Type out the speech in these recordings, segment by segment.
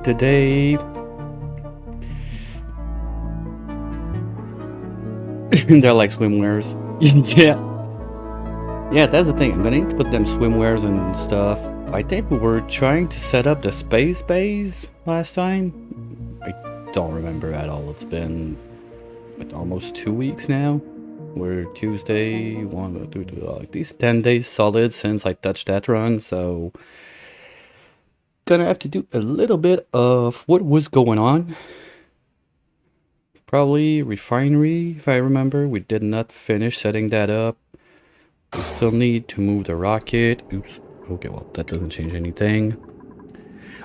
today. They're like swimwears. Yeah. Yeah, that's the thing. I'm gonna need to put them swimwears and stuff. I think we were trying to set up the space base last time. I don't remember at all. It's been almost 2 weeks now. We're Tuesday, like these 10 days solid since I touched that run, so gonna have to do a little bit of what was going on. Probably refinery, if I remember. We did not finish setting that up. We still need to move the rocket. Oops. Okay, well, that doesn't change anything.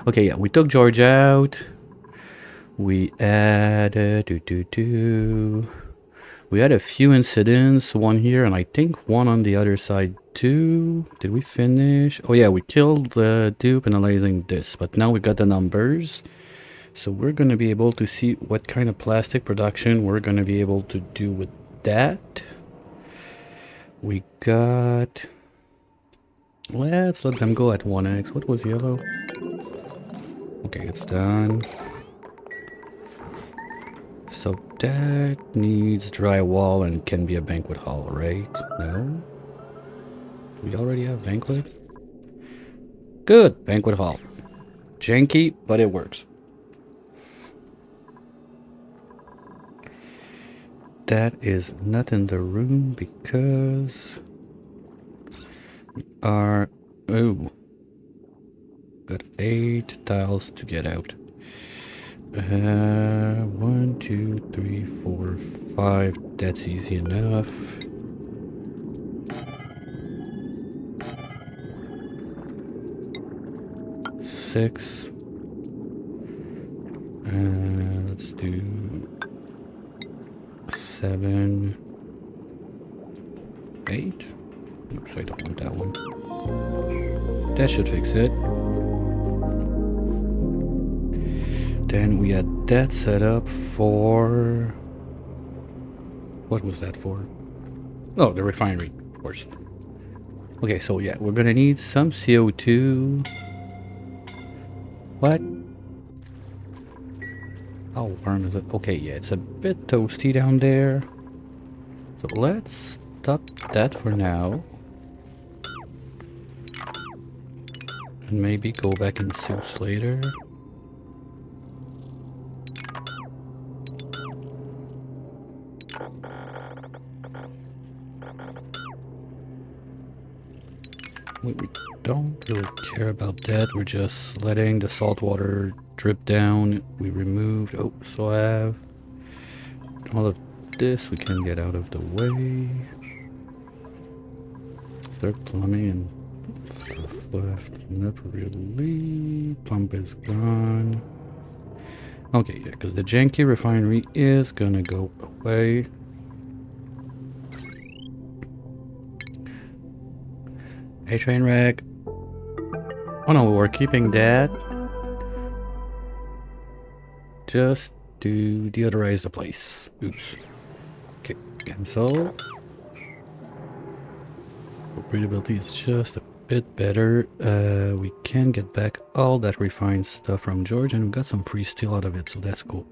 Okay, yeah, we took George out. We added... We had a few incidents, one here, and I think one on the other side too. Did we finish? Oh yeah, we killed the dupe analyzing this, but now we got the numbers. So we're going to be able to see what kind of plastic production we're going to be able to do with that. We got... Let's let them go at 1x. What was yellow? Okay, it's done. So that needs drywall and can be a banquet hall, right? No? Do we already have banquet? Good, banquet hall. Janky, but it works. That is not in the room because we are... Oh. Got 8 tiles to get out. 1, 2, 3, 4, 5. That's easy enough. Six. Let's do 7, 8. Oops, I don't want that one. That should fix it. Then we had that set up for... What was that for? Oh, the refinery, of course. Okay, so yeah, we're gonna need some CO2. What? How warm is it? Okay, yeah, it's a bit toasty down there. So let's stop that for now. And maybe go back in suits later. We don't really care about that. We're just letting the salt water drip down. We removed slab. All of this we can get out of the way. Third plumbing and stuff left. Not really. Pump is gone. Okay, yeah, because the janky refinery is gonna go away. Hey, train wreck. Oh no, we're keeping that. Just to deodorize the place. Oops. Okay, cancel. Breathability is just a bit better. We can get back all that refined stuff from George, and we got some free steel out of it, so that's cool.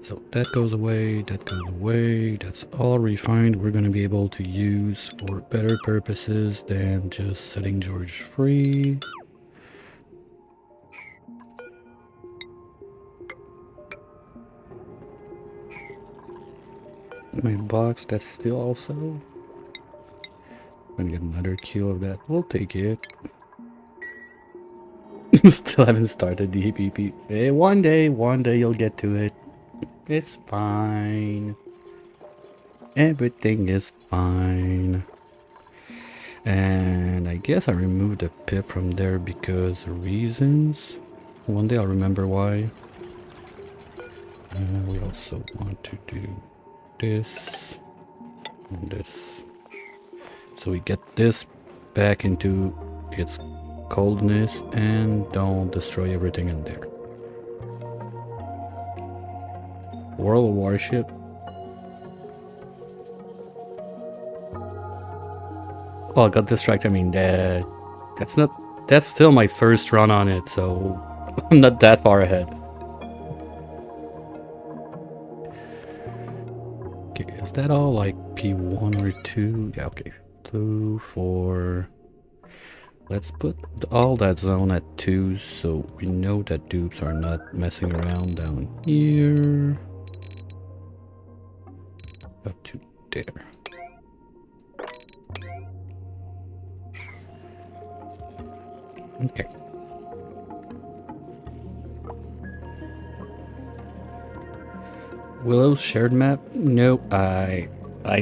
So that goes away, that goes away. That's all refined. We're going to be able to use for better purposes than just setting George free. My box, that's still also. I'm gonna get another queue of that. We'll take it. Still haven't started the EPP. Hey, one day you'll get to it. It's fine. Everything is fine. And I guess I removed the pip from there because reasons. One day I'll remember why. We also want to do this and this. So we get this back into its coldness and don't destroy everything in there. World Warship. Oh, I got distracted. I mean, that's still my first run on it, so I'm not that far ahead. Okay, is that all like P1 or 2? Yeah, okay. Blue, 4. Let's put all that zone at 2 so we know that dupes are not messing around down here. Up to there. Okay. Willow's shared map? No, I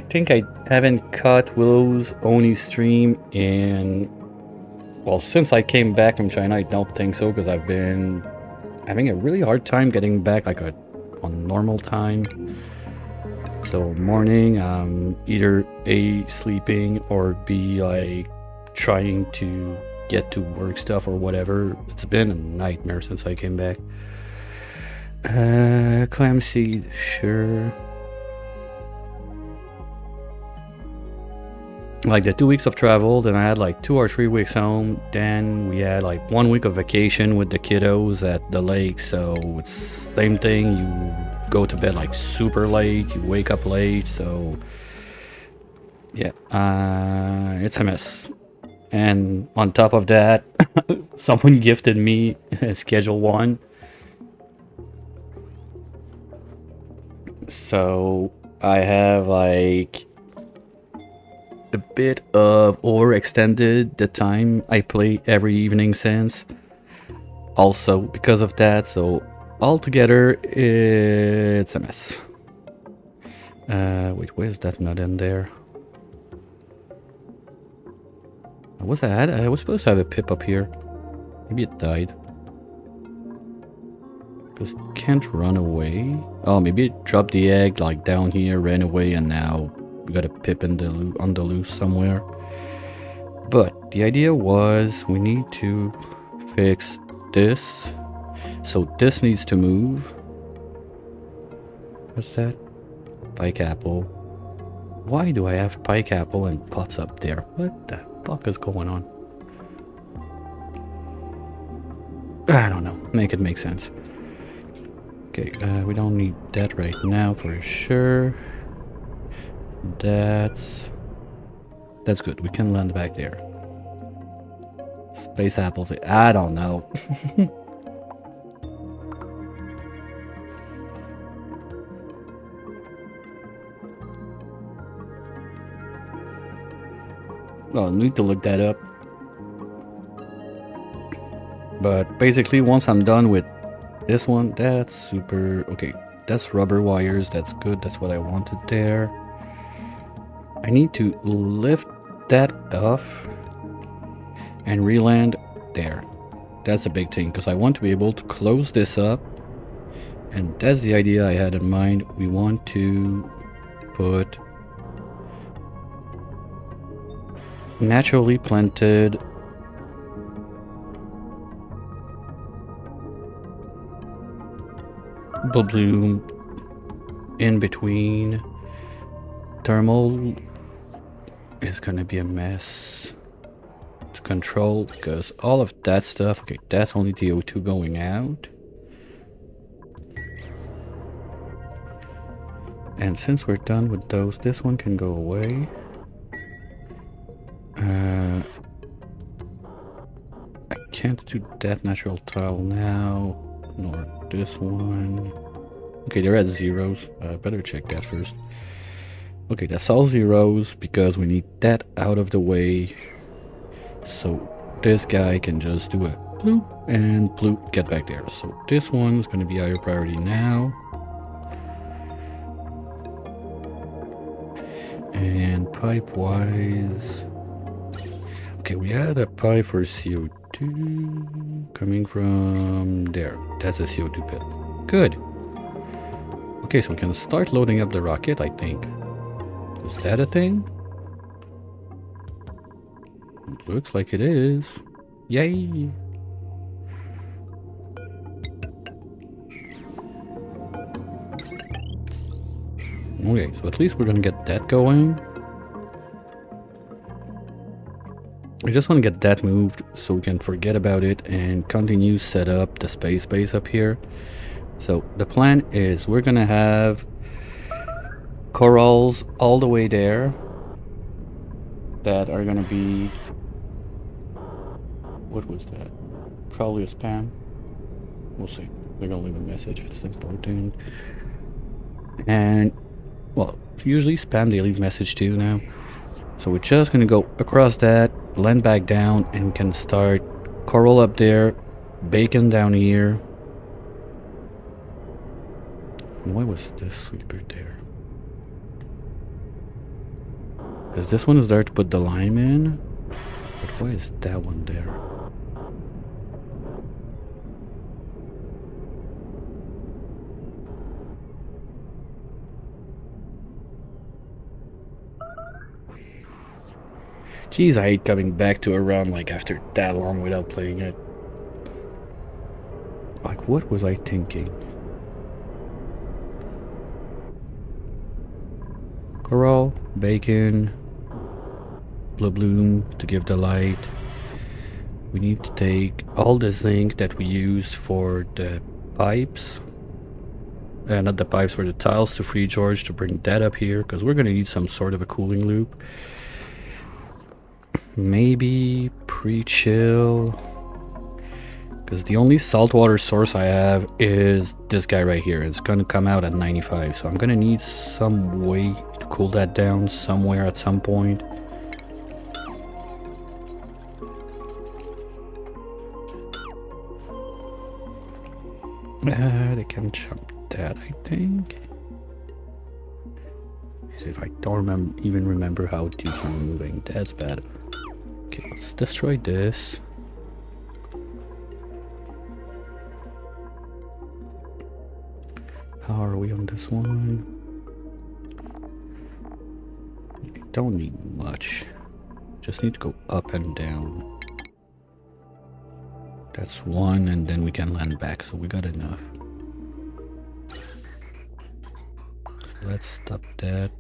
think I haven't caught Willow's Oni stream in, well, since I came back from China. I don't think so, because I've been having a really hard time getting back like on normal time. So morning, either A, sleeping, or B, like trying to get to work stuff or whatever. It's been a nightmare since I came back. Clam seed, sure. Like the 2 weeks of travel, then I had like 2 or 3 weeks home. Then we had like 1 week of vacation with the kiddos at the lake. So it's same thing. You go to bed like super late. You wake up late. So yeah, it's a mess. And on top of that, someone gifted me Schedule 1. So I have like a bit of overextended the time I play every evening since. Also because of that, so altogether it's a mess. Wait, where's that nut in there? I was supposed to have a pip up here. Maybe it died. Because it can't run away. Oh, maybe it dropped the egg like down here, ran away, and now we got a pip in on the loose somewhere. But the idea was we need to fix this. So this needs to move. What's that? Pike apple. Why do I have pike apple and pots up there? What the fuck is going on? I don't know. Make it make sense. Okay, we don't need that right now for sure. That's good. We can land back there. Space apples. I don't know. Well, I need to look that up. But basically, once I'm done with this one, that's super. Okay, that's rubber wires. That's good. That's what I wanted there. I need to lift that off and re-land there. That's a big thing, because I want to be able to close this up. And that's the idea I had in mind. We want to put naturally planted bloom in between. Thermal is gonna be a mess to control, because all of that stuff, okay, that's only the O2 going out. And since we're done with those, this one can go away. I can't do that natural tile now, nor this one. Okay, they're at zeros. Better check that first. Okay, that's all zeros because we need that out of the way. So this guy can just do a bloop and bloop, get back there. So this one is going to be higher priority now. And pipe wise, okay, we had a pipe for CO2 coming from there. That's a CO2 pit. Good. Okay, so we can start loading up the rocket, I think. Is that a thing? Looks like it is. Yay! Okay, so at least we're gonna get that going. I just want to get that moved so we can forget about it and continue set up the space base up here. So the plan is we're gonna have corals all the way there that are gonna be, what was that? Probably a spam. We'll see. They're gonna leave a message if it's important. And well, usually spam they leave message too now. So we're just gonna go across that, land back down, and we can start coral up there, bacon down here. And why was this sweeper there? Because this one is there to put the lime in, but why is that one there? Jeez, I hate coming back to a run like after that long without playing it. Like, what was I thinking? Coral, bacon, blue bloom to give the light. We need to take all the zinc that we used for the pipes. Not the pipes, for the tiles to Free George to bring that up here, because we're going to need some sort of a cooling loop. Maybe pre-chill, because the only saltwater source I have is this guy right here. It's going to come out at 95, so I'm going to need some way to cool that down somewhere at some point. They can jump that, I think. See if I don't even remember how to keep moving. That's bad. Okay, let's destroy this. How are we on this one? Don't need much. Just need to go up and down. That's one, and then we can land back, so we got enough. So let's stop that.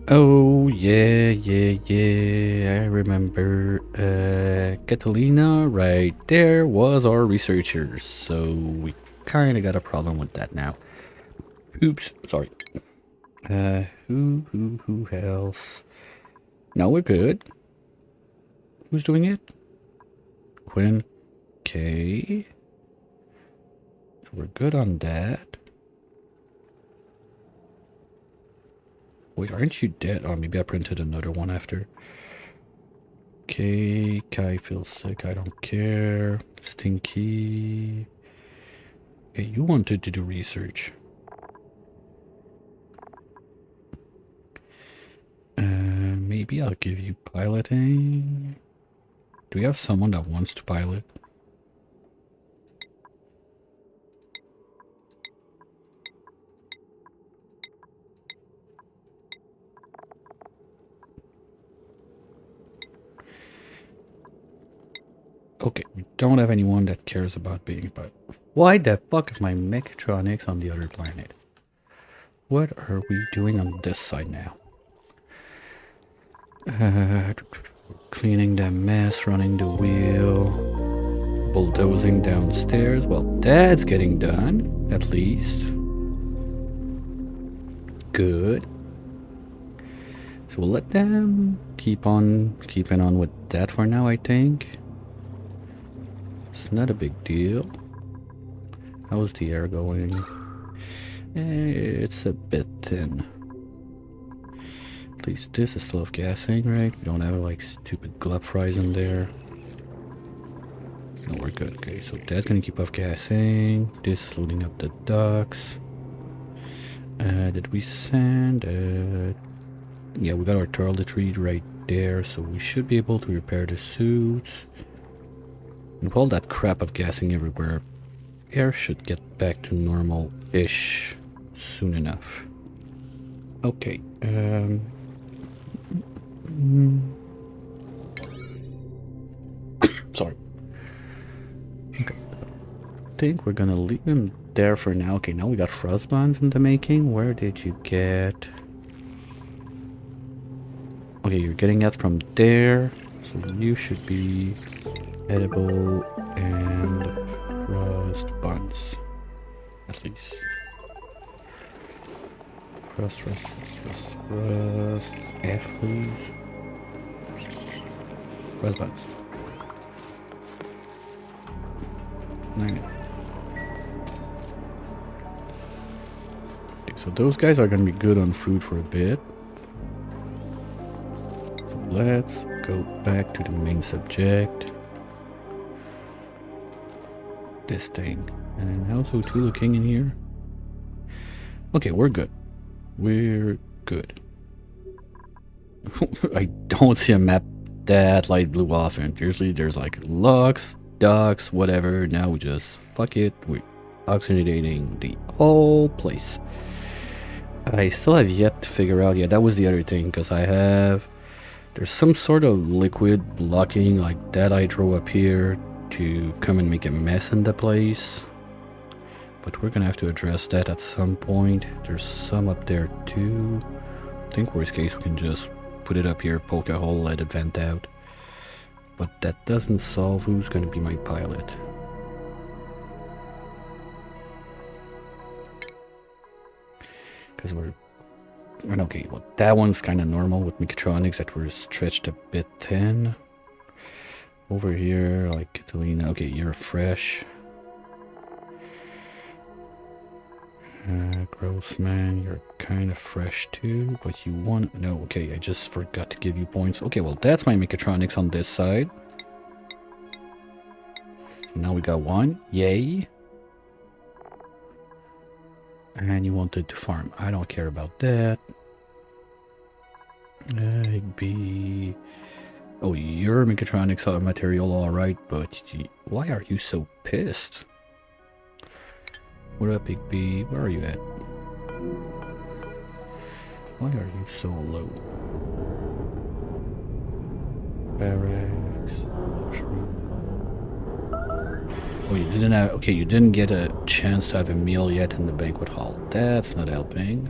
Oh, yeah, I remember. Catalina right there was our researcher, so we kind of got a problem with that now. Oops, sorry. Who else? No, we're good. Who's doing it? Quinn. Okay. So we're good on that. Wait, aren't you dead? Oh, maybe I printed another one after. Okay, Kai feels sick. I don't care. Stinky. Okay, you wanted to do research. Maybe I'll give you piloting. Do we have someone that wants to pilot? Okay, we don't have anyone that cares about being a pilot. Why the fuck is my mechatronics on the other planet? What are we doing on this side now? Cleaning the mess, running the wheel, bulldozing downstairs. Well, that's getting done, at least. Good. So we'll let them keep on keeping on with that for now, I think. It's not a big deal. How's the air going? It's a bit thin. At least this is still off-gassing, right? We don't have like stupid glove fries in there. No, we're good. Okay, so that's gonna keep off-gassing. This is loading up the ducts. Did we send? Yeah, we got our toiletry right there, so we should be able to repair the suits. And with all that crap of gassing everywhere, air should get back to normal-ish soon enough. Okay, sorry. Okay, I think we're gonna leave him there for now. Okay, now we got frost buns in the making. Where did you get? Okay, you're getting that from there. So you should be edible and frost buns. At least. Frost. F, please. Frost buns. Okay, so those guys are gonna be good on food for a bit. Let's go back to the main subject. This thing. And also Tula King in here. Okay, we're good. We're good. I don't see a map that light blue often. Usually there's like locks, docks, whatever. Now we just fuck it. We're oxygenating the whole place. I still have yet to figure out. Yeah, that was the other thing, because there's some sort of liquid blocking like that hydro up here to come and make a mess in the place. But we're gonna have to address that at some point. There's some up there too. I think worst case we can just put it up here, poke a hole, let it vent out. But that doesn't solve who's gonna be my pilot. Because okay, well that one's kind of normal with mechatronics that were stretched a bit thin. Over here, like Catalina, okay, you're fresh. Grossman, you're kind of fresh too, but you want... No, okay, I just forgot to give you points. Okay, well, that's my mechatronics on this side. Now we got one. Yay. And you wanted to farm. I don't care about that. Be... Oh, your mechatronics are material, alright, but why are you so pissed? What up, Big B? Where are you at? Why are you so low? Barracks, washroom. Oh, you didn't have... Okay, you didn't get a chance to have a meal yet in the banquet hall. That's not helping.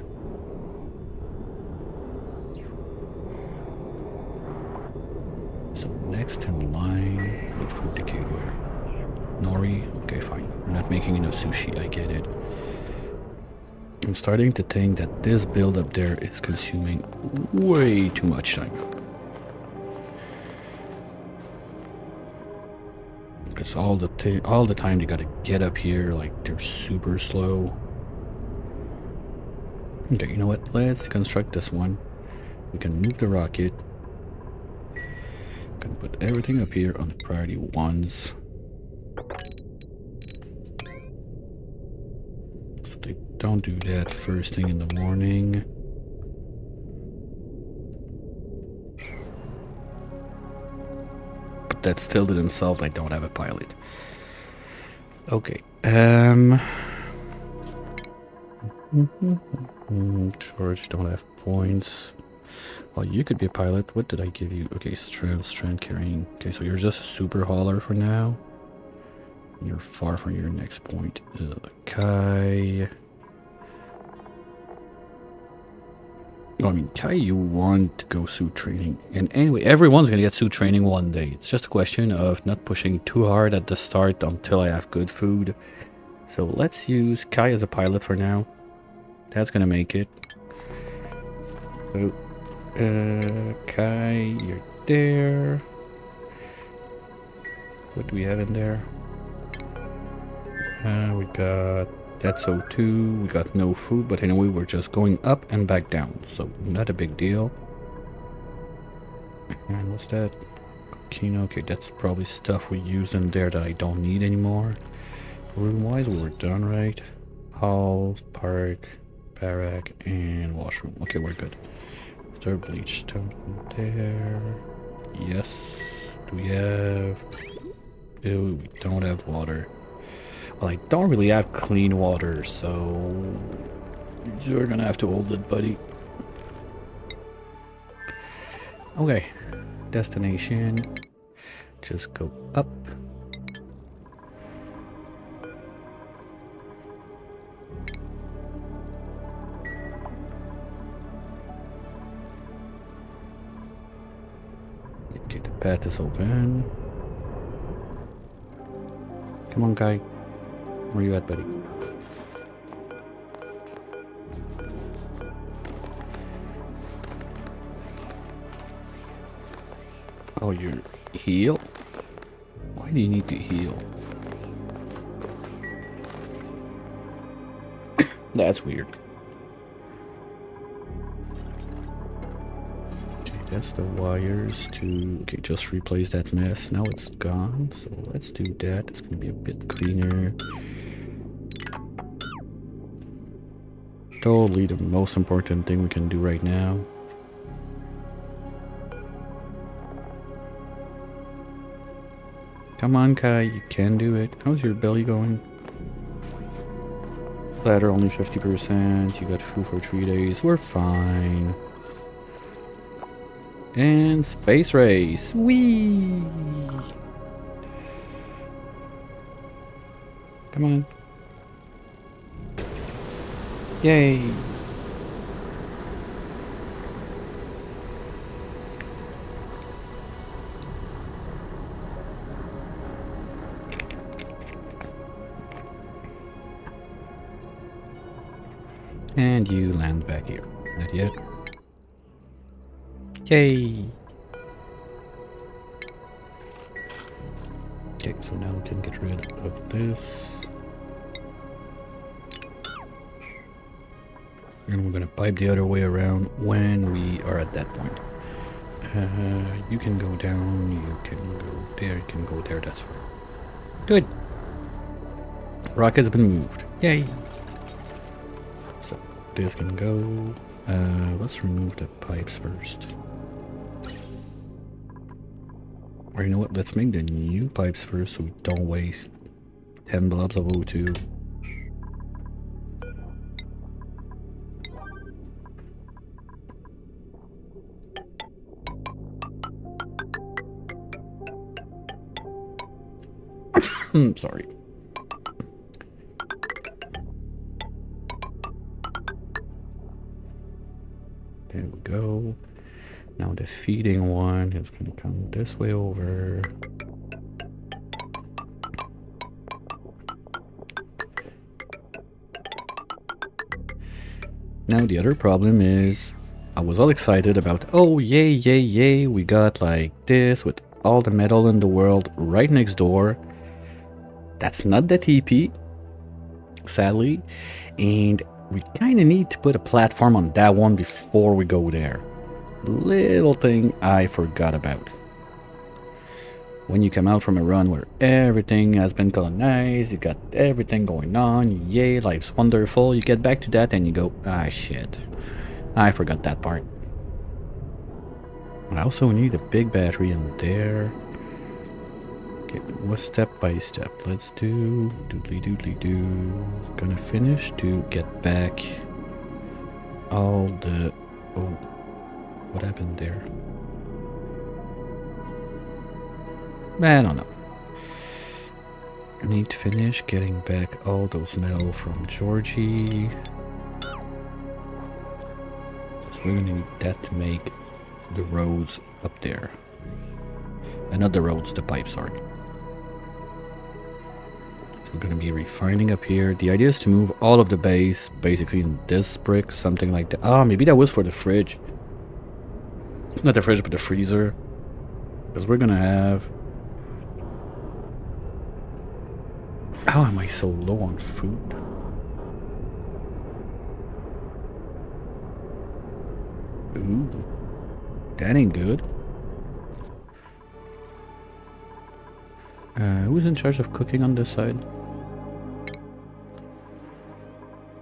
So next in line, what food decayed where? Nori? Okay, fine. We're not making enough sushi, I get it. I'm starting to think that this build up there is consuming way too much time. Because all the time you gotta get up here, like they're super slow. Okay, you know what? Let's construct this one. We can move the rocket. Can put everything up here on the priority ones. So they don't do that first thing in the morning. But that still didn't solve I don't have a pilot. Okay. George, don't have points. Well, you could be a pilot. What did I give you? Okay, strand carrying. Okay, so you're just a super hauler for now. You're far from your next point. Kai. Oh, I mean, Kai, you want to go suit training. And anyway, everyone's gonna get suit training one day. It's just a question of not pushing too hard at the start until I have good food. So let's use Kai as a pilot for now. That's gonna make it. So, Kai, you're there. What do we have in there? We got... That's O2. We got no food, but anyway, we're just going up and back down. So, not a big deal. And what's that? Kino. Okay, that's probably stuff we used in there that I don't need anymore. Room-wise, we were done, right? Hall, park, barrack, and washroom. Okay, we're good. Start bleach stone there. Yes. Do we have... Ew, we don't have water. Well, I don't really have clean water, so... You're gonna have to hold it, buddy. Okay. Destination. Just go up. Okay, the path is open. Come on, guy. Where you at, buddy? Oh, you're heal? Why do you need to heal? That's weird. Okay, that's the wires to... Okay, just replace that mess. Now it's gone, so let's do that. It's gonna be a bit cleaner. Totally the most important thing we can do right now. Come on, Kai, you can do it. How's your belly going? Bladder only 50%. You got food for 3 days. We're fine. And space race. Whee! Come on. Yay! And you land back here. Not yet. Yay! Okay, so now we can get rid of this. And we're gonna pipe the other way around when we are at that point. You can go down, you can go there, you can go there, that's fine. Good! Rocket's been moved. Yay! So, this can go. Let's remove the pipes first. Or you know what, let's make the new pipes first so we don't waste 10 blobs of O2. Sorry. There we go. Now the feeding one is going to come this way over. Now the other problem is I was all excited about, oh yay, yay, yay, we got like this with all the metal in the world right next door. That's not the TP, sadly, and we kind of need to put a platform on that one before we go there. Little thing I forgot about. When you come out from a run where everything has been colonized, you got everything going on, yay, life's wonderful, you get back to that and you go, ah shit, I forgot that part. I also need a big battery in there. Okay, what's step by step? Let's do doodly doodly doo. Gonna finish to get back all the... Oh, what happened there? I don't know. I need to finish getting back all those metal from Georgie. So we're gonna need that to make the roads up there. Not the roads, the pipes, sorry. We're going to be refining up here. The idea is to move all of the base basically in this brick, something like that. Ah, maybe that was for the fridge. Not the fridge, but the freezer. Because we're going to have... How am I so low on food? Ooh, that ain't good. Who's in charge of cooking on this side?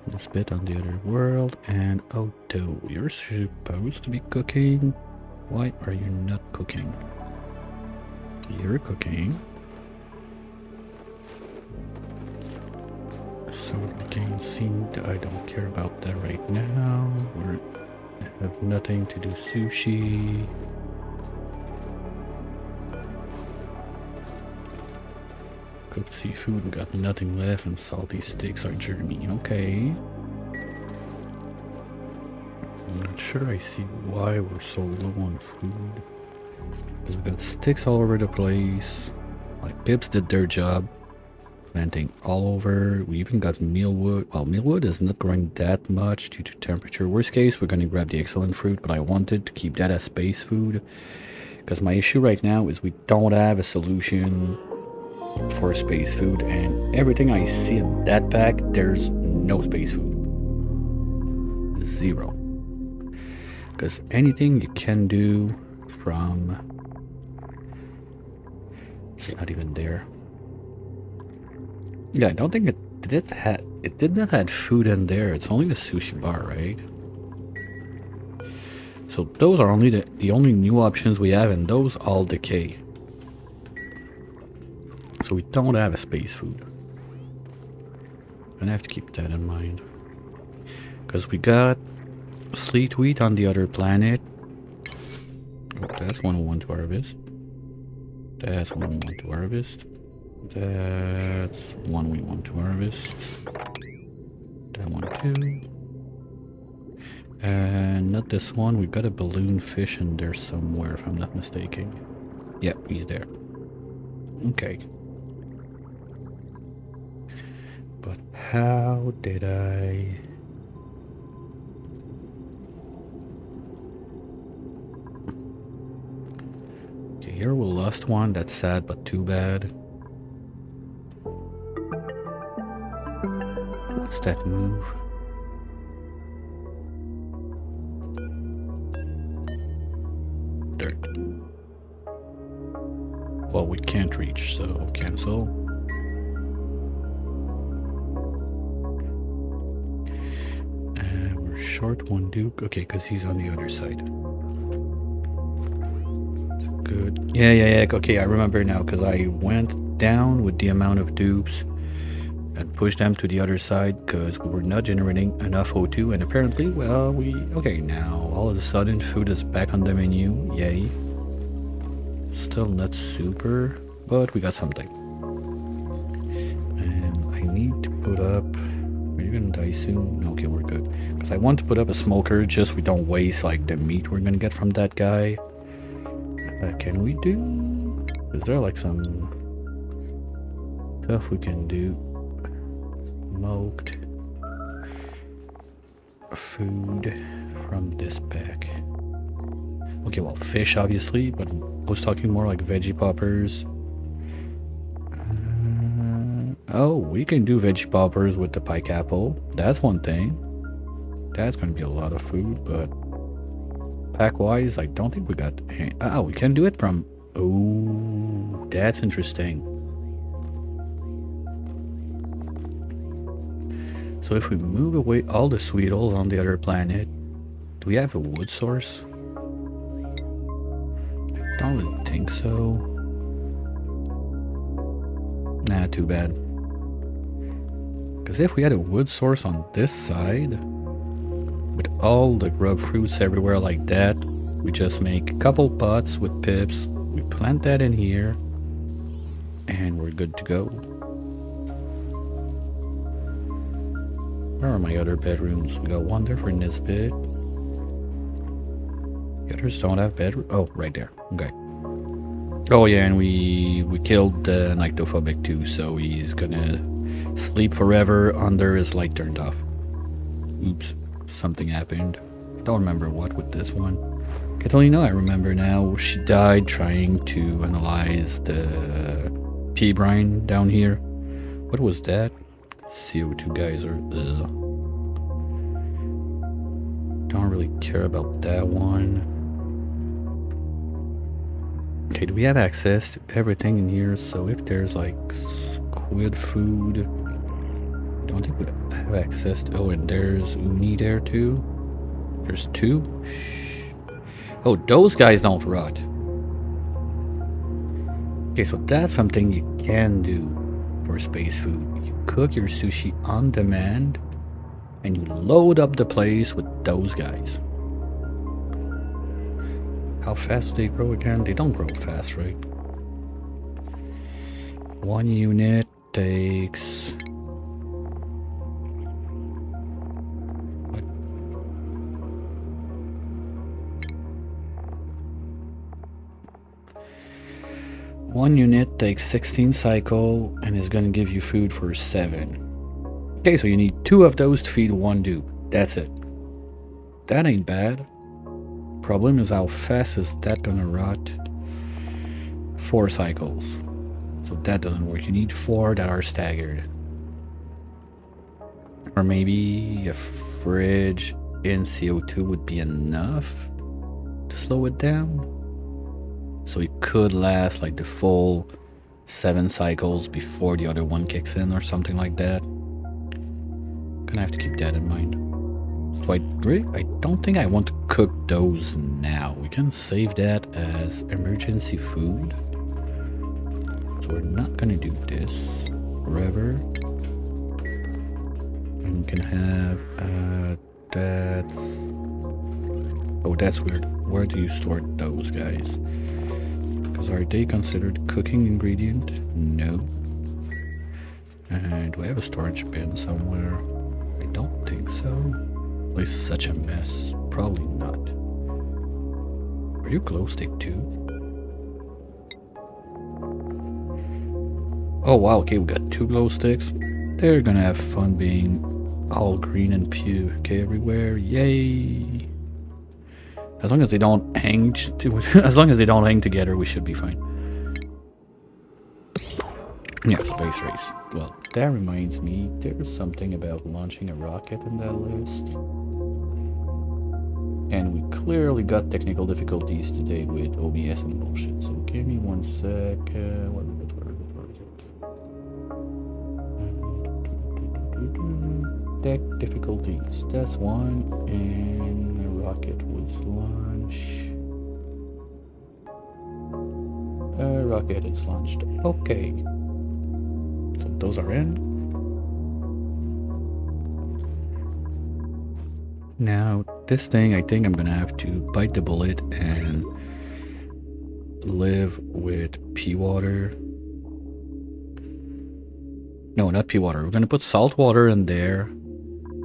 This bit on the other world, and Otto, you're supposed to be cooking. Why are you not cooking? You're cooking. So again, seemed I don't care about that right now. We have nothing to do sushi. Cooked seafood, we got nothing left, and salty steaks are Jeremy. Okay. I'm not sure I see why we're so low on food. Because we got sticks all over the place. Like pips did their job. Planting all over. We even got mealwood. Well, mealwood is not growing that much due to temperature. Worst case, we're going to grab the excellent fruit, but I wanted to keep that as space food. Because my issue right now is we don't have a solution for space food, and everything I see in that pack, there's no space food. Zero. Because anything you can do from... It's not even there. Yeah, I don't think it did not have food in there. It's only the sushi bar, right? So those are only the only new options we have, and those all decay. So we don't have a space food. Gonna have to keep that in mind. Because we got sleet wheat on the other planet. Oh, that's one we want to harvest. That's one we want to harvest. That's one we want to harvest. That one too. And not this one. We've got a balloon fish in there somewhere, if I'm not mistaken. Yep, he's there. Okay. But how did I... Okay, here we lost one. That's sad, but too bad. What's that move? Dirt. Well, we can't reach, so cancel. And we're short one Duke. Okay, because he's on the other side. Good. Yeah. Okay, I remember now, because I went down with the amount of dupes and pushed them to the other side because we were not generating enough O2, and apparently, well, okay, now all of a sudden food is back on the menu. Yay. Still not super, but we got something. And I need to put up... Are you gonna die soon? Okay, we're good. Because I want to put up a smoker, just we don't waste like the meat we're gonna get from that guy. Can we do... Is there like some stuff we can do? Smoked food from this pack. Okay, well, fish obviously, but I was talking more like veggie poppers. Oh, we can do veggie poppers with the pike apple. That's one thing. That's going to be a lot of food, but pack-wise, I don't think we got any. Oh, we can do it from... Oh, that's interesting. So if we move away all the sweetles on the other planet, do we have a wood source? I don't really think so. Nah, too bad. Because if we had a wood source on this side, with all the grub fruits everywhere like that, we just make a couple pots with pips, we plant that in here, and we're good to go. Where are my other bedrooms? We got one there for Nisbet. The others don't have bedroom. Oh, right there. Okay. Oh yeah, and we killed the nyctophobic too, so he's gonna sleep forever under his light turned off. Oops, something happened. I don't remember what with this one. Catalina, I remember now. She died trying to analyze the pea brine down here. What was that? CO2 geyser. Ugh. Don't really care about that one. Okay, do we have access to everything in here? So if there's like squid food, don't think we have access to... Oh, and there's uni there too. There's two. Oh, those guys don't rot. Okay, so that's something you can do for space food. You cook your sushi on demand and you load up the place with those guys. How fast do they grow again? They don't grow fast, right? One unit takes... What? One unit takes 16 cycle and is gonna give you food for 7. Okay, so you need 2 of those to feed 1 dupe. That's it. That ain't bad. Problem is, how fast is that gonna rot? 4 cycles. So that doesn't work. You need 4 that are staggered. Or maybe a fridge in CO2 would be enough to slow it down. So it could last like the full 7 cycles before the other one kicks in or something like that. Gonna have to keep that in mind. So I don't think I want to cook those now. We can save that as emergency food. So we're not gonna do this forever. And we can have that's... Oh, that's weird. Where do you store those guys? Because are they considered cooking ingredient? No. And do I have a storage bin somewhere? I don't think so. This is such a mess. Probably not. Are you glow stick too? Oh wow, okay, we got 2 glow sticks. They're gonna have fun being all green and puke everywhere. Yay! As long as they don't hang as long as they don't hang together, we should be fine. Yeah, space race. Well, that reminds me, there's something about launching a rocket in that list. And we clearly got technical difficulties today with OBS and bullshit. So give me 1 sec. Where is it? Tech difficulties. That's 1. And the rocket was launched. Rocket is launched. Okay. So those are in. Now, this thing, I think I'm gonna have to bite the bullet and live with pea water. No, not pea water. We're gonna put salt water in there,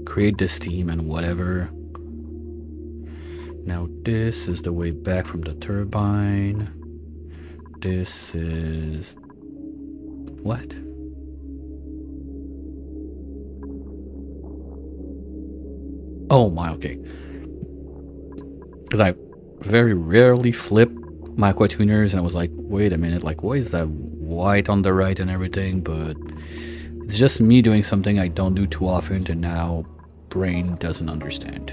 create the steam and whatever. Now, this is the way back from the turbine. This is... What? Oh my, okay. Because I very rarely flip my aqua tuners, and I was like, wait a minute, like, why is that white on the right and everything? But it's just me doing something I don't do too often, and now brain doesn't understand.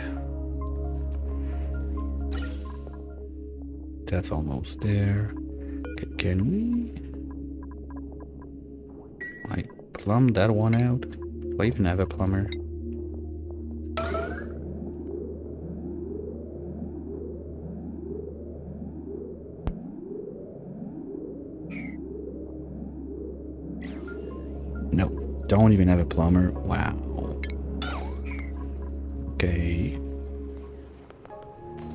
That's almost there. Okay, can we... I plumb that one out? Do I even have a plumber? No, don't even have a plumber. Wow. Okay.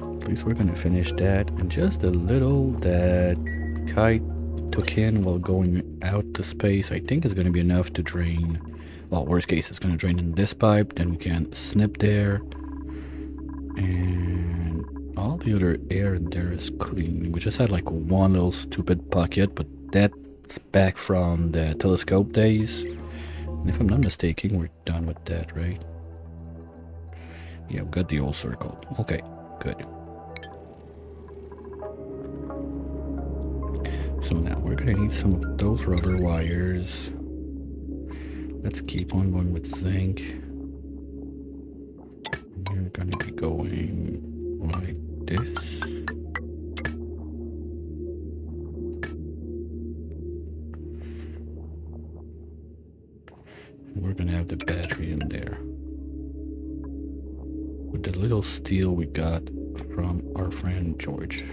At least we're gonna finish that. And just a little that Kite took in while going out to space, I think is gonna be enough to drain. Well, worst case, it's gonna drain in this pipe. Then we can snip there. And all the other air in there is clean. We just had like one little stupid pocket, but that's back from the telescope days. And if I'm not mistaken, we're done with that, right? Yeah, we got the old circle. Okay, good. So now we're gonna need some of those rubber wires. Let's keep on going with zinc. We're gonna be going like this. We're gonna have the battery in there with the little steel we got from our friend George.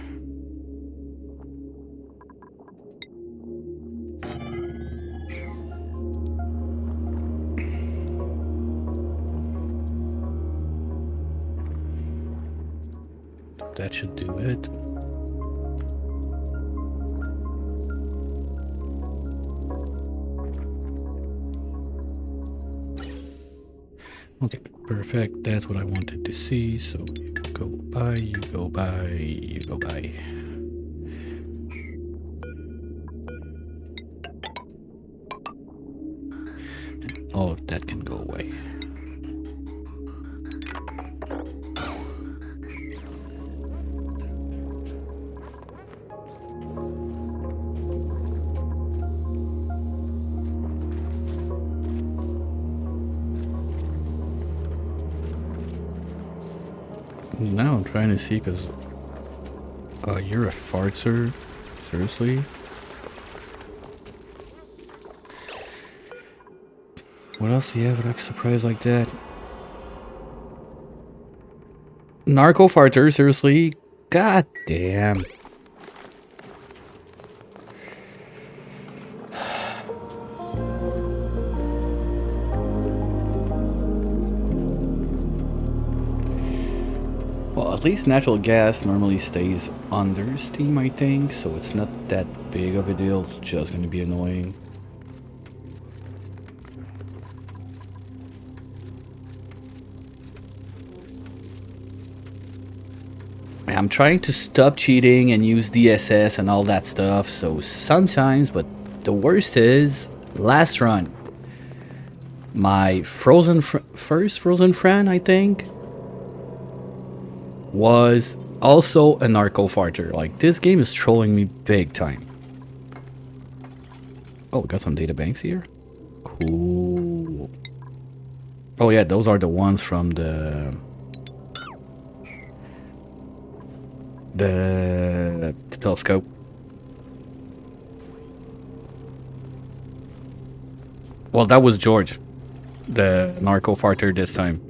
That should do it. Okay, perfect. That's what I wanted to see. So you go by, you go by, you go by. Oh, that can go away. Now I'm trying to see, because you're a fartser? Seriously? What else do you have like surprise like that? Narco farter, seriously? God damn. Well, at least natural gas normally stays under steam, I think, so it's not that big of a deal. It's just gonna be annoying. I'm trying to stop cheating and use DSS and all that stuff, so sometimes, but the worst is last run. My first frozen friend, I think, was also a narco farter. Like, this game is trolling me big time. Oh, we got some data banks here. Cool. Oh yeah, those are the ones from the telescope. Well, that was George, the narco farter this time.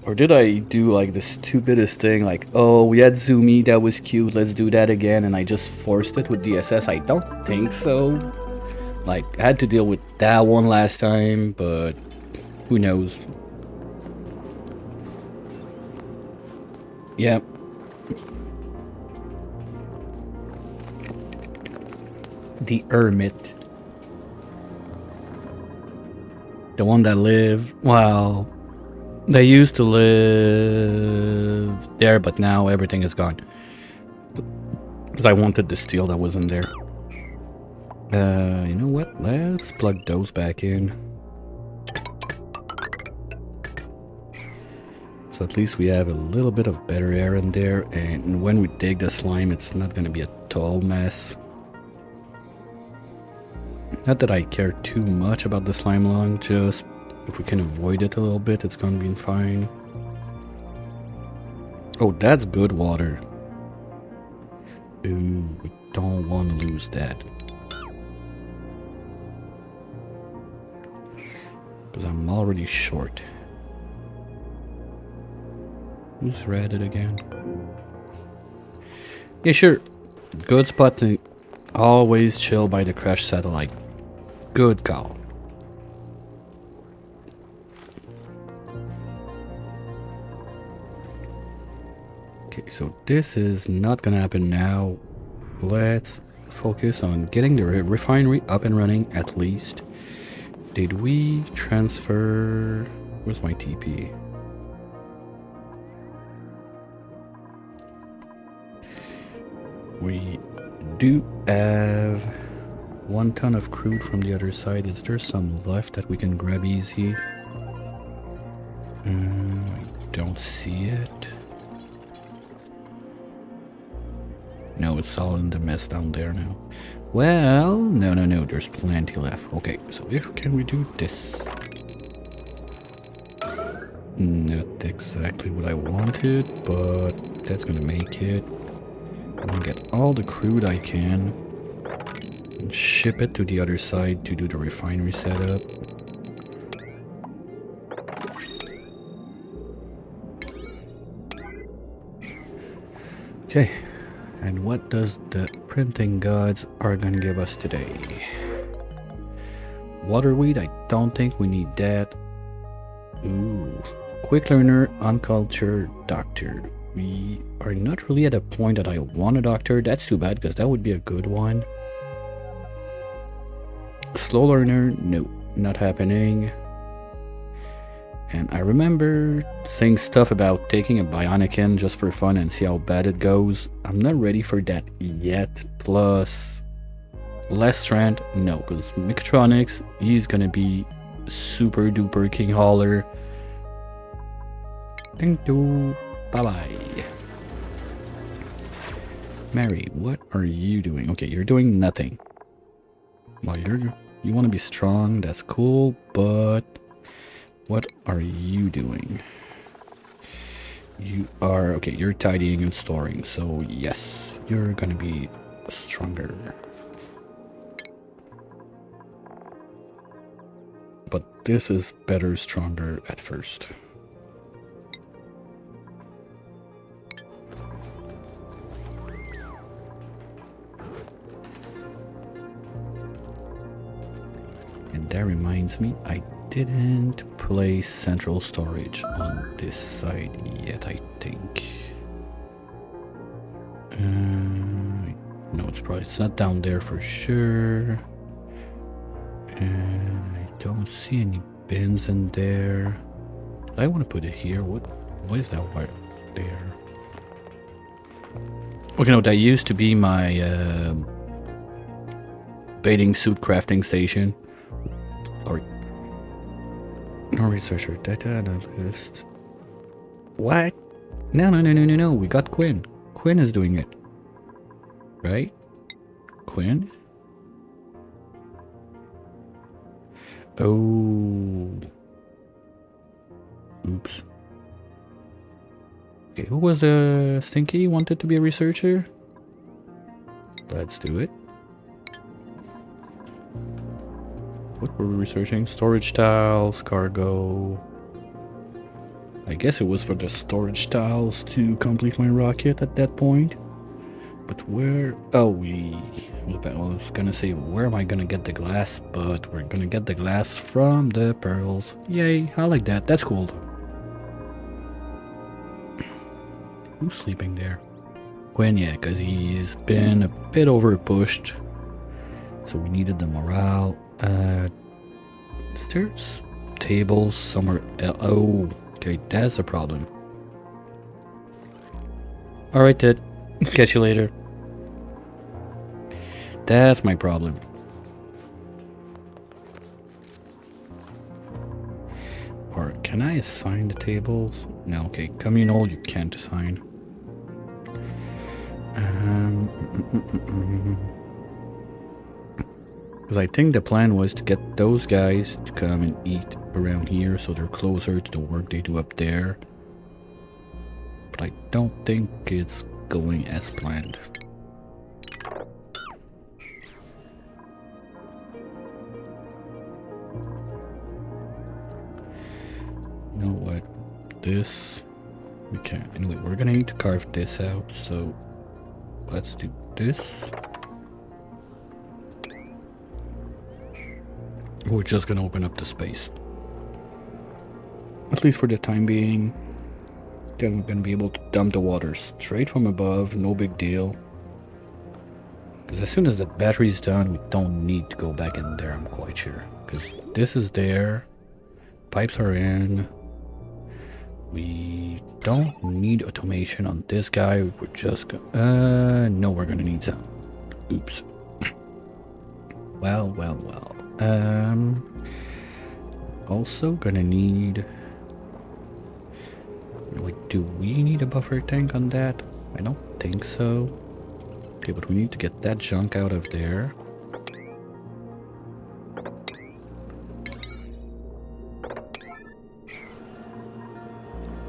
Or did I do like the stupidest thing, like, oh, we had Zoomy, that was cute, let's do that again, and I just forced it with DSS? I don't think so. Like, I had to deal with that one last time, but who knows. Yep. The Hermit. The one that lived, well, they used to live there, but now everything is gone. Because I wanted the steel that wasn't there. You know what? Let's plug those back in. So at least we have a little bit of better air in there, and when we dig the slime, it's not going to be a total mess. Not that I care too much about the slime lung, just if we can avoid it a little bit, it's going to be fine. Oh, that's good water. Ooh, we don't want to lose that. Because I'm already short. Who's radded again? Yeah, sure. Good spot to always chill by the crash satellite. Good call. Okay, so this is not gonna happen now. Let's focus on getting the refinery up and running at least. Did we transfer... Where's my TP? We do have 1 ton of crude from the other side. Is there some left that we can grab easy? I don't see it. No, it's all in the mess down there now. Well, no, there's plenty left. Okay, so if can we do this? Not exactly what I wanted, but that's gonna make it. I'm gonna get all the crude I can and ship it to the other side to do the refinery setup. Okay, and what does the printing gods are gonna give us today? Waterweed, I don't think we need that. Ooh, quick learner, uncultured, doctor. We are not really at a point that I want a doctor. That's too bad, because that would be a good one. Slow learner, no, not happening. And I remember saying stuff about taking a bionic in just for fun and see how bad it goes. I'm not ready for that yet. Plus, Less strength? No, because mechatronics, he's gonna be super duper king hauler. Thank you. Bye bye. Mary, what are you doing? Okay, you're doing nothing. Well, you want to be strong, that's cool, but what are you doing? You are, okay, you're tidying and storing, so yes, you're gonna be stronger. But this is better stronger at first. And that reminds me, I didn't place central storage on this side yet, I think. No, it's not down there for sure. And I don't see any bins in there. I want to put it here. What is that wire there? Okay, no, that used to be my bathing suit crafting station. Sorry. No researcher. Data analyst. What? No. We got Quinn. Quinn is doing it. Right? Quinn? Oh. Oops. Okay, who was Stinky wanted to be a researcher? Let's do it. What were we researching? Storage tiles, cargo. I guess it was for the storage tiles to complete my rocket at that point. But where? Oh, I was gonna say, where am I gonna get the glass? But we're gonna get the glass from the pearls. Yay, I like that. That's cool. Who's sleeping there? Gwen, yeah, because he's been a bit over pushed. So we needed the morale. Is there tables somewhere else? Oh, okay, that's the problem. Alright, Ted. Catch you later. That's my problem. Or can I assign the tables? No, okay, communal you can't assign. Because I think the plan was to get those guys to come and eat around here so they're closer to the work they do up there. But I don't think it's going as planned. You know what? This... we can't. Anyway, we're gonna need to carve this out, so... let's do this. We're just gonna open up the space. At least for the time being. Then we're gonna be able to dump the water straight from above, no big deal. Because as soon as the battery's done, we don't need to go back in there, I'm quite sure. Because this is there, pipes are in. We don't need automation on this guy, we're just gonna... no, we're gonna need some. Oops. Well. Also gonna need... wait, do we need a buffer tank on that? I don't think so. Okay, but we need to get that junk out of there.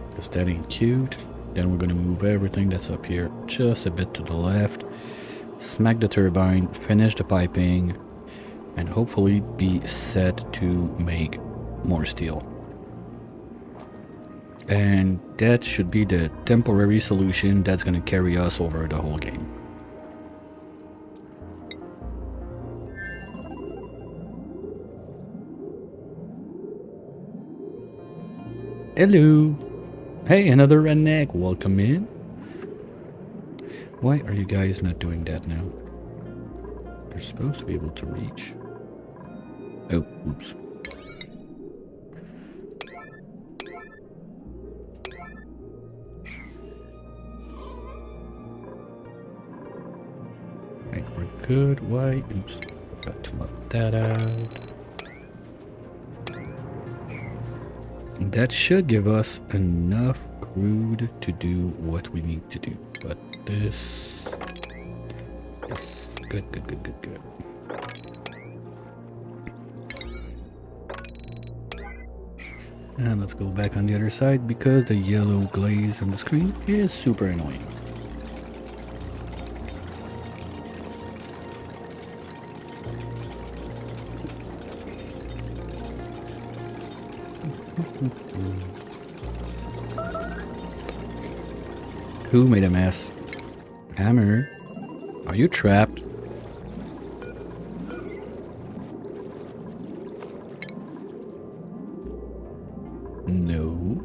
Because that ain't cute. Then we're gonna move everything that's up here just a bit to the left. Smack the turbine, finish the piping, and hopefully be set to make more steel. And that should be the temporary solution that's gonna carry us over the whole game. Hello! Hey, another redneck, welcome in. Why are you guys not doing that now? You're supposed to be able to reach. Oh, oops. Right, We're good. Why? Oops. Got to mop that out. That should give us enough crude to do what we need to do. But this is good. And let's go back on the other side because the yellow glaze on the screen is super annoying. Who made a mess? Hammer? Are you trapped? No.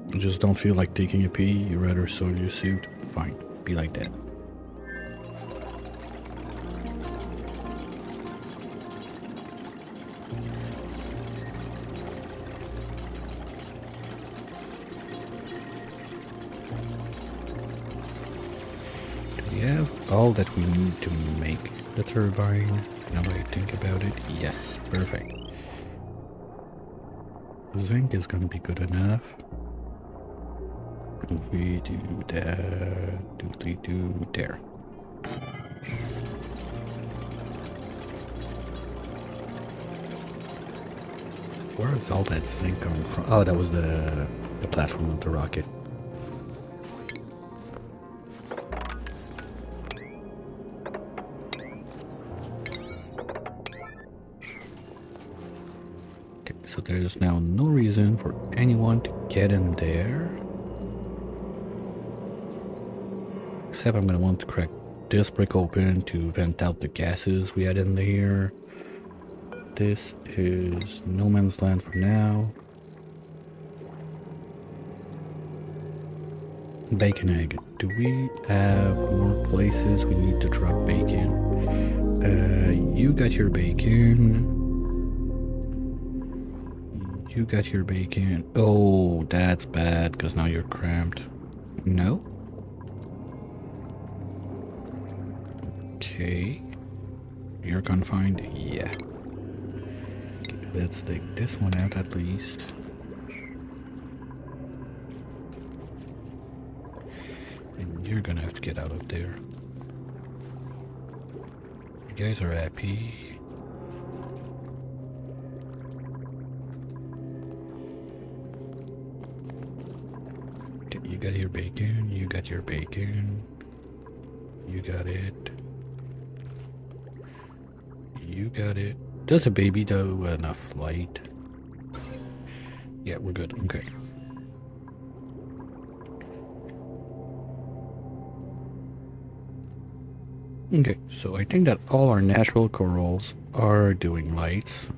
You just don't feel like taking a pee, you rather soil your suit? Fine, be like that. Do we have all that we need to make the turbine? Now that I think about it, yes, perfect. Zinc is gonna be good enough. If we do that, do there. Where is all that zinc coming from? Oh, that was the platform of the rocket. Okay, so there's now no reason for anyone to get in there. Except I'm gonna want to crack this brick open to vent out the gases we had in there. This is no man's land for now. Bacon egg. Do we have more places we need to drop bacon? You got your bacon. You got your bacon. Oh, that's bad because now you're cramped. No? Okay. You're confined? Yeah. Okay, let's take this one out at least. And you're gonna have to get out of there. You guys are happy. Okay, you got your bacon, you got your bacon. You got it. You got it. Does the baby do enough light? Yeah, we're good. Okay. Okay, so I think that all our natural corals are doing lights.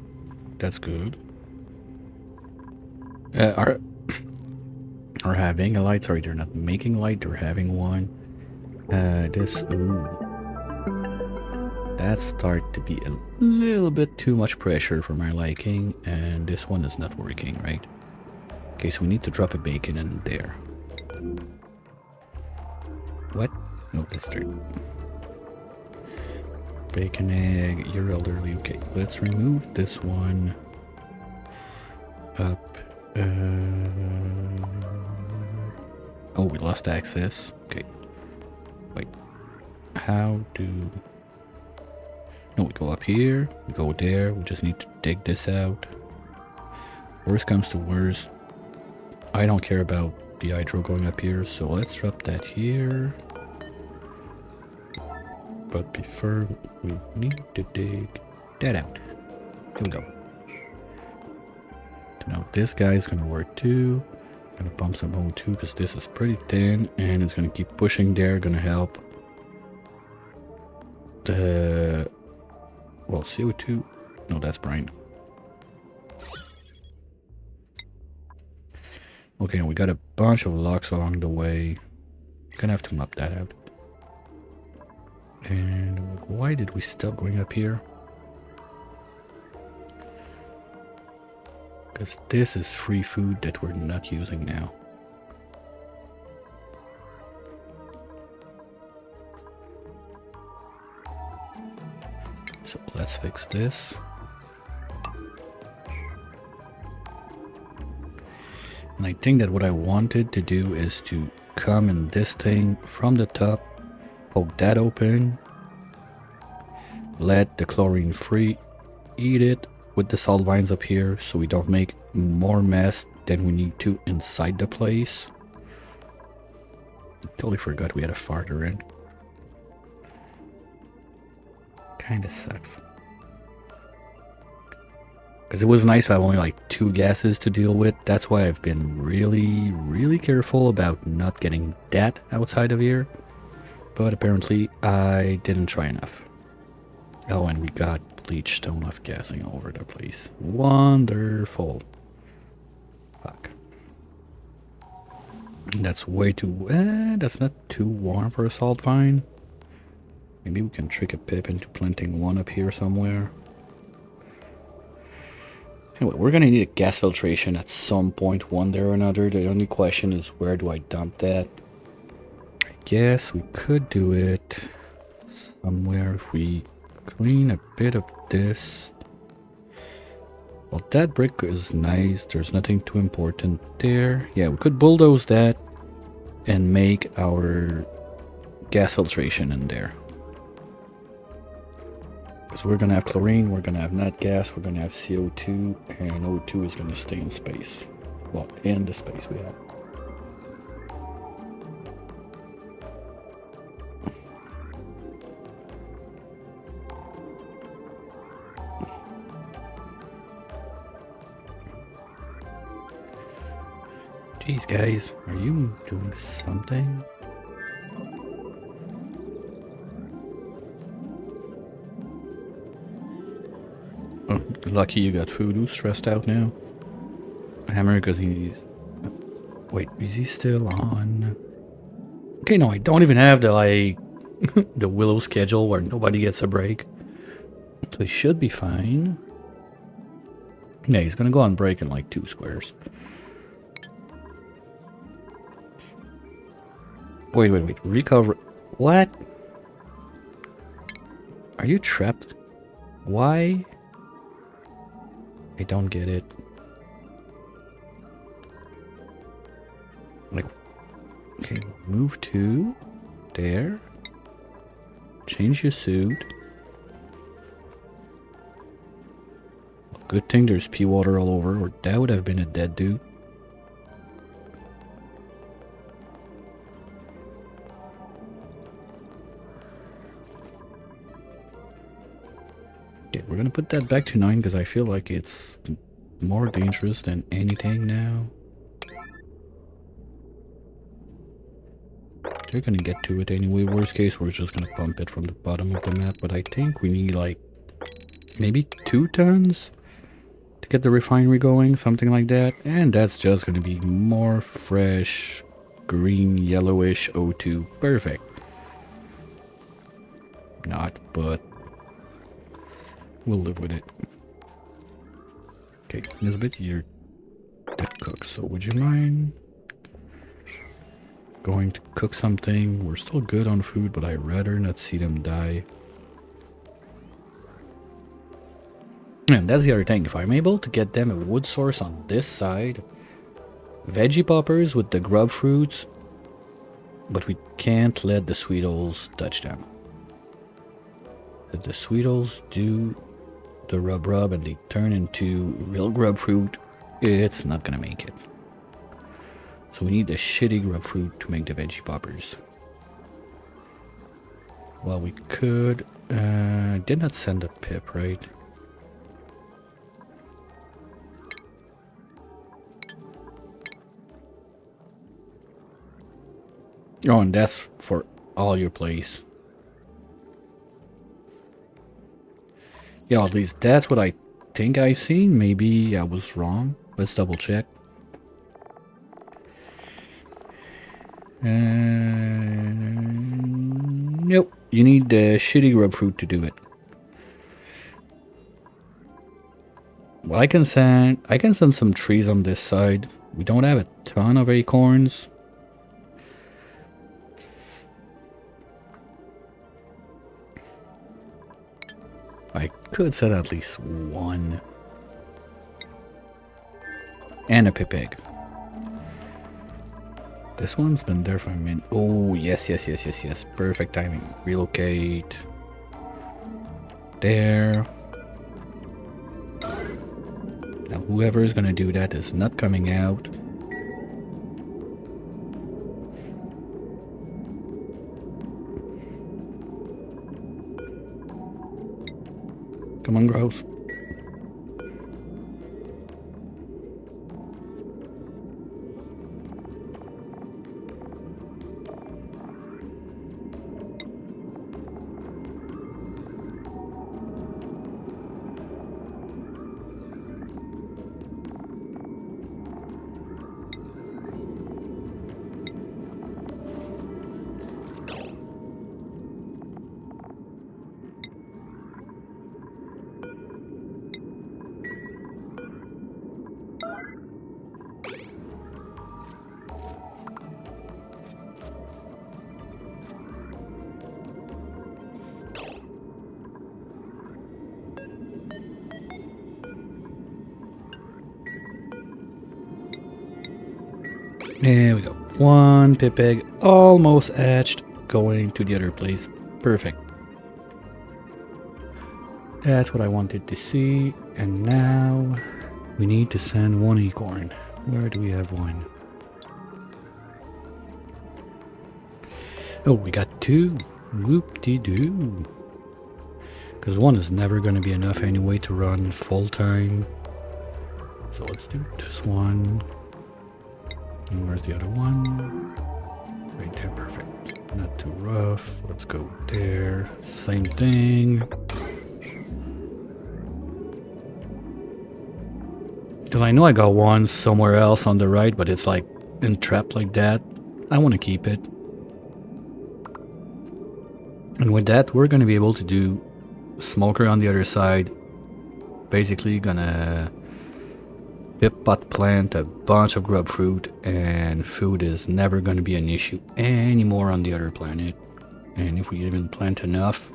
That's good. Are having a light. Sorry, they're not making light. They're having one. Ooh. That start to be a little bit too much pressure for my liking, and this one is not working, right? Okay, so we need to drop a bacon in there. What? No, that's true. Bacon egg, you're elderly. Okay, let's remove this one. Up. Oh, we lost access. Okay. Wait. How do... No, we go up here, we go there, we just need to dig this out. Worst comes to worst, I don't care about the hydro going up here, so let's drop that here. But before, we need to dig that out. Here we go. Now this guy's gonna work too. Gonna pump some O2 because this is pretty thin and it's gonna keep pushing there, gonna help the... Well, CO2. No, that's brine. Okay, we got a bunch of locks along the way. Gonna have to map that out. And why did we stop going up here? Because this is free food that we're not using now. let's fix this. And I think that what I wanted to do is to come in this thing from the top, poke that open, let the chlorine free eat it with the salt vines up here so we don't make more mess than we need to inside the place. Totally forgot we had a farther in. Kinda sucks. Because it was nice to have only like 2 gases to deal with. That's why I've been really careful about not getting that outside of here. But apparently I didn't try enough. Oh, and we got bleach stone off gassing all over the place. Wonderful. Fuck. That's way too... that's not too warm for a salt vine. Maybe we can trick a pip into planting one up here somewhere. Anyway, we're gonna need a gas filtration at some point, one day or another. The only question is, where do I dump that? I guess we could do it somewhere if we clean a bit of this. Well, that brick is nice. There's nothing too important there. Yeah, we could bulldoze that and make our gas filtration in there. Because we're going to have chlorine, we're going to have nat gas, we're going to have CO2, and O2 is going to stay in space. Well, in the space we have. Jeez, guys, are you doing something? Oh, lucky you got food. Who's stressed out now? Hammer, because he's... Wait, is he still on? Okay, no, I don't even have the, like, the Willow schedule where nobody gets a break. So he should be fine. Yeah, he's gonna go on break in like 2 squares. Wait. Recover. What? Are you trapped? Why? I don't get it. Like, okay, move to there. Change your suit. Good thing there's pea water all over, or that would have been a dead dude. Okay, we're gonna put that back to 9 because I feel like it's more dangerous than anything now. They're gonna get to it anyway. Worst case, we're just gonna pump it from the bottom of the map, but I think we need like maybe 2 tons to get the refinery going, something like that. And that's just gonna be more fresh, green, yellowish O2. Perfect. Not, but we'll live with it. Okay, Elizabeth, you're dead cook, so would you mind going to cook something? We're still good on food, but I'd rather not see them die. And that's the other thing. If I'm able to get them a wood source on this side, veggie poppers with the grub fruits, but we can't let the Sweetos touch them. If the Sweetos do the rub and they turn into real grub fruit, it's not gonna make it. So we need the shitty grub fruit to make the veggie poppers. Well, we could... did not send a pip, right? Oh, and that's for all your place. Yeah, at least that's what I think I seen. Maybe I was wrong. Let's double check. Nope. You need the shitty grub fruit to do it. Well, I can send some trees on this side. We don't have a ton of acorns. I could set at least one. And a pip egg. This one's been there for a minute. Oh, yes. Perfect timing. Relocate. There. Now, whoever is going to do that is not coming out. Come on, gross. There we go. One pip egg, almost hatched, going to the other place. Perfect. That's what I wanted to see. And now we need to send one acorn. Where do we have one? Oh, we got two. Whoop-de-doo. Because one is never going to be enough anyway to run full time. So let's do this one. And where's the other one? Right there, perfect. Not too rough. Let's go there. Same thing. Because I know I got one somewhere else on the right, but it's like entrapped like that. I want to keep it. And with that, we're going to be able to do smoker on the other side. Basically gonna pip pot plant a bunch of grub fruit, and food is never going to be an issue anymore on the other planet. And if we even plant enough,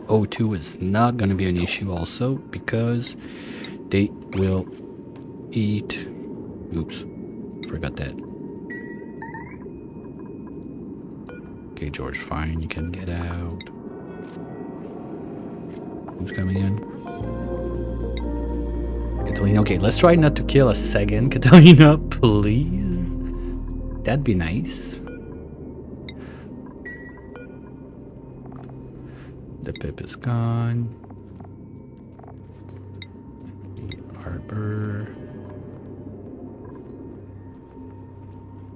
O2 is not going to be an issue also, because they will eat. Oops, forgot that. Okay, George, fine, you can get out. Who's coming in? Catalina. Okay, let's try not to kill a second Catalina, please. That'd be nice. The pip is gone. The arbor.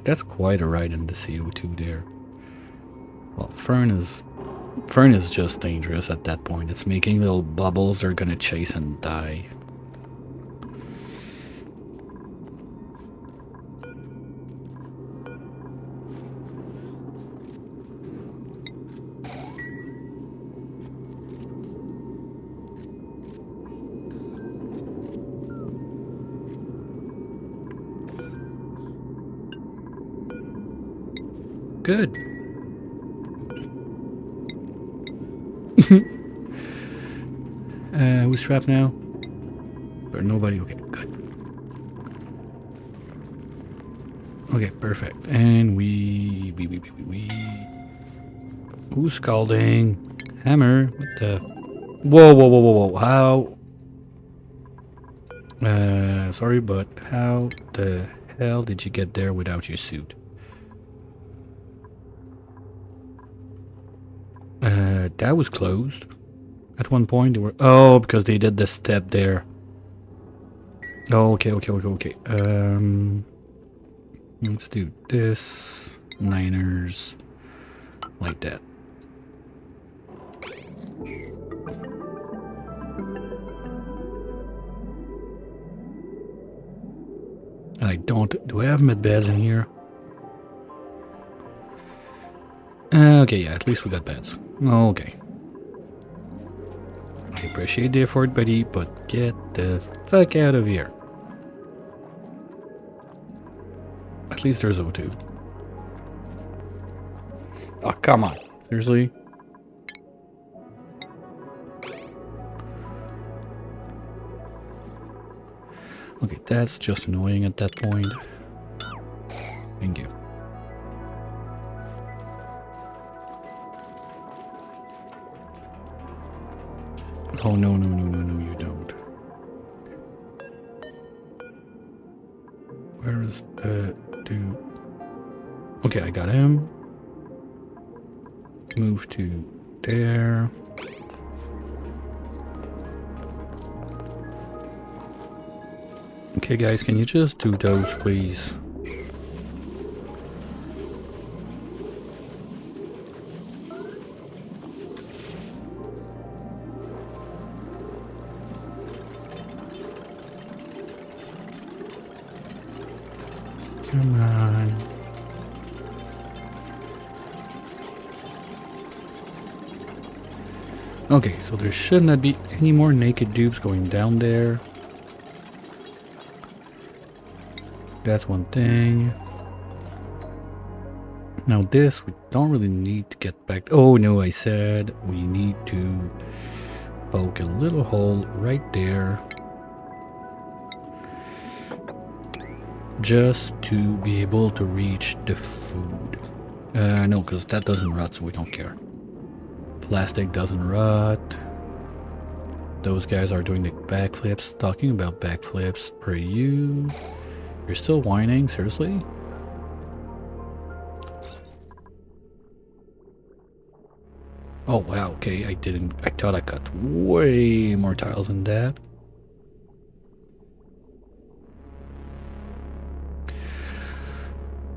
That's quite a ride in the CO2 there. Well, Fern is just dangerous at that point. It's making little bubbles they're gonna chase and die. Good. Who's trapped now? Or nobody? Okay, good. Okay, perfect. And we. Who's scalding? Hammer? What the? Whoa. How? Sorry, but how the hell did you get there without your suit? That was closed. At one point they were... Oh, because they did the step there. Oh, okay. Let's do this. Niners. Like that. And I don't... Do I have med beds in here? Okay, yeah, at least we got beds. Okay. I appreciate the effort, buddy, but get the fuck out of here. At least there's O2. Oh, come on. Seriously? Okay, that's just annoying at that point. Thank you. Oh, no, no, no, no, no, you don't. Where is the dude? Okay, I got him. Move to there. Okay, guys, can you just do those, please? Come on. Okay, so there should not be any more naked dupes going down there. That's one thing. Now this, we don't really need to get back. Oh no, I said we need to poke a little hole right there. Just to be able to reach the food. No, because that doesn't rot, so we don't care. Plastic doesn't rot. Those guys are doing the backflips. Talking about backflips, are you... You're still whining? Seriously? Oh wow, okay, I thought I cut way more tiles than that.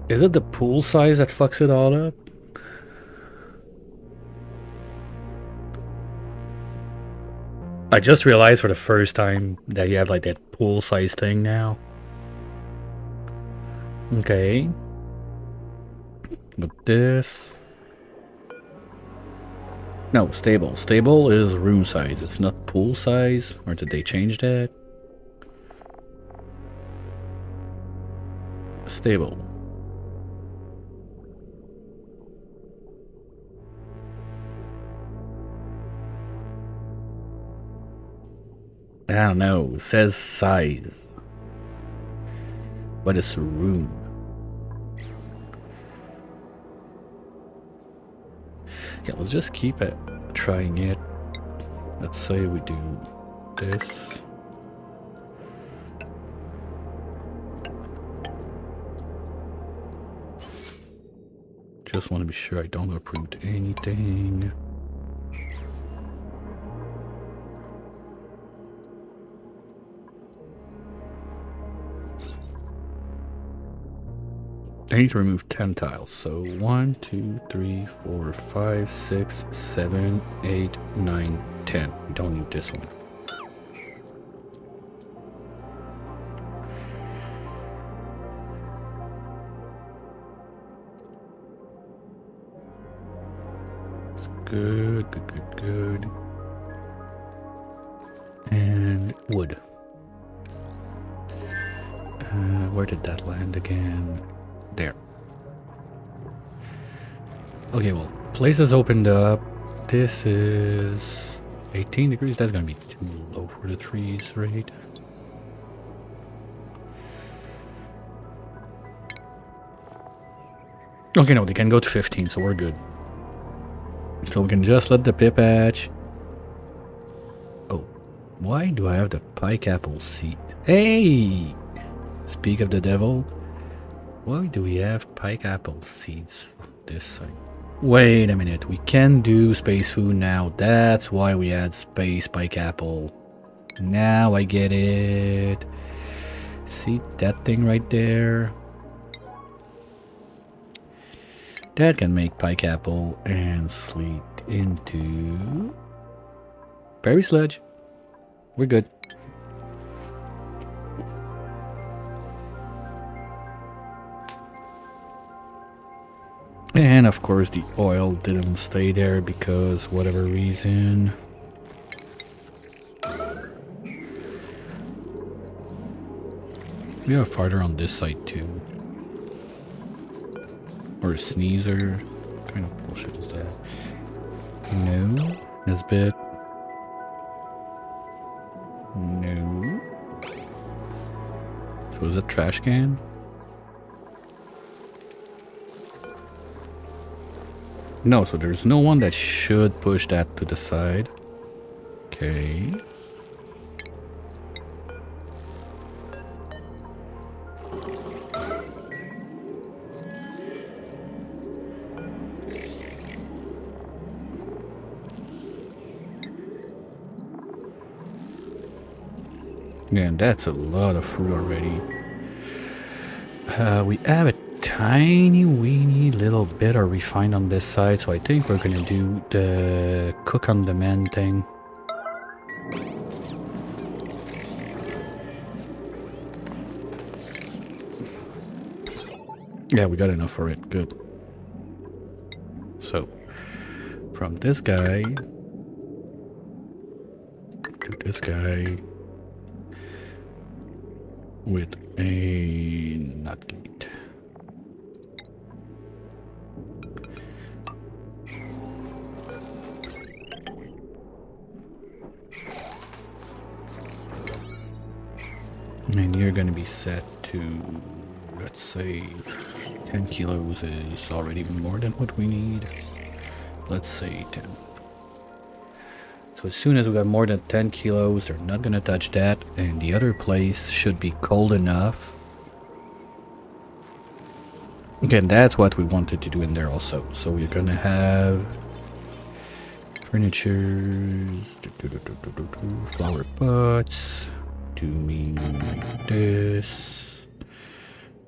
Is it the pool size that fucks it all up? I just realized for the first time that you have like that pool size thing now. Okay. But this... No, stable. Stable is room size. It's not pool size. Or did they change that? Stable. I don't know. It says size. What is room? Yeah, let's just keep it. Trying it. Let's say we do this. Just want to be sure I don't uproot anything. I need to remove 10 tiles. So 1, 2, 3, 4, 5, 6, 7, 8, 9, 10. We don't need this one. It's good, good, good, good. And wood. Where did that land again? There. Okay, well, places opened up. This is 18 degrees. That's gonna be too low for the trees, right? Okay, no, they can go to 15, so we're good. So we can just let the pip hatch. Oh, why do I have the pike apple seed? Hey! Speak of the devil. Why do we have pike apple seeds on this side? Wait a minute, we can do space food now. That's why we had space pike apple. Now I get it. See that thing right there? That can make pike apple and sleet into berry sludge. We're good. And of course the oil didn't stay there because whatever reason. We have a farther on this side too. Or a sneezer. What kind of bullshit is that? No. Nisbet. No. was it trash can? No, so there's no one that should push that to the side. Okay. Yeah, that's a lot of food already. We have a tiny weeny little bit of refined on this side, so I think we're gonna do the cook on demand thing. Yeah, we got enough for it. Good. So, from this guy to this guy with a nut gate. And you're gonna be set to, let's say, 10 kilos is already more than what we need. Let's say 10. So as soon as we got more than 10 kilos, they're not gonna touch that, and the other place should be cold enough. Again, that's what we wanted to do in there also. So we're gonna have furnitures, flower pots, do me like this.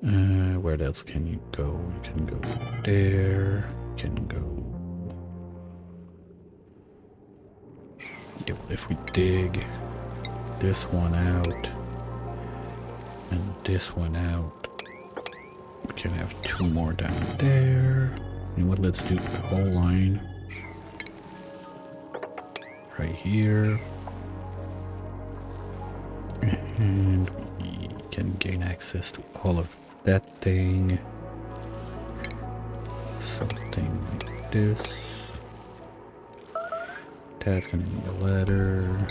Where else can you go? You can go there, you can go. Yeah, if we dig this one out and this one out, we can have two more down there. You know what, let's do the whole line right here. And we can gain access to all of that thing. Something like this. That's gonna need a ladder.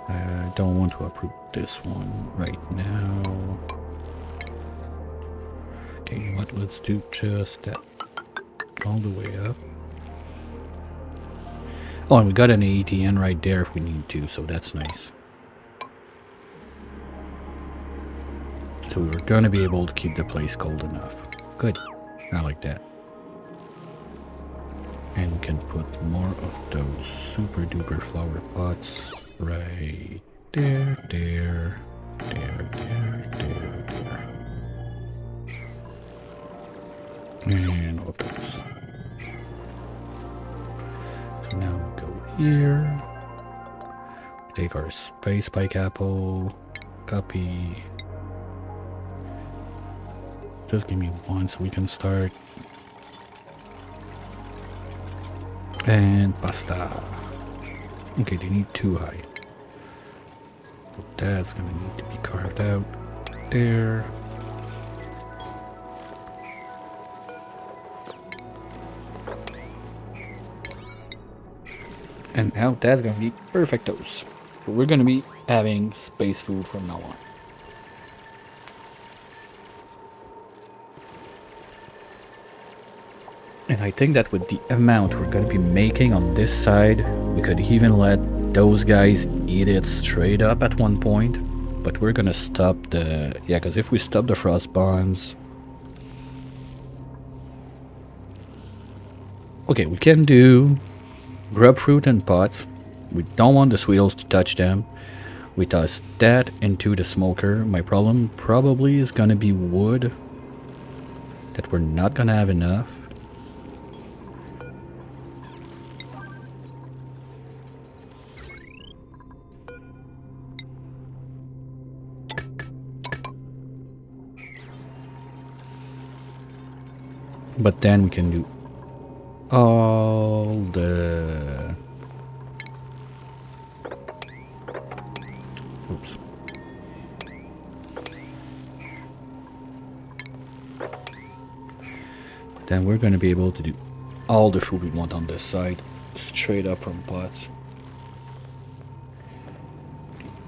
I don't want to approve this one right now. Okay, you know what? Let's do just that all the way up. Oh, and we got an ATN right there if we need to, so that's nice. So we're gonna be able to keep the place cold enough. Good. I like that. And we can put more of those super duper flower pots right there, there, there, there, there, there. And all of those. So now we go here. Take our space spike apple, copy. Just give me one so we can start. And pasta. Okay, they need too high. So that's gonna need to be carved out there. And now that's gonna be perfectos. So we're gonna be having space food from now on. And I think that with the amount we're going to be making on this side, we could even let those guys eat it straight up at one point. But we're going to stop the... Yeah, because if we stop the frost bombs... Okay, we can do grub fruit and pots. We don't want the Sweetos to touch them. We toss that into the smoker. My problem probably is going to be wood. That we're not going to have enough. But then we can do all the... Oops. Then we're going to be able to do all the food we want on this side, straight up from pots.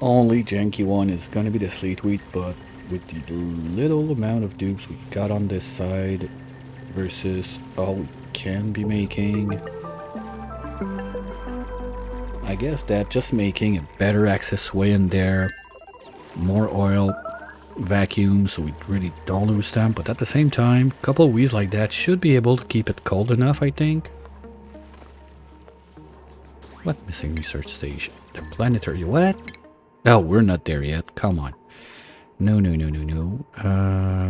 Only janky one is gonna be the sleet wheat, but with the little amount of dupes we got on this side versus all we can be making, I guess that just making a better access way in there, more oil, vacuum, so we really don't lose them, but at the same time, a couple of wheels like that should be able to keep it cold enough, I think. What missing research station? The planetary, what? Oh, we're not there yet, come on. No.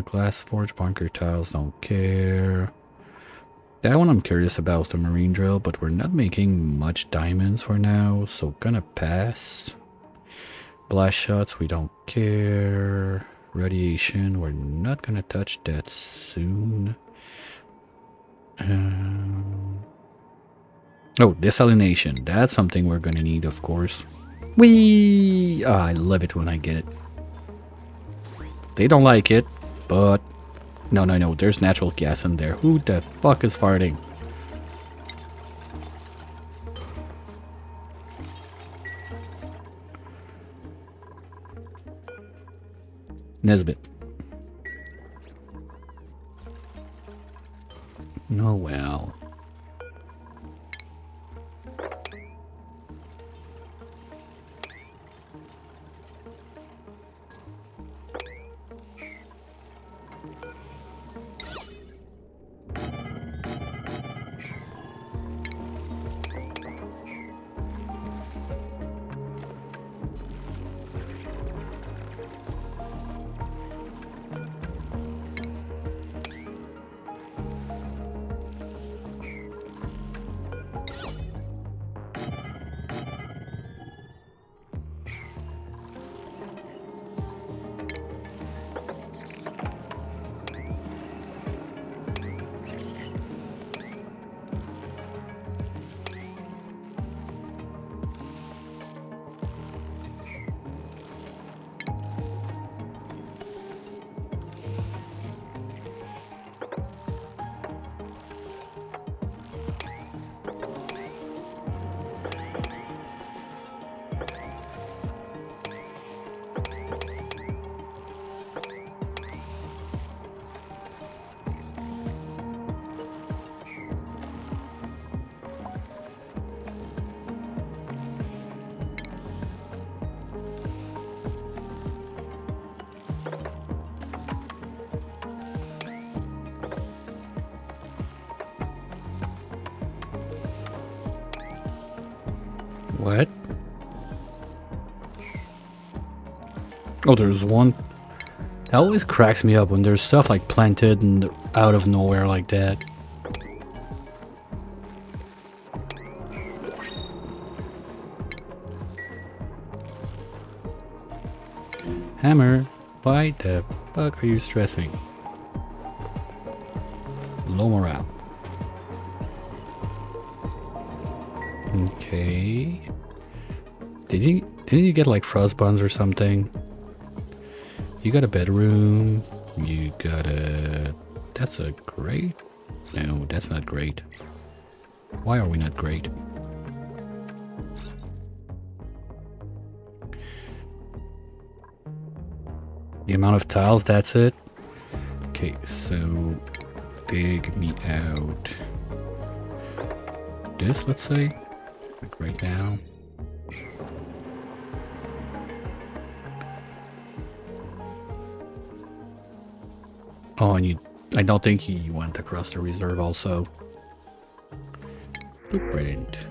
Glass forge bunker tiles, don't care. That one I'm curious about, the marine drill, but we're not making much diamonds for now, so gonna pass. Blast shots, we don't care. Radiation, we're not gonna touch that soon. Oh, desalination, that's something we're gonna need, of course. Whee! I love it when I get it. They don't like it, but... No, there's natural gas in there. Who the fuck is farting? Nesbit. Oh well. What? Oh, there's one. That always cracks me up when there's stuff like planted and out of nowhere like that. Hammer, why the fuck are you stressing? Low morale. Okay. Didn't you get like frost buns or something? You got a bedroom. You got a... That's a grate? No, that's not great. Why are we not great? The amount of tiles, that's it? Okay, so dig me out this, let's say, like right now. Oh, and I don't think he went across the reserve also. Brilliant.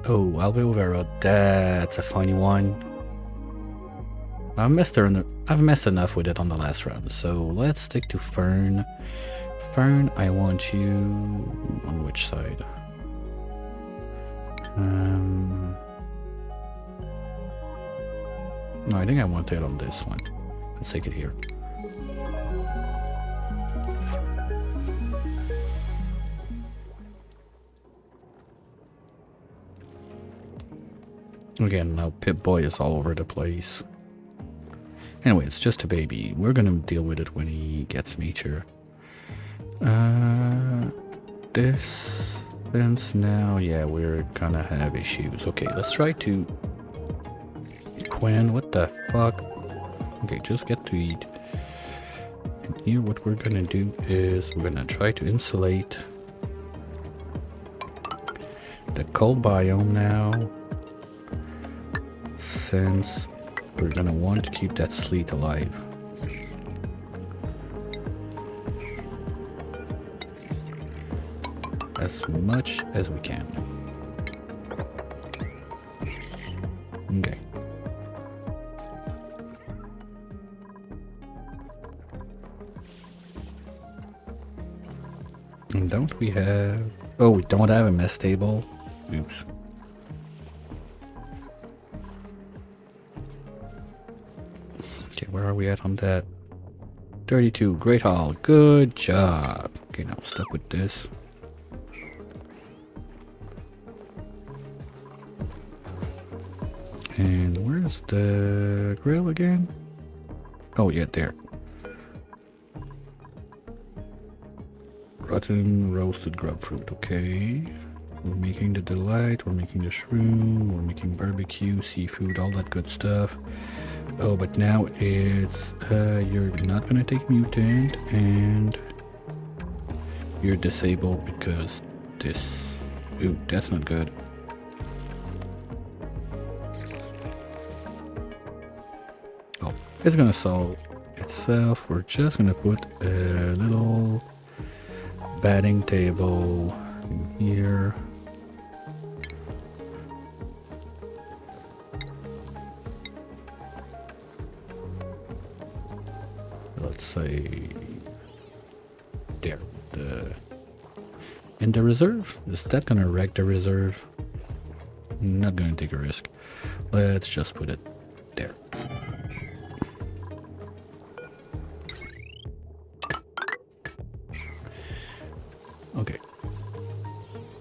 Oh, Alveo Vera, that's a funny one. I've messed enough with it on the last round, so let's stick to Fern. Fern, I want you on which side? No, I think I want it on this one. Let's take it here. Again, now Pip-Boy is all over the place. Anyway, it's just a baby. We're gonna deal with it when he gets mature. This... happens now? Yeah, we're gonna have issues. Okay, let's try to... Quinn, what the fuck? Okay, just get to eat. And here what we're gonna do is we're gonna try to insulate the cold biome now, since we're gonna want to keep that sleet alive. As much as we can. Okay. And don't we have... Oh, we don't have a mess table. Oops. Okay, where are we at on that? 32. Great Hall. Good job. Okay, now stuck with this. And where's the grill again? Oh, yeah, there. Rotten roasted grub fruit, okay. We're making the delight, we're making the shroom, we're making barbecue, seafood, all that good stuff. Oh, but now it's, you're not gonna take mutant, and you're disabled because this, ooh, that's not good. Oh, it's gonna solve itself. We're just gonna put a little batting table in here. Let's say there. In the reserve? Is that gonna wreck the reserve? Not gonna take a risk. Let's just put it there. Okay.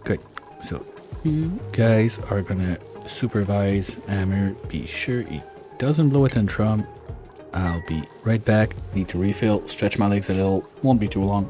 Good. So you guys are gonna supervise Amir. Be sure he doesn't blow a tantrum. I'll be right back. Need to refill. Stretch my legs a little. Won't be too long.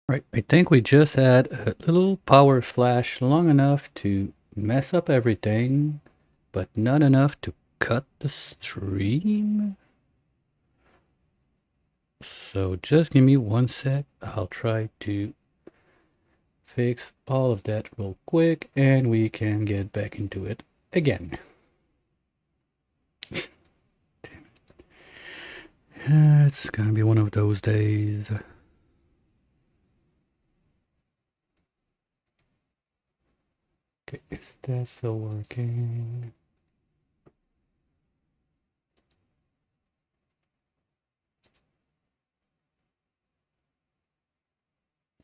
Right, I think we just had a little power flash long enough to mess up everything, but not enough to cut the stream. So just give me one sec. I'll try to fix all of that real quick and we can get back into it again. It's gonna be one of those days. Okay, is that still working?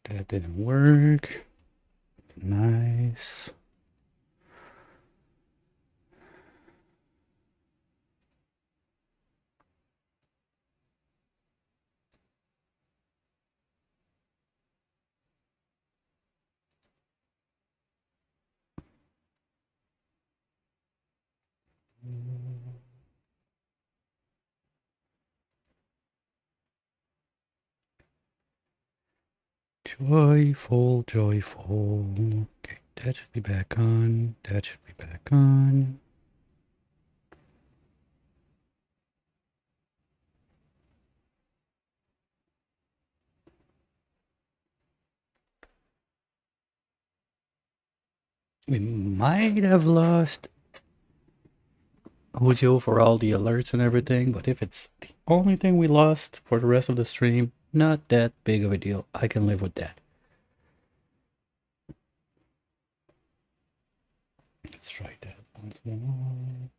That didn't work. Nice. Joyful, joyful. Okay, that should be back on. That should be back on. We might have lost audio for all the alerts and everything, but if it's the only thing we lost for the rest of the stream, not that big of a deal. I can live with that. Let's try that once more.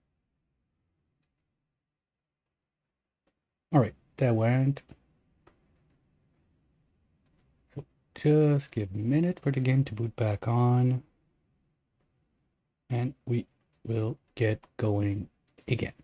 Alright, that went. So just give a minute for the game to boot back on. And we will get going again.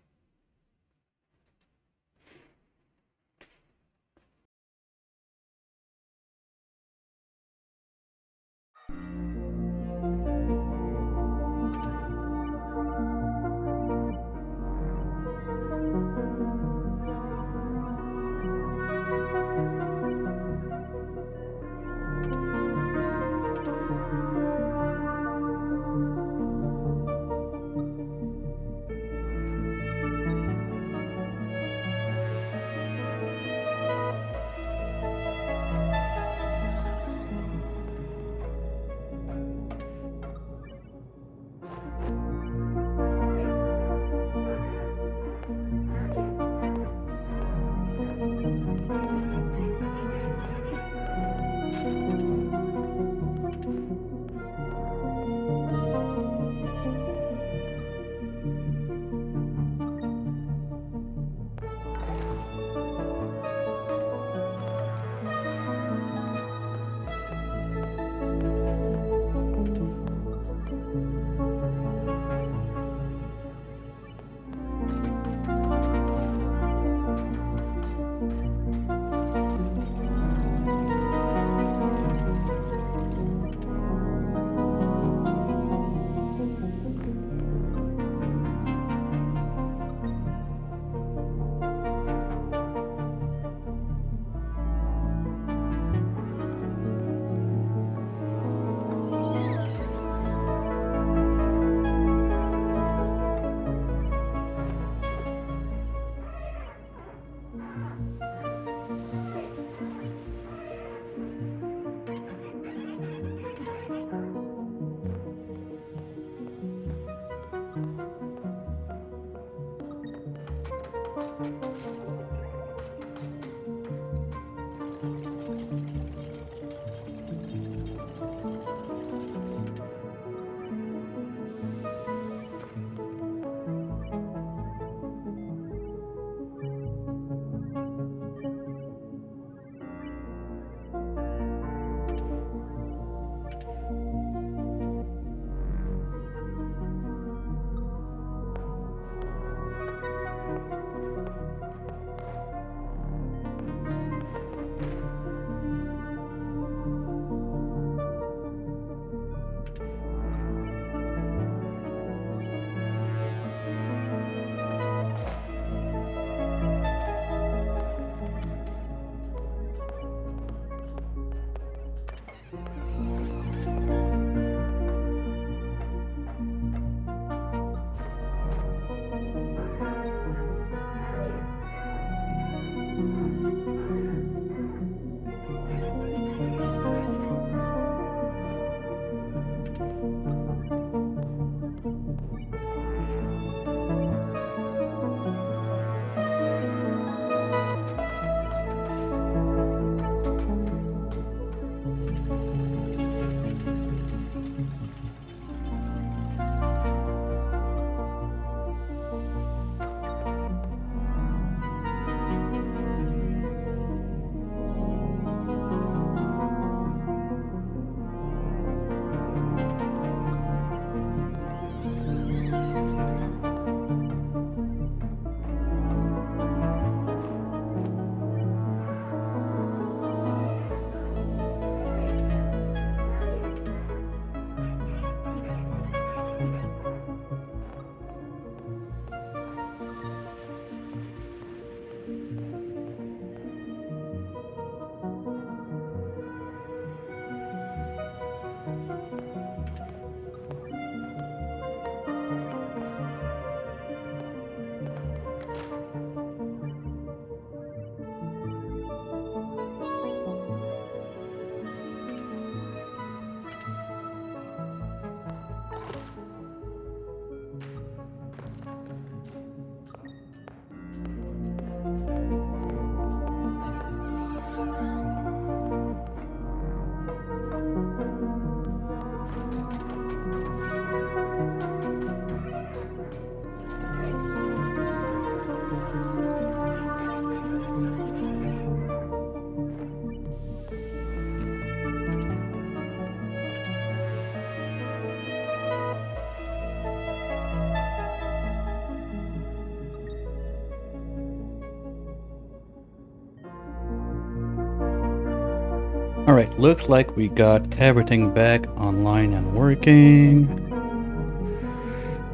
Alright, looks like we got everything back online and working.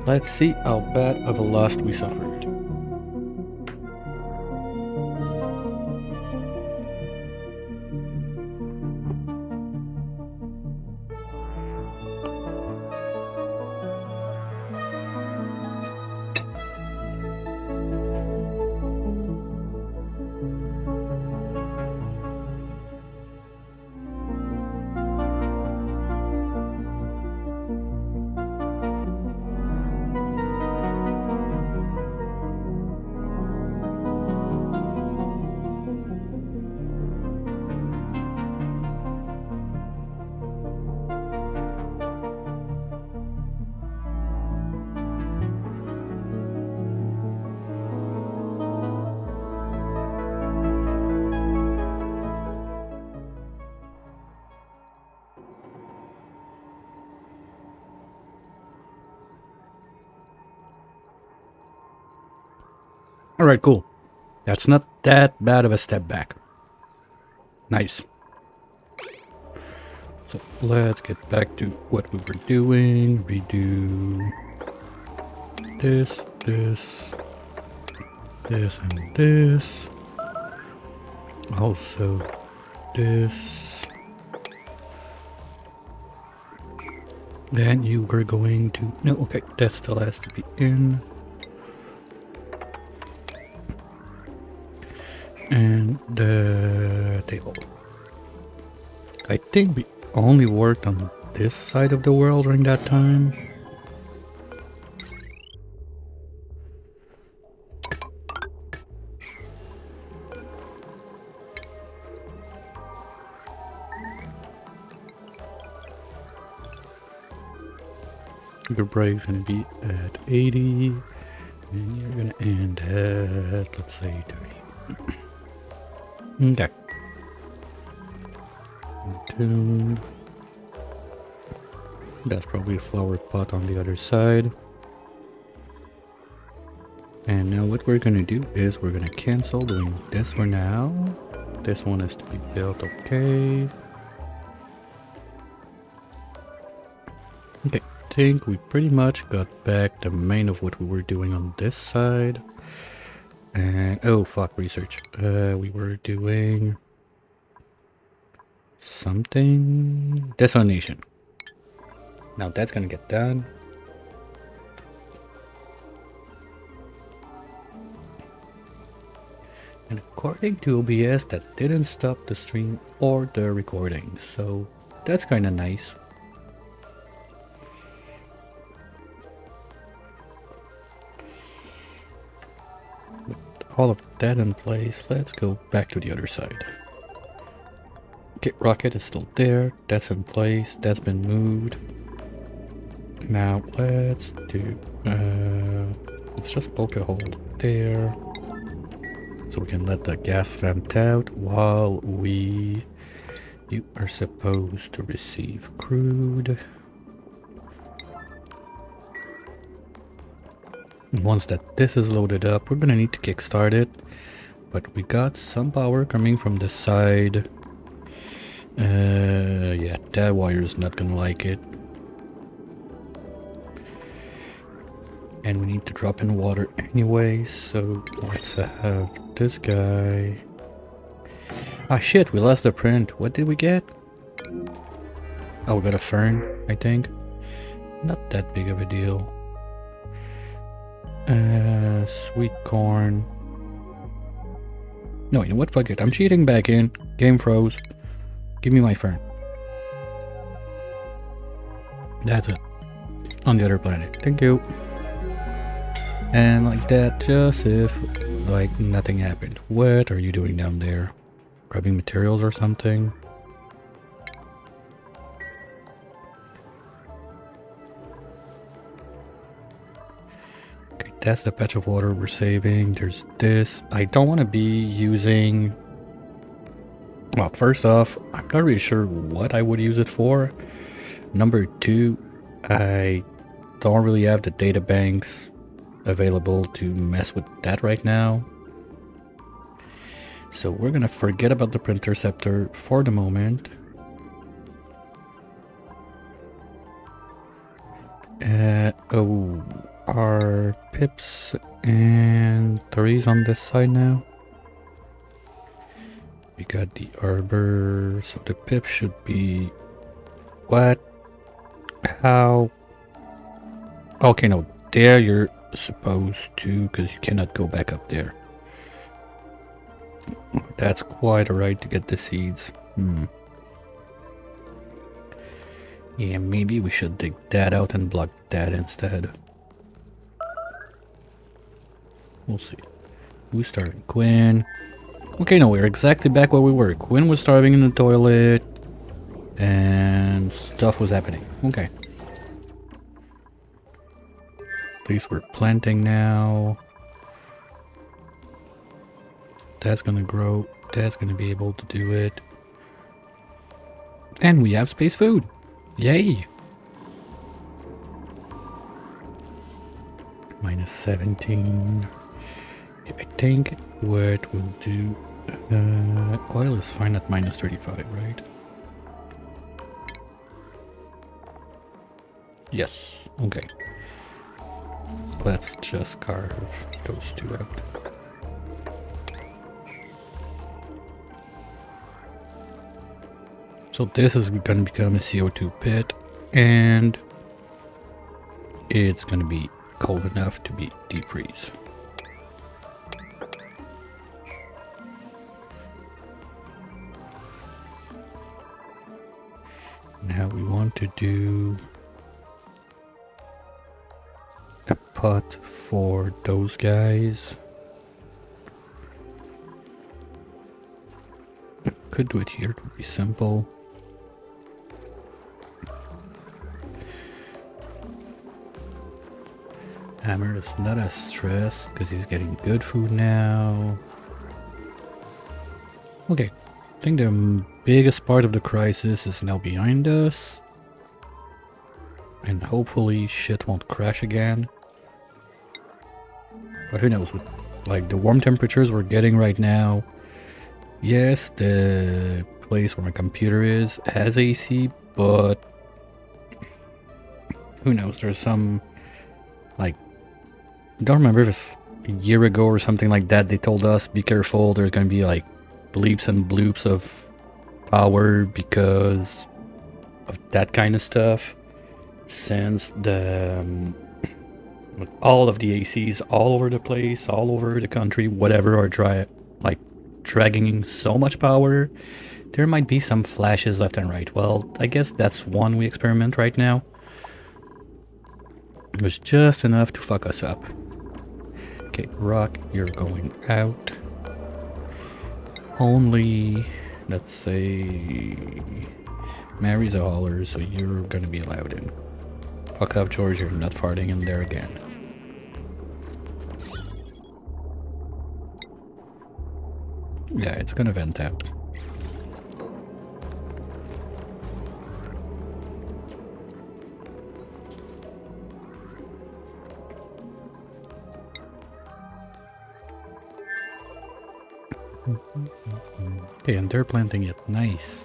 Let's see how bad of a loss we suffered. Alright, cool. That's not that bad of a step back. Nice. So let's get back to what we were doing. We do this, this, this, and this. Also this. Then you were going to... No, okay, that still has to be in. And the table. I think we only worked on this side of the world during that time. Your break's gonna be at 80, and you're gonna end at, let's say, 30. Okay. Tuned. That's probably a flower pot on the other side. And now what we're gonna do is we're gonna cancel doing this for now. This one has to be built, okay. Okay, I think we pretty much got back the main of what we were doing on this side. And oh fuck, research. We were doing something desalination. Now that's gonna get done. And according to OBS, that didn't stop the stream or the recording, so that's kind of nice. All of that in place, let's go back to the other side. Okay, rocket is still there, that's in place, that's been moved. Now let's do, let's just poke a hole there. So we can let the gas vent out while you are supposed to receive crude. Once this is loaded up, we're gonna need to kickstart it, but we got some power coming from the side. Yeah, that wire is not gonna like it. And we need to drop in water anyway, so let's have this guy. Ah shit, we lost the print. What did we get? Oh, we got a fern, I think. Not that big of a deal. Sweet corn. No, you know what? Fuck it. I'm cheating back in. Game froze. Give me my fern. That's it. On the other planet. Thank you. And like that, just if like nothing happened. What are you doing down there? Grabbing materials or something? Okay, that's the patch of water we're saving. There's this. I don't want to be using... Well, first off, I'm not really sure what I would use it for. Number two, I don't really have the data banks available to mess with that right now. So we're gonna forget about the printer scepter for the moment. Oh, are pips and threes on this side now? We got the arbor, so the pip should be... What? How? Okay, no, there you're supposed to, because you cannot go back up there. That's quite alright to get the seeds. Yeah, maybe we should dig that out and block that instead. We'll see. Who's starving? Quinn. Okay, no, we're exactly back where we were. Quinn was starving in the toilet. And stuff was happening. Okay. At least we're planting now. That's gonna grow. That's gonna be able to do it. And we have space food. Yay! Minus 17. I think what we'll do... oil is fine at minus 35, right? Yes. Okay. Let's just carve those two out. So this is going to become a CO2 pit, and it's going to be cold enough to be deep freeze. Now we want to do a pot for those guys. Could do it here, it would be simple. Hammer is not as stressed because he's getting good food now. Okay, I think the biggest part of the crisis is now behind us. And hopefully shit won't crash again. But who knows, with like the warm temperatures we're getting right now. Yes, the place where my computer is has AC, but who knows, there's some, like, I don't remember if it's a year ago or something like that, they told us, be careful, there's gonna be like bleeps and bloops of power because of that kind of stuff. Since the all of the ACs all over the place, all over the country, whatever, are dragging so much power, there might be some flashes left and right. Well, I guess that's one we experiment right now. It was just enough to fuck us up. Okay, Rock, you're going out. Only, let's say, Mary's a hauler, so you're gonna be allowed in. Fuck up, George, you're not farting in there again. Yeah, it's gonna vent out. Okay, and they're planting it. Nice.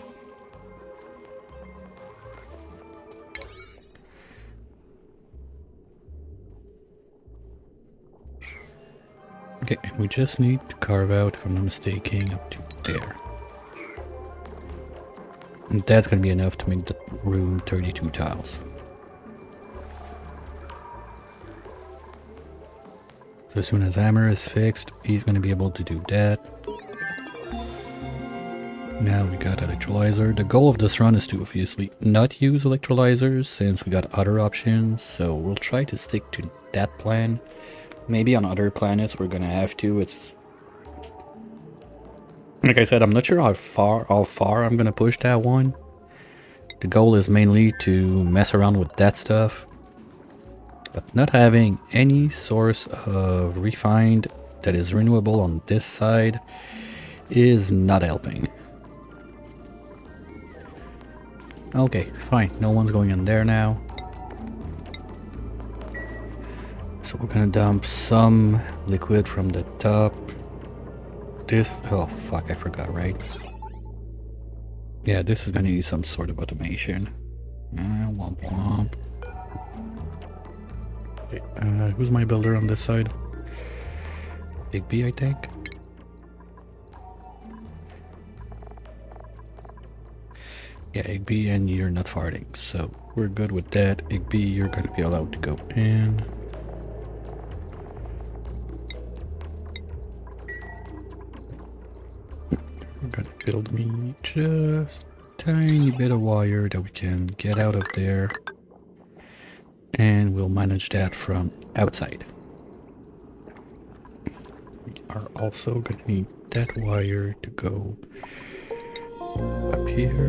Okay, we just need to carve out, if I'm not mistaken, up to there. And that's gonna be enough to make the room 32 tiles. So as soon as Hammer is fixed, he's gonna be able to do that. Now we got electrolyzer. The goal of this run is to obviously not use electrolyzers since we got other options, so we'll try to stick to that plan. Maybe on other planets we're gonna have to. It's like I said, I'm not sure how far I'm gonna push that one. The goal is mainly to mess around with that stuff, but not having any source of refined that is renewable on this side is not helping. Okay, fine, no one's going in there now. So we're gonna dump some liquid from the top. This, oh fuck, I forgot, right? Yeah, this is gonna need some sort of automation. Womp womp. Okay, who's my builder on this side? Big B, I think. Yeah, Igby, and you're not farting, so we're good with that. Igby, you're gonna be allowed to go in. We're gonna build me just a tiny bit of wire that we can get out of there, and we'll manage that from outside. We are also gonna need that wire to go up here.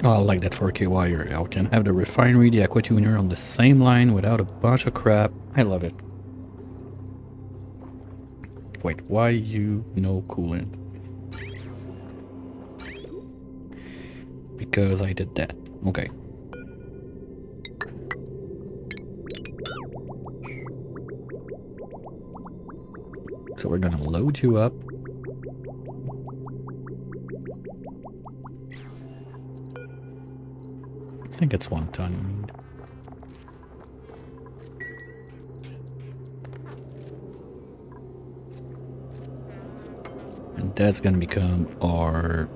Oh, I like that 4K wire. I can have the refinery, the aqua tuner on the same line without a bunch of crap. I love it. Wait, why you no coolant? Because I did that. Okay. So we're gonna load you up. I think it's 1 ton you need. And that's gonna become our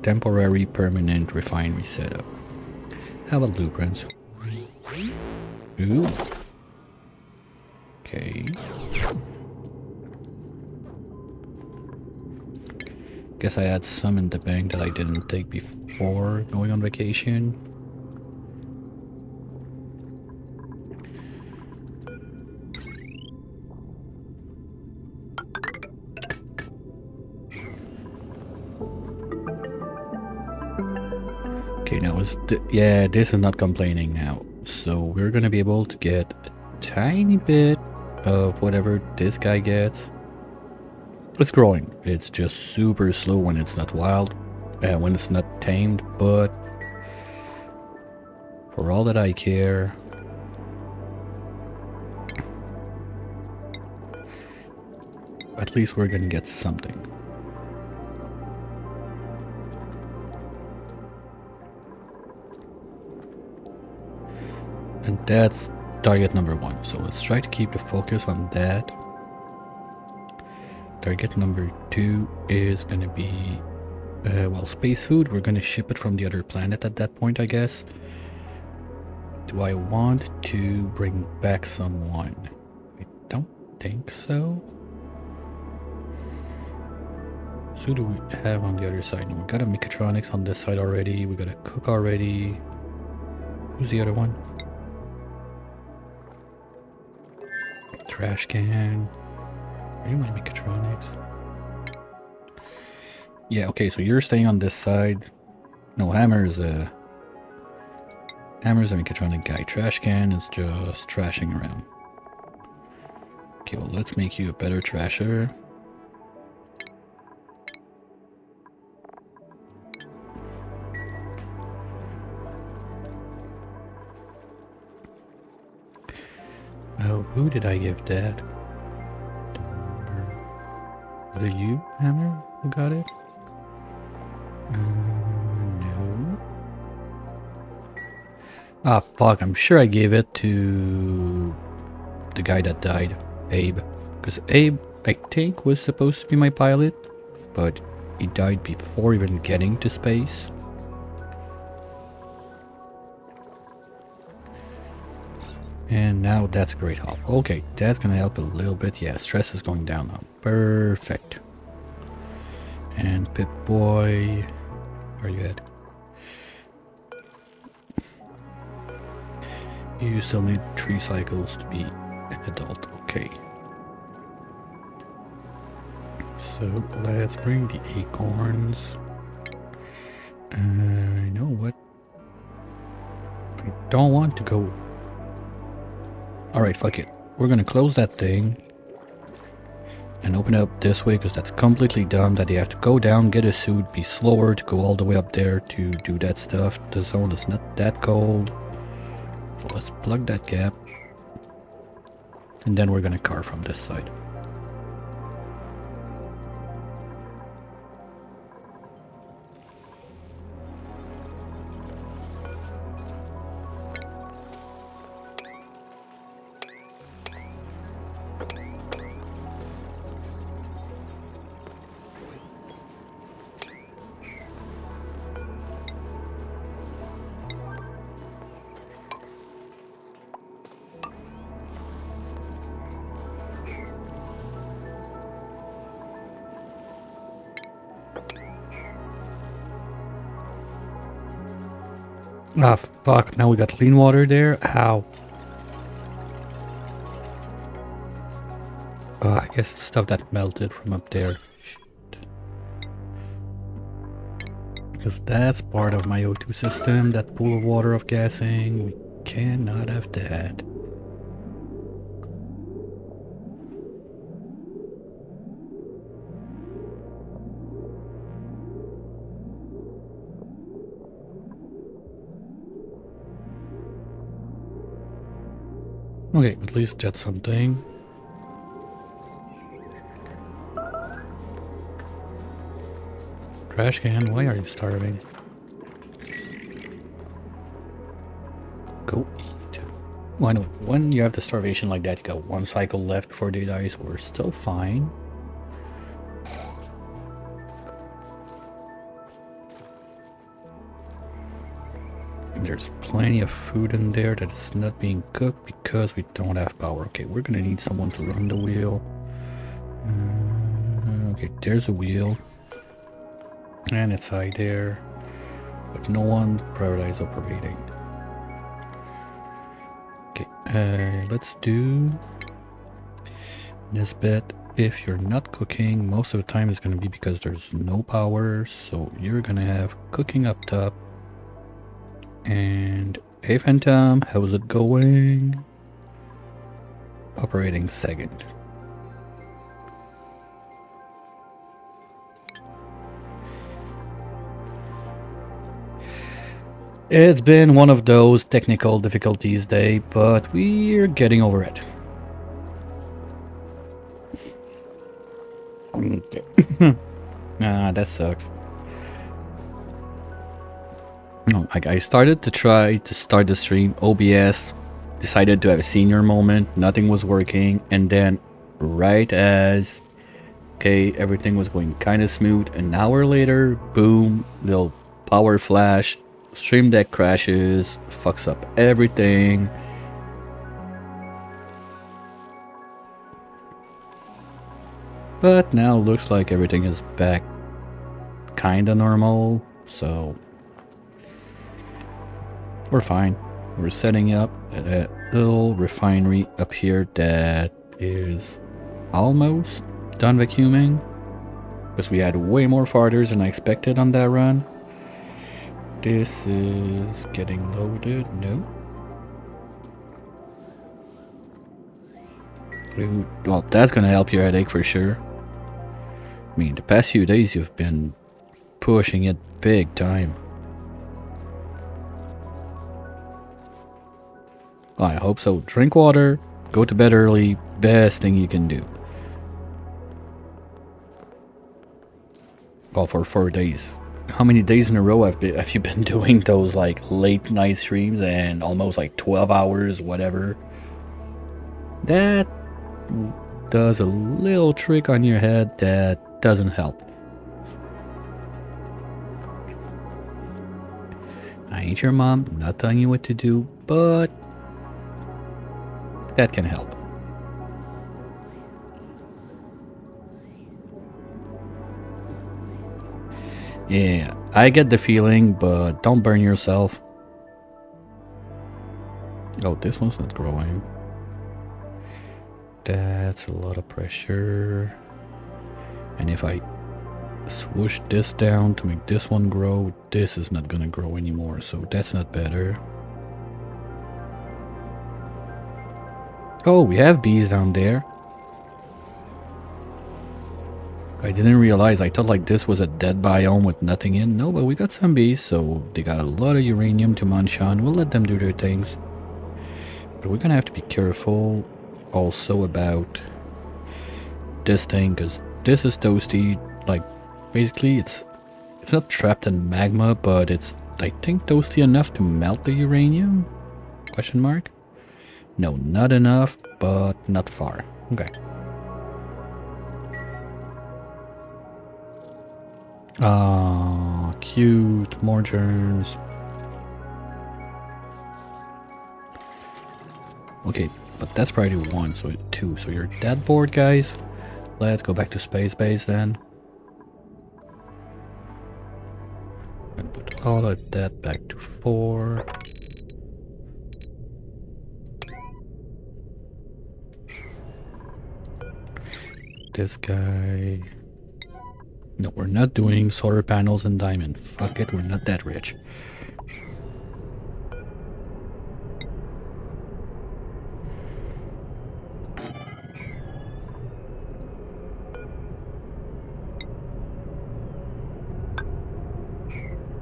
temporary permanent refinery setup. How about blueprints? Ooh. Okay. Guess I had some in the bank that I didn't take before going on vacation. Okay, now yeah, this is not complaining now. So we're gonna be able to get a tiny bit of whatever this guy gets. It's growing. It's just super slow when it's not wild, when it's not tamed, but for all that I care, at least we're gonna get something. And that's target number 1. So let's try to keep the focus on that. Target number 2 is gonna be, well, space food. We're gonna ship it from the other planet at that point, I guess. Do I want to bring back someone? I don't think so. So who do we have on the other side? We got a mechatronics on this side already. We got a cook already. Who's the other one? Trash can. Are you my mechatronics? Yeah, okay, so you're staying on this side. No, Hammer's a mechatronic guy. Trash can is just trashing around. Okay, well, let's make you a better trasher. Oh, who did I give that? Was it you, Hammer, who got it? No. Ah, fuck, I'm sure I gave it to the guy that died, Abe. Because Abe, I think, was supposed to be my pilot, but he died before even getting to space. And now that's a great hop. Okay, that's gonna help a little bit. Yeah, stress is going down now. Perfect. And Pip-Boy, where are you at? You still need 3 cycles to be an adult. Okay. So let's bring the acorns. You know what? I don't want to go. Alright, fuck it. We're gonna close that thing and open it up this way because that's completely dumb that you have to go down, get a suit, be slower to go all the way up there to do that stuff. The zone is not that cold. So let's plug that gap. And then we're gonna carve from this side. Ah, fuck. Now we got clean water there. Ow. I guess it's stuff that melted from up there. Shit. Because that's part of my O2 system, that pool of water of gassing. We cannot have that. Okay, at least that's something. Trash can, why are you starving? Go eat. Why not? When you have the starvation like that, you got one cycle left before they die, so we're still fine. There's plenty of food in there that is not being cooked because we don't have power. Okay, we're gonna need someone to run the wheel. Okay, there's a wheel. And it's high there. But no one prioritize operating. Okay, let's do this bit. If you're not cooking, most of the time it's gonna be because there's no power. So you're gonna have cooking up top. And hey Phantom, how's it going? Operating second. It's been one of those technical difficulties day, but we're getting over it. Okay. That sucks. No, I started to try to start the stream, OBS decided to have a senior moment, nothing was working, and then right as everything was going kind of smooth, an hour later, boom, little power flash, stream deck crashes, fucks up everything. But now looks like everything is back kinda normal, so we're fine. We're setting up a little refinery up here that is almost done vacuuming, because we had way more farters than I expected on that run. This is getting loaded. No. Well, that's gonna help your headache for sure. I mean, the past few days you've been pushing it big time. I hope so. Drink water, go to bed early, best thing you can do. Well, for 4 days. How many days in a row have you been doing those like late night streams and almost like 12 hours, whatever? That does a little trick on your head that doesn't help. I ain't your mom, I'm not telling you what to do, but that can help. Yeah, I get the feeling, but don't burn yourself. Oh, this one's not growing. That's a lot of pressure. And if I swoosh this down to make this one grow, this is not gonna grow anymore, so that's not better. Oh, we have bees down there. I didn't realize, I thought like this was a dead biome with nothing in. No, but we got some bees, so they got a lot of uranium to munch on. We'll let them do their things. But we're gonna have to be careful also about this thing, because this is toasty. Like, basically it's not trapped in magma, but it's, I think, toasty enough to melt the uranium? Question mark? No, not enough, but not far. Okay. Cute. More germs. Okay, but that's priority 1, so 2. So you're dead bored, guys. Let's go back to space base then. And put all of that back to 4. This guy... No, we're not doing solar panels and diamond. Fuck it, we're not that rich.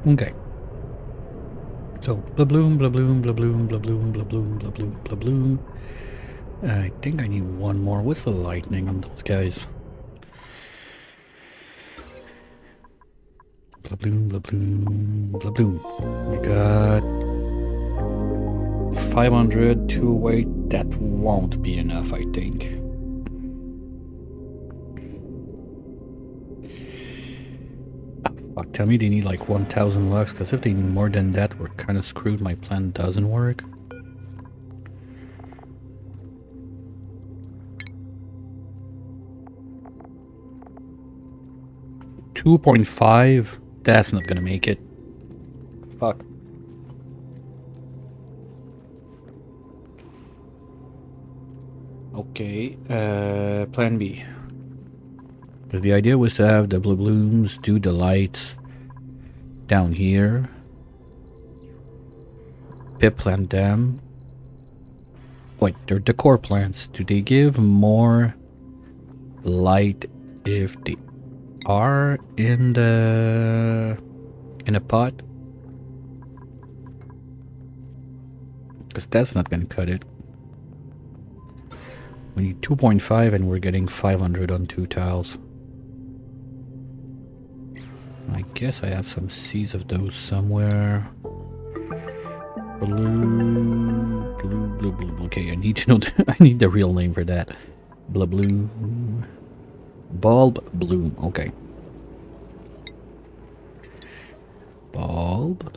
Okay. So, blah bloom, blah bloom, blah bloom, blah bloom, blah bloom, blah bloom, blah bloom. I think I need one more. What's the lightning on those guys? Blah bloom, blah bloom, blah bloom. We got 500 to wait. That won't be enough, I think. Fuck, tell me they need like 1,000 lux, because if they need more than that, we're kind of screwed. My plan doesn't work. $2.5? That's not gonna make it. Fuck. Okay, plan B. The idea was to have the blue blooms do the lights down here. Pip plant them. Wait, they're decor plants. Do they give more light if they are in a pot? Because that's not gonna cut it. We need 2.5 and we're getting 500 on 2 tiles. I guess I have some seeds of those somewhere. Blue, blue, blue, blue. Okay, I need to know. I need the real name for that. Blue, blue, bulb bloom. Okay. Bulb.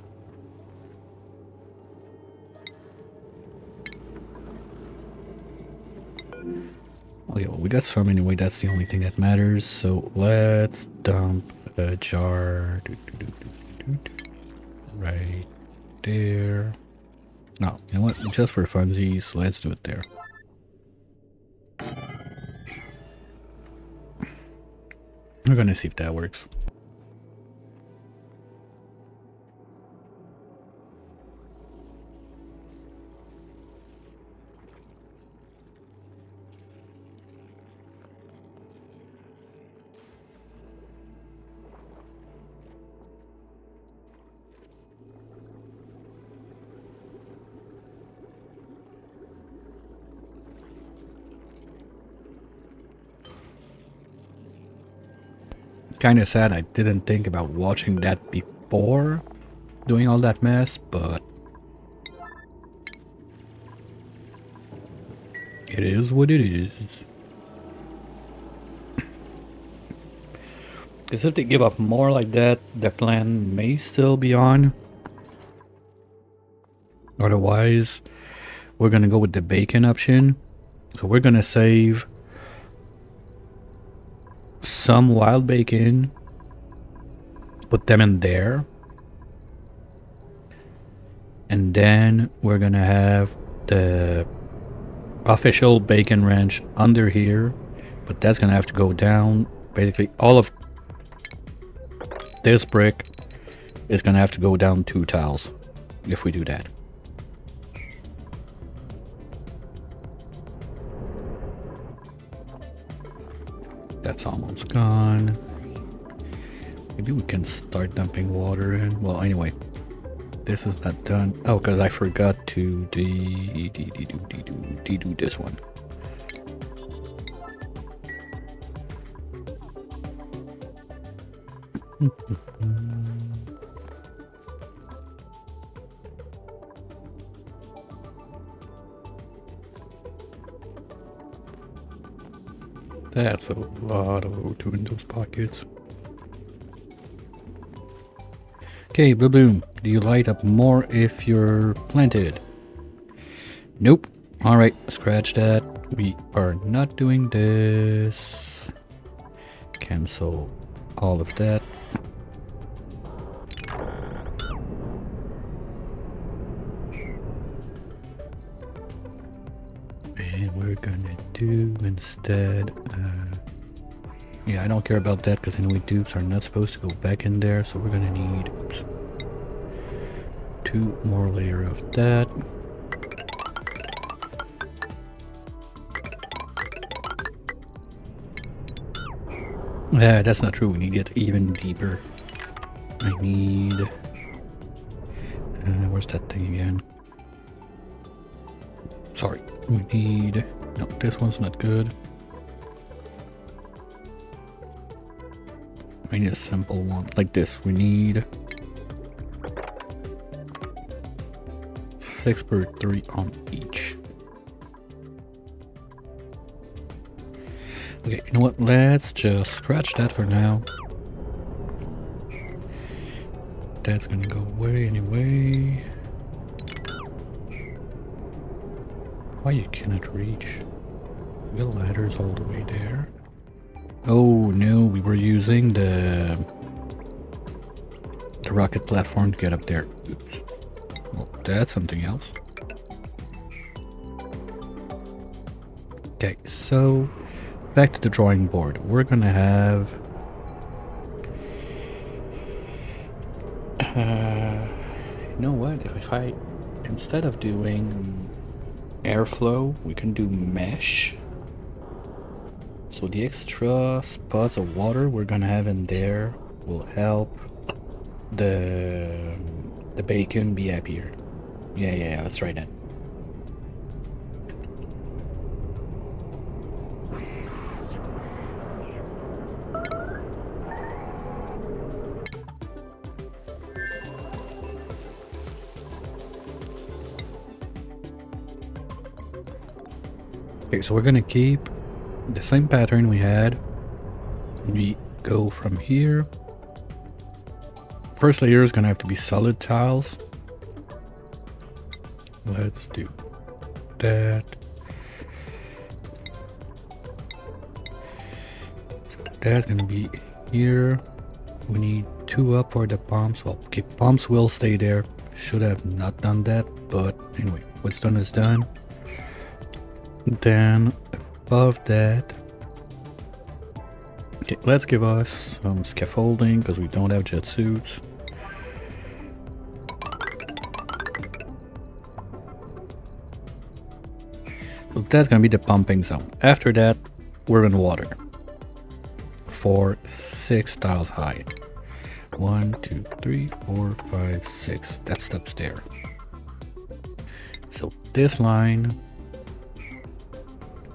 Okay, well, we got some anyway. That's the only thing that matters. So let's dump a jar right there. No, you know what? Just for funsies, let's do it there. We're gonna see if that works. Kind of sad I didn't think about watching that before doing all that mess, but it is what it is. Because if they give up more like that, the plan may still be on. Otherwise, we're gonna go with the bacon option. So we're gonna save some wild bacon, put them in there, and then we're gonna have the official bacon ranch under here, but that's gonna have to go down. Basically all of this brick is gonna have to go down 2 tiles if we do that. That's almost gone. Maybe we can start dumping water in. Well, anyway, this is not done. Oh, because I forgot to do this one. That's a lot of O2 in those pockets. Okay, Bloom, do you light up more if you're planted? Nope. Alright, scratch that. We are not doing this. Cancel all of that. And we're gonna do instead, yeah, I don't care about that because I know dupes are not supposed to go back in there, so we're gonna need, oops, 2 more layer of that. Yeah, that's not true. We need it even deeper. I need, where's that thing again? Sorry, we need, no, this one's not good. I need a simple one, like this. We need 6 per 3 on each. Okay, you know what? Let's just scratch that for now. That's gonna go away anyway. Why you cannot reach? The ladder's all the way there. Oh no, we were using the rocket platform to get up there. Oops. Well, that's something else. Okay, so back to the drawing board. We're gonna have you know what, if I instead of doing airflow, we can do mesh. So the extra spots of water we're gonna have in there will help the bacon be happier. Yeah, let's try that. Okay, so we're gonna keep the same pattern we had. We go from here. First layer is gonna have to be solid tiles. Let's do that. So that's gonna be here. We need 2 up for the pumps. Well, okay, pumps will stay there. Should have not done that, but anyway, what's done is done. Then above that, okay, let's give us some scaffolding because we don't have jet suits. So that's gonna be the pumping zone. After that, we're in water for 6 tiles high. 1, 2, 3, 4, 5, 6. That stops there. So this line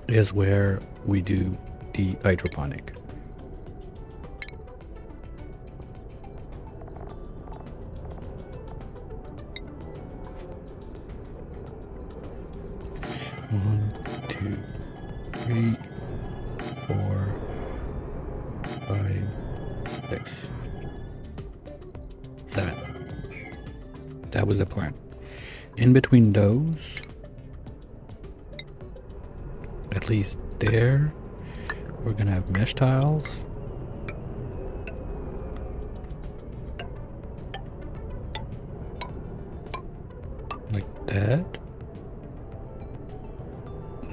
is where we do the hydroponic. One, 2, 3, 4, 5, 6, 7. That was the plan. In between those, at least there, we're gonna have mesh tiles. Like that.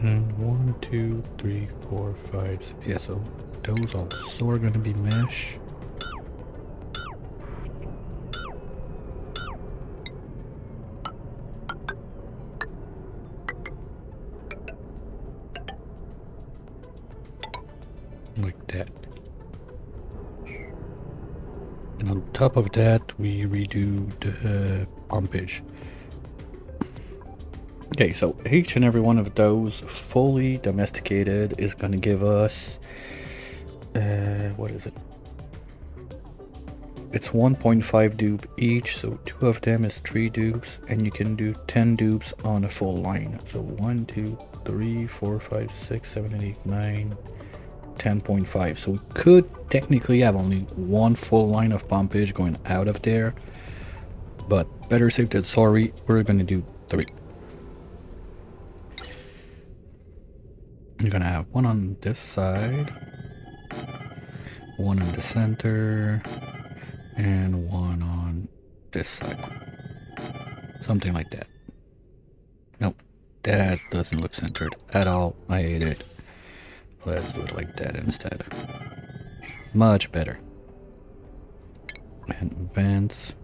And 1, 2, 3, 4, 5, 6. Yeah, so those also are gonna be mesh. Like that. And on top of that, we redo the pumpage. Okay, so each and every one of those fully domesticated is going to give us, what is it? It's 1.5 dupe each, so 2 of them is 3 dupes, and you can do 10 dupes on a full line. So 1, 2, 3, 4, 5, 6, 7, 8, 9, 10.5, so we could technically have only one full line of pumpage going out of there, but better safe than sorry, we're gonna do 3. You're gonna have one on this side, one in the center, and one on this side. Something like that. Nope, that doesn't look centered at all. I hate it. Let's do it like that instead. Much better. And vents.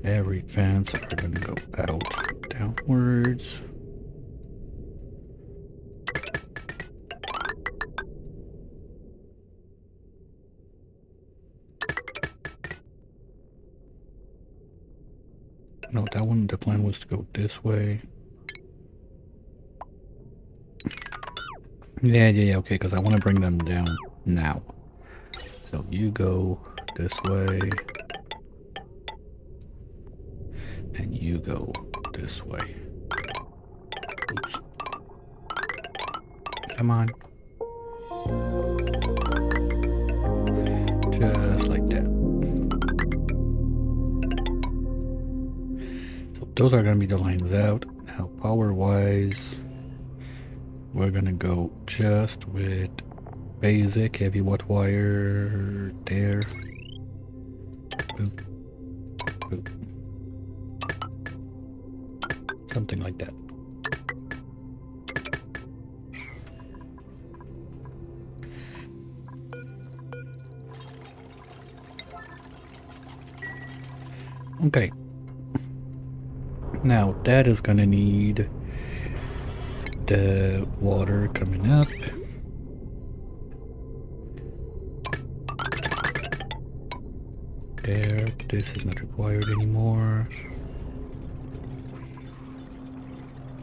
Every vents are gonna go out downwards. No, that one, the plan was to go this way. Yeah, okay, because I want to bring them down now. So you go this way. And you go this way. Oops. Come on. Just like that. So those are going to be the lines out. Now power-wise, we're going to go just with basic heavy watt wire there. Boop. Boop. Something like that. Okay. Now that is gonna need the water coming up. There, this is not required anymore.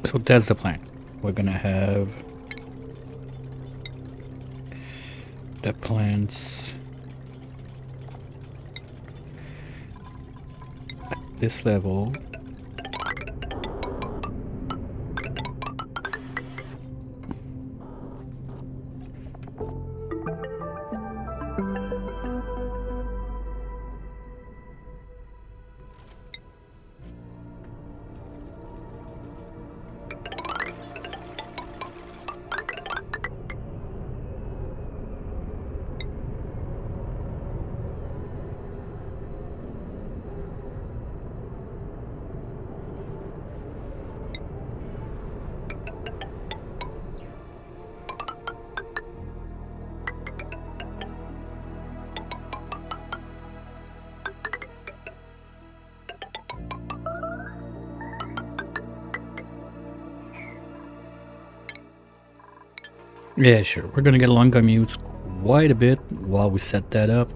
So that's the plan. We're gonna have the plants at this level. Yeah, sure. We're gonna get long commutes quite a bit while we set that up.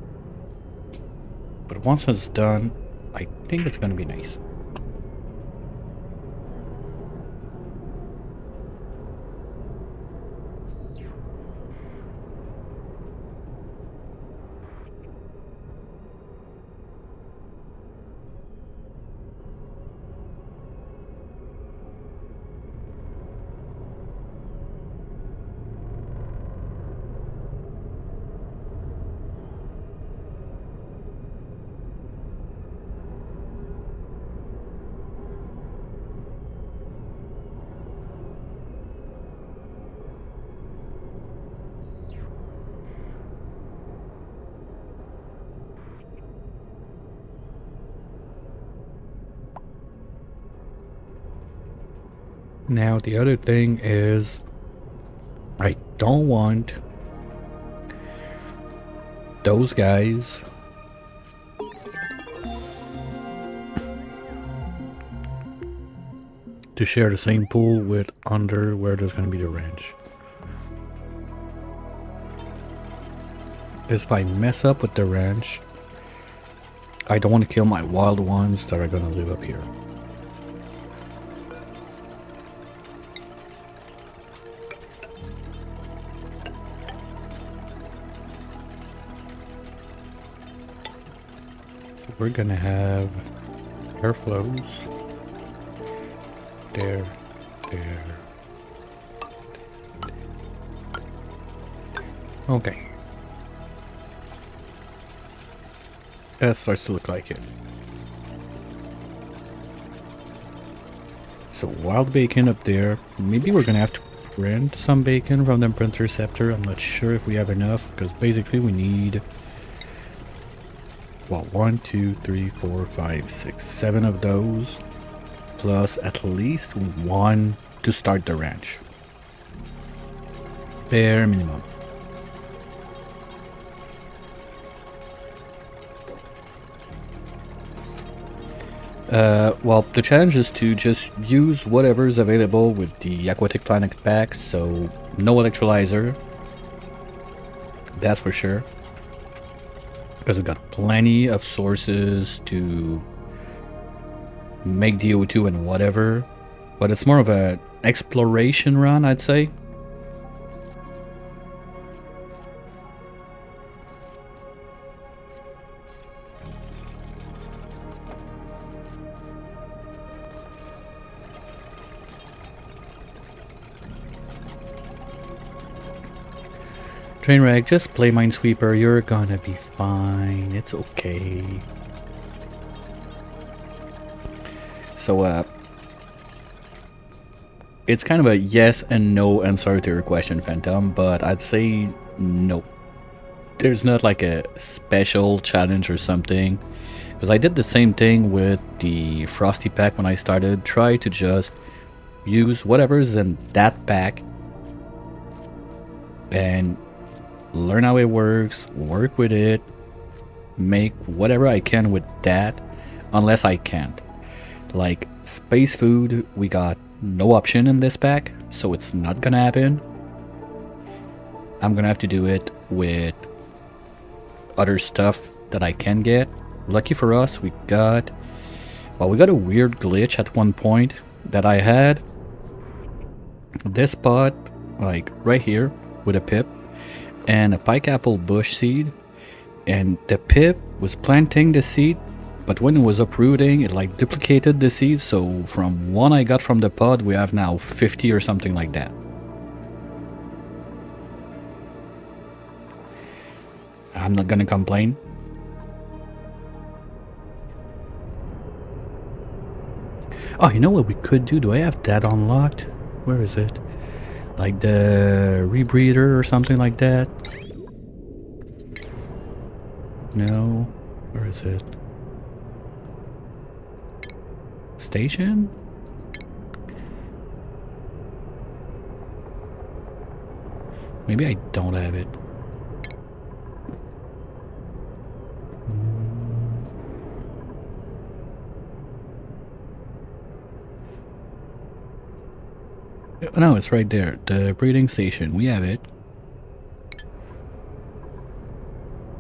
But once it's done, I think it's gonna be nice. Now the other thing is I don't want those guys to share the same pool with under where there's going to be the ranch. Because if I mess up with the ranch, I don't want to kill my wild ones that are going to live up here. We're gonna have air flows there, Okay. That starts to look like it. So wild bacon up there. Maybe we're gonna have to print some bacon from the printerceptor. I'm not sure if we have enough, because basically we need, well, 1, 2, 3, 4, 5, 6, 7 of those, plus at least one to start the ranch. Bare minimum. Well, the challenge is to just use whatever is available with the Aquatic Planet Pack, so no electrolyzer. That's for sure. Because we've got plenty of sources to make the O2 and whatever. But it's more of an exploration run, I'd say. Trainwreck, just play Minesweeper, you're gonna be fine, it's okay. So, it's kind of a yes and no answer to your question, Phantom, but I'd say no. There's not like a special challenge or something. Because I did the same thing with the Frosty pack when I started. Try to just use whatever's in that pack and learn how it works, work with it, make whatever I can with that, unless I can't. Like space food, we got no option in this pack, so it's not gonna happen. I'm gonna have to do it with other stuff that I can get. Lucky for us, we got a weird glitch at one point that I had this spot, like right here, with a pip and a pike apple bush seed, and the pip was planting the seed, but when it was uprooting it like duplicated the seed, so from one I got from the pod we have now 50 or something like that. I'm not gonna complain. Oh, you know what we could do? Do I have that unlocked? Where is it? Like the rebreather or something like that? No. Where is it? Station? Maybe I don't have it. No, it's right there. The breeding station. We have it.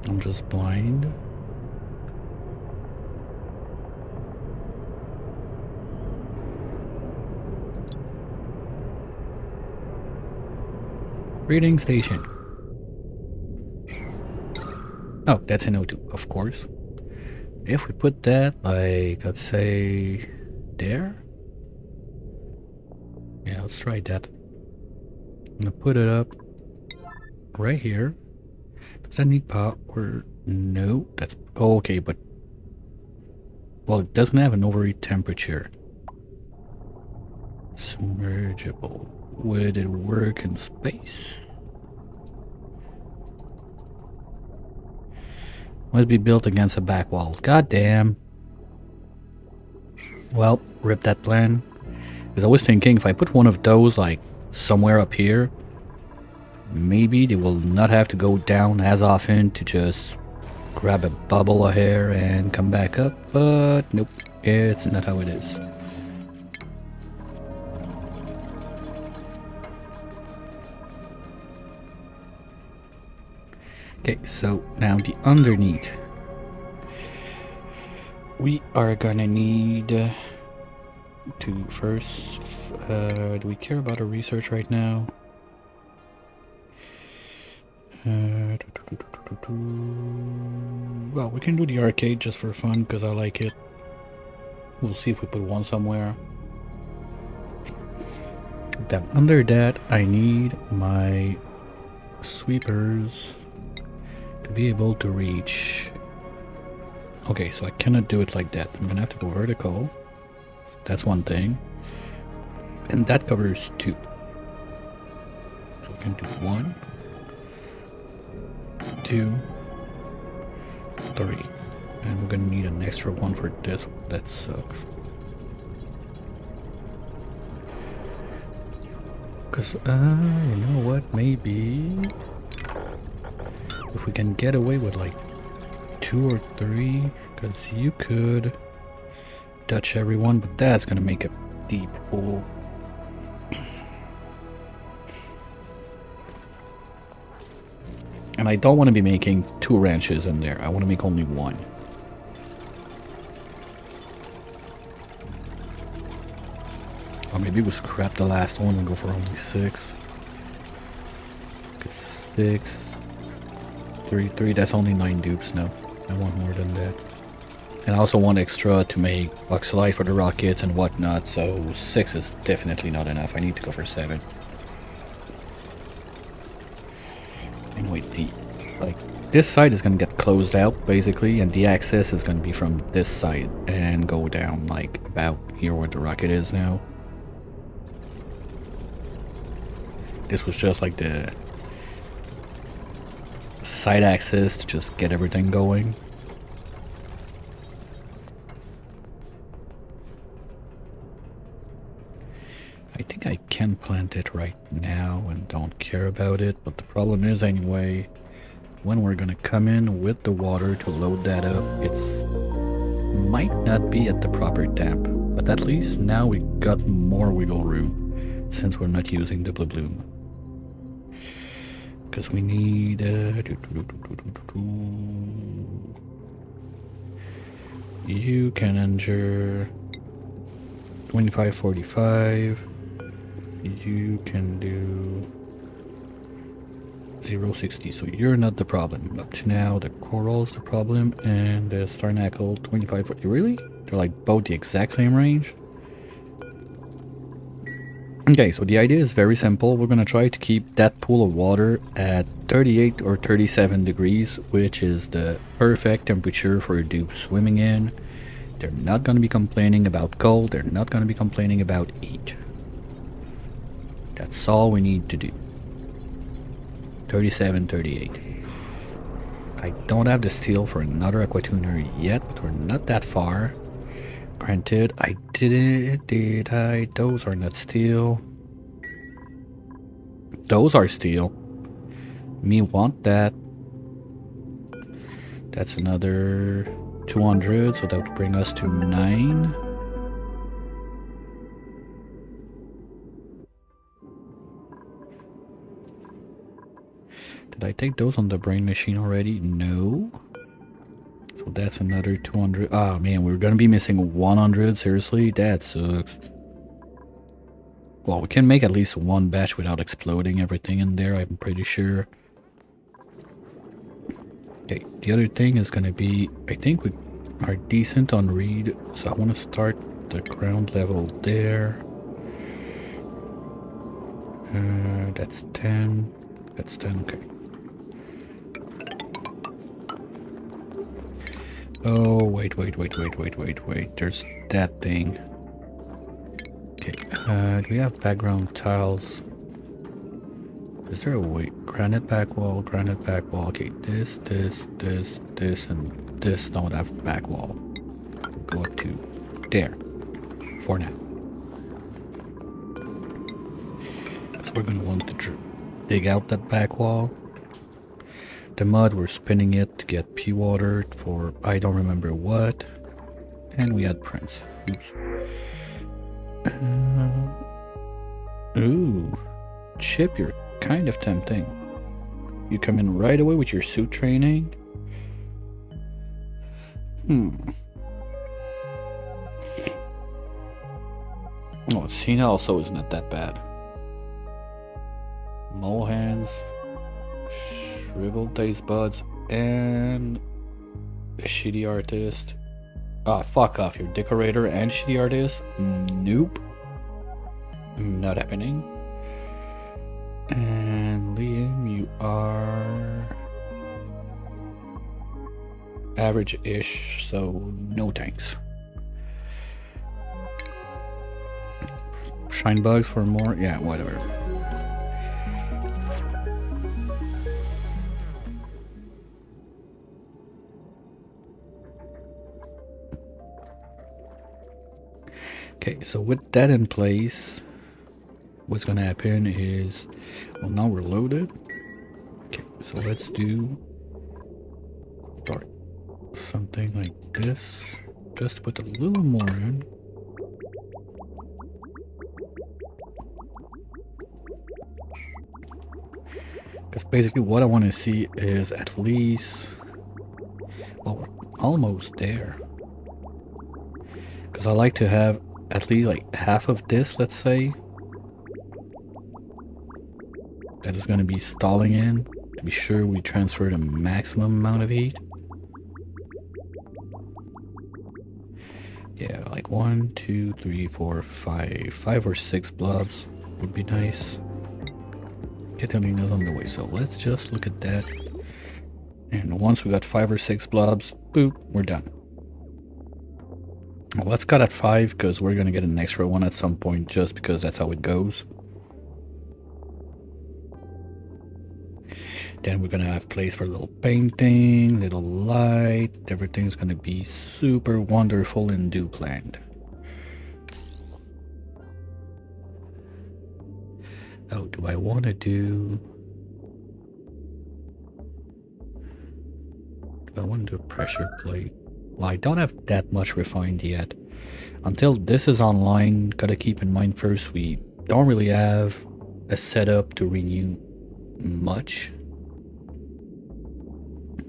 I'm just blind. Breeding station. Oh, that's an O2, of course. If we put that, like, let's say, there? Yeah, let's try that. I'm gonna put it up right here. Does that need power? Or no? That's okay, but well, it doesn't have an overheat temperature. Submergible. Would it work in space? Must be built against a back wall. God damn. Well, rip that plan. Because I was thinking if I put one of those like somewhere up here, maybe they will not have to go down as often to just grab a bubble of air and come back up, but nope, it's not how it is. Okay, so now the underneath. We are gonna need to first, do we care about our research right now? Well, we can do the arcade just for fun because I like it. We'll see if we put one somewhere. Then under that I need my sweepers to be able to reach. Okay, so I cannot do it like that. I'm gonna have to go vertical. That's one thing. And that covers 2. So we can do 1, 2, 3. And we're gonna need an extra one for this. That sucks. Cause, you know what, maybe if we can get away with like 2 or 3, cause you could touch everyone, but that's gonna make a deep pool. And I don't want to be making 2 ranches in there. I want to make only 1. Or maybe we'll scrap the last one and go for only 6. 6, 3, that's only 9 dupes now. I want more than that. And I also want extra to make oxalite for the rockets and whatnot, so 6 is definitely not enough. I need to go for 7. Anyway, this side is gonna get closed out basically, and the access is gonna be from this side and go down like about here where the rocket is now. This was just like the side access to just get everything going. I think I can plant it right now and don't care about it, but the problem is anyway, when we're gonna come in with the water to load that up, it's might not be at the proper temp, but at least now we got more wiggle room since we're not using the blue bloom. Because we need you can endure 2545. You can do 060, so you're not the problem. Up to now, the coral's the problem, and the starnacle 2540. Really? They're like both the exact same range? Okay, so the idea is very simple. We're gonna try to keep that pool of water at 38 or 37 degrees, which is the perfect temperature for a dupe swimming in. They're not gonna be complaining about cold, they're not gonna be complaining about heat. That's all we need to do. 37, 38. I don't have the steel for another aquatuner yet, but we're not that far. Granted, I did I? Those are not steel. Those are steel. Me want that. That's another 200, so that would bring us to 9. Did I take those on the brain machine already? No. So that's another 200. Ah, man, we're gonna be missing 100. Seriously? That sucks. Well, we can make at least 1 batch without exploding everything in there, I'm pretty sure. Okay, the other thing is gonna be, I think we are decent on read, so I want to start the ground level there. That's 10. That's 10, okay. Oh, wait. There's that thing. Okay, do we have background tiles? Is there a way? Granite back wall. Okay, this, and this don't have back wall. Go up to there. For now. So we're gonna want to dig out that back wall. The mud, we're spinning it to get pea water for I don't remember what. And we had prints. Oops. Ooh. Chip, you're kind of tempting. You come in right away with your suit training. Oh, Cena also is not that bad. Mole hands. Shriveled taste buds, and a shitty artist. Ah, fuck off, you're decorator and shitty artist? Nope. Not happening. And Liam, you are average-ish, so no thanks. Shine bugs for more? Yeah, whatever. Okay, so with that in place, what's gonna happen is, well, now we're loaded. Okay, so let's do something like this, just put a little more in. Because basically what I want to see is at least, well, we're almost there. Because I like to have at least like half of this, let's say, that is going to be stalling in, to be sure we transfer the maximum amount of heat. Yeah, like 1, 2, 3, 4, 5. 5 or 6 blobs would be nice. Kettling is on the way, so let's just look at that. And once we got 5 or 6 blobs, boop, we're done. Well, let's cut at 5 because we're gonna get an extra one at some point, just because that's how it goes. Then we're gonna have place for a little painting, little light. Everything's gonna be super wonderful and dew planned. Oh, do I want to do... I want to do a pressure plate. Well, I don't have that much refined yet. Until this is online, gotta keep in mind first, we don't really have a setup to renew much.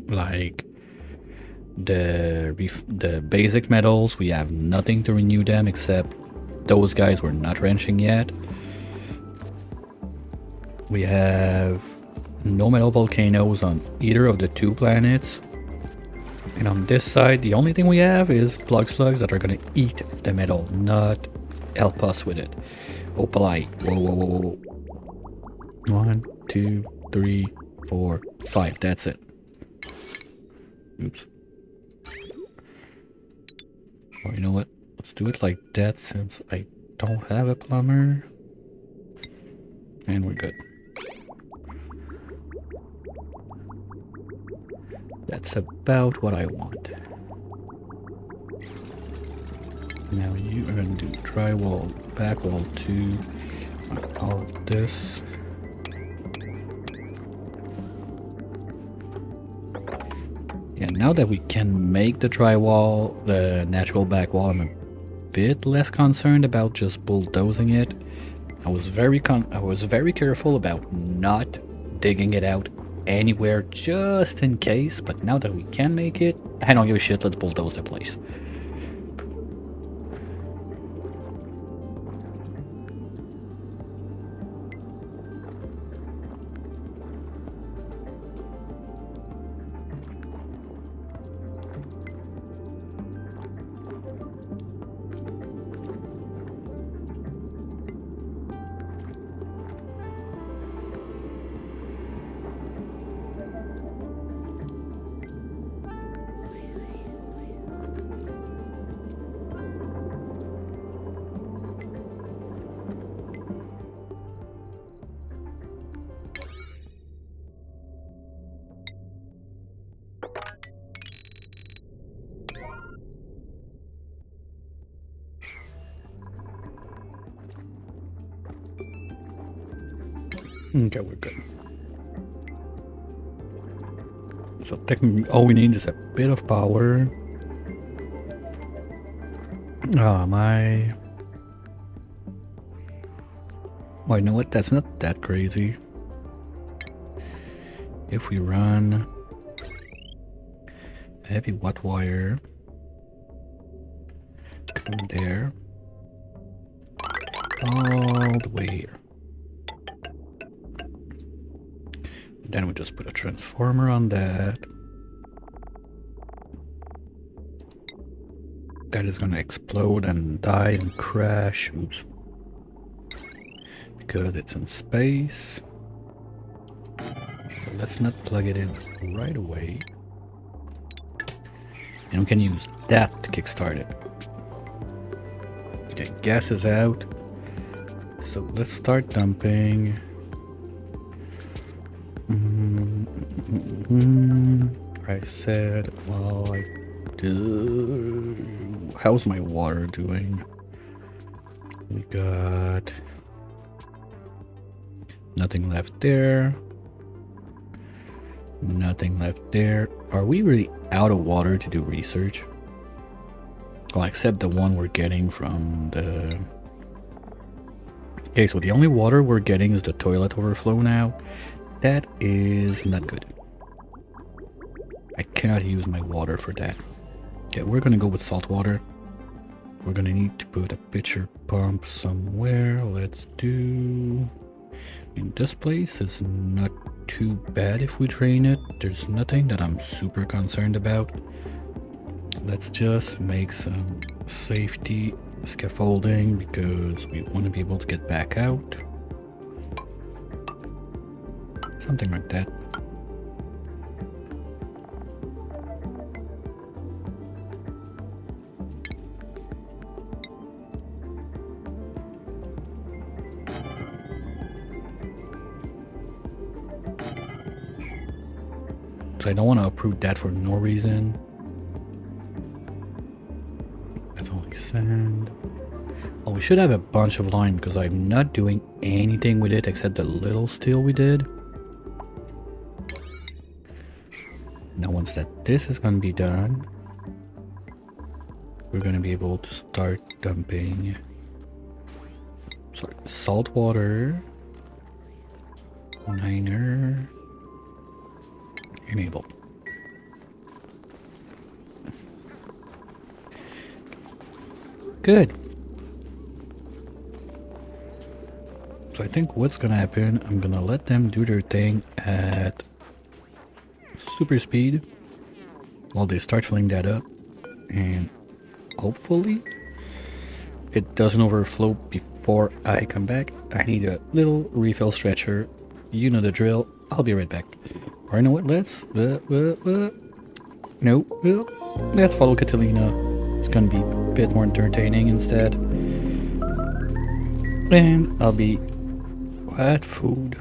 Like the basic metals, we have nothing to renew them except those guys we're not wrenching yet. We have no metal volcanoes on either of the 2 planets. And on this side, the only thing we have is plug slugs that are gonna eat the metal, not help us with it. Opalite. Whoa, whoa, whoa, whoa. 1, 2, 3, 4, 5. That's it. Oops. Oh, you know what? Let's do it like that since I don't have a plumber. And we're good. That's about what I want. Now you are going to do drywall, back wall 2, all of this. Yeah, now that we can make the drywall, the natural back wall, I'm a bit less concerned about just bulldozing it. I was very careful about not digging it out anywhere just in case, but now that we can make it, I don't give a shit, let's bulldoze the place. Okay, we're good. So technically all we need is a bit of power. My... Well, you know what? That's not that crazy. If we run a heavy watt wire from there all the way here. Then we just put a transformer on that. That is gonna explode and die and crash. Oops. Because it's in space. let's not plug it in right away. And we can use that to kickstart it. Okay, gas is out. So let's start dumping. I said, well, I do. How's my water doing? We got nothing left there. Nothing left there. Are we really out of water to do research? Well, except the one we're getting from the... Okay, so the only water we're getting is the toilet overflow now. That is not good. I cannot use my water for that. Okay, we're gonna go with salt water. We're gonna need to put a pitcher pump somewhere. Let's do... In this place is not too bad if we drain it. There's nothing that I'm super concerned about. Let's just make some safety scaffolding because we want to be able to get back out. Something like that. So I don't want to uproot that for no reason. That's only sand. Oh, we should have a bunch of lime because I'm not doing anything with it except the little steel we did. Now once this is going to be done, we're going to be able to start dumping salt water. Niner. Enable. Good. So I think what's gonna happen, I'm gonna let them do their thing at super speed while they start filling that up, and hopefully it doesn't overflow before I come back. I need a little refill stretcher. You know the drill. I'll be right back. Or you know what, let's let's follow Catalina. It's gonna be a bit more entertaining instead. And I'll be... What? Food?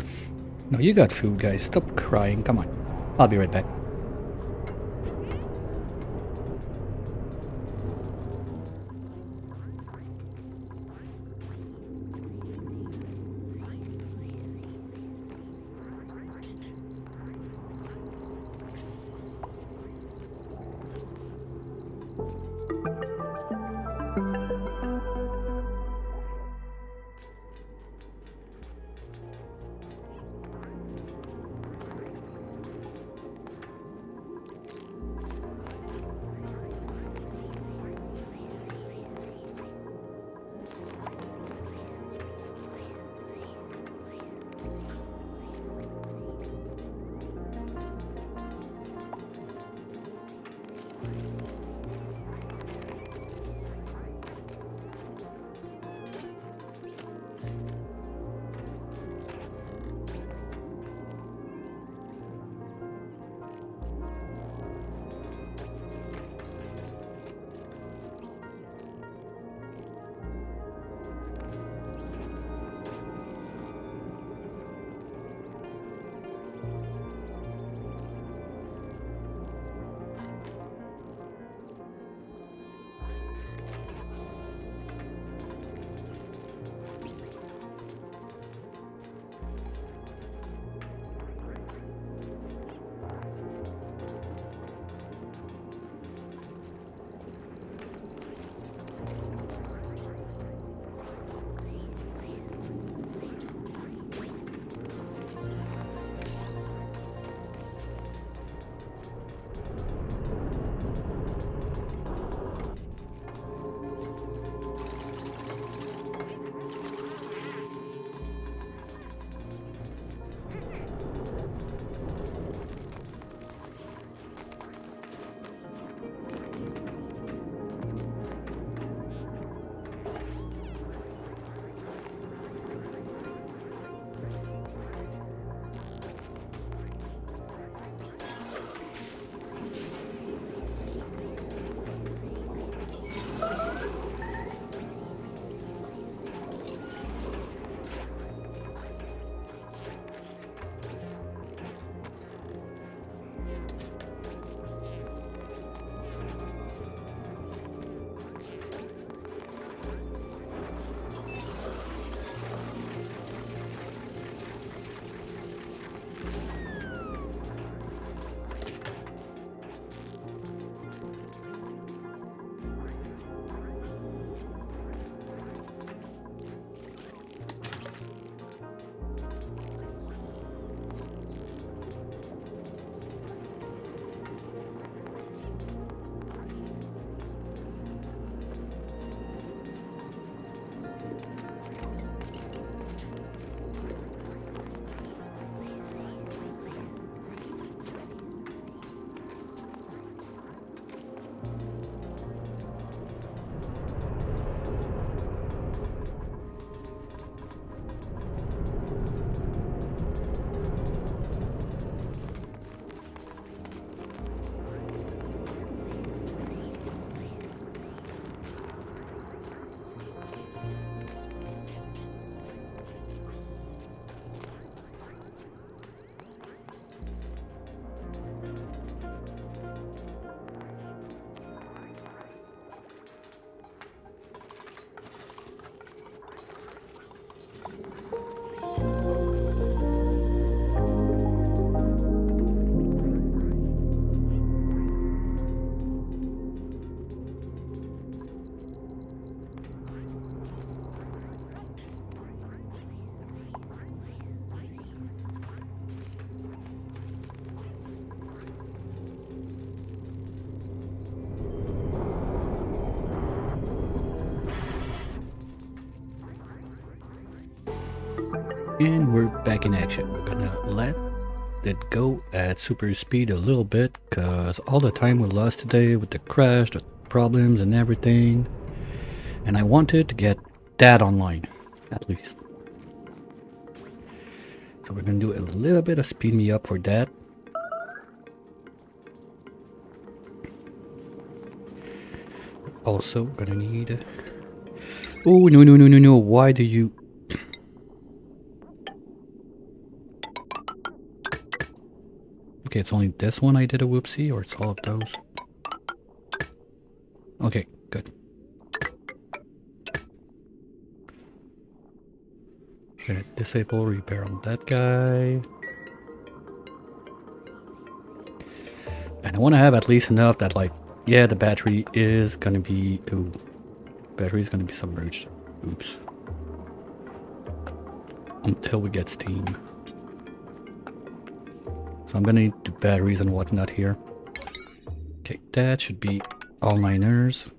No, you got food, guys. Stop crying. Come on. I'll be right back. And we're back in action. We're gonna let it go at super speed a little bit, cause all the time we lost today with the crash, the problems and everything. And I wanted to get that online, at least. So we're gonna do a little bit of speed me up for that. Also gonna need... Oh, no, why do you... Okay, it's only this one I did a whoopsie, or it's all of those? Okay, good. Gonna disable repair on that guy. And I want to have at least enough that, like, yeah, the battery is gonna be... Ooh, battery is gonna be submerged. Oops. Until we get steam. So I'm gonna need the batteries and whatnot here. Okay, that should be all miners.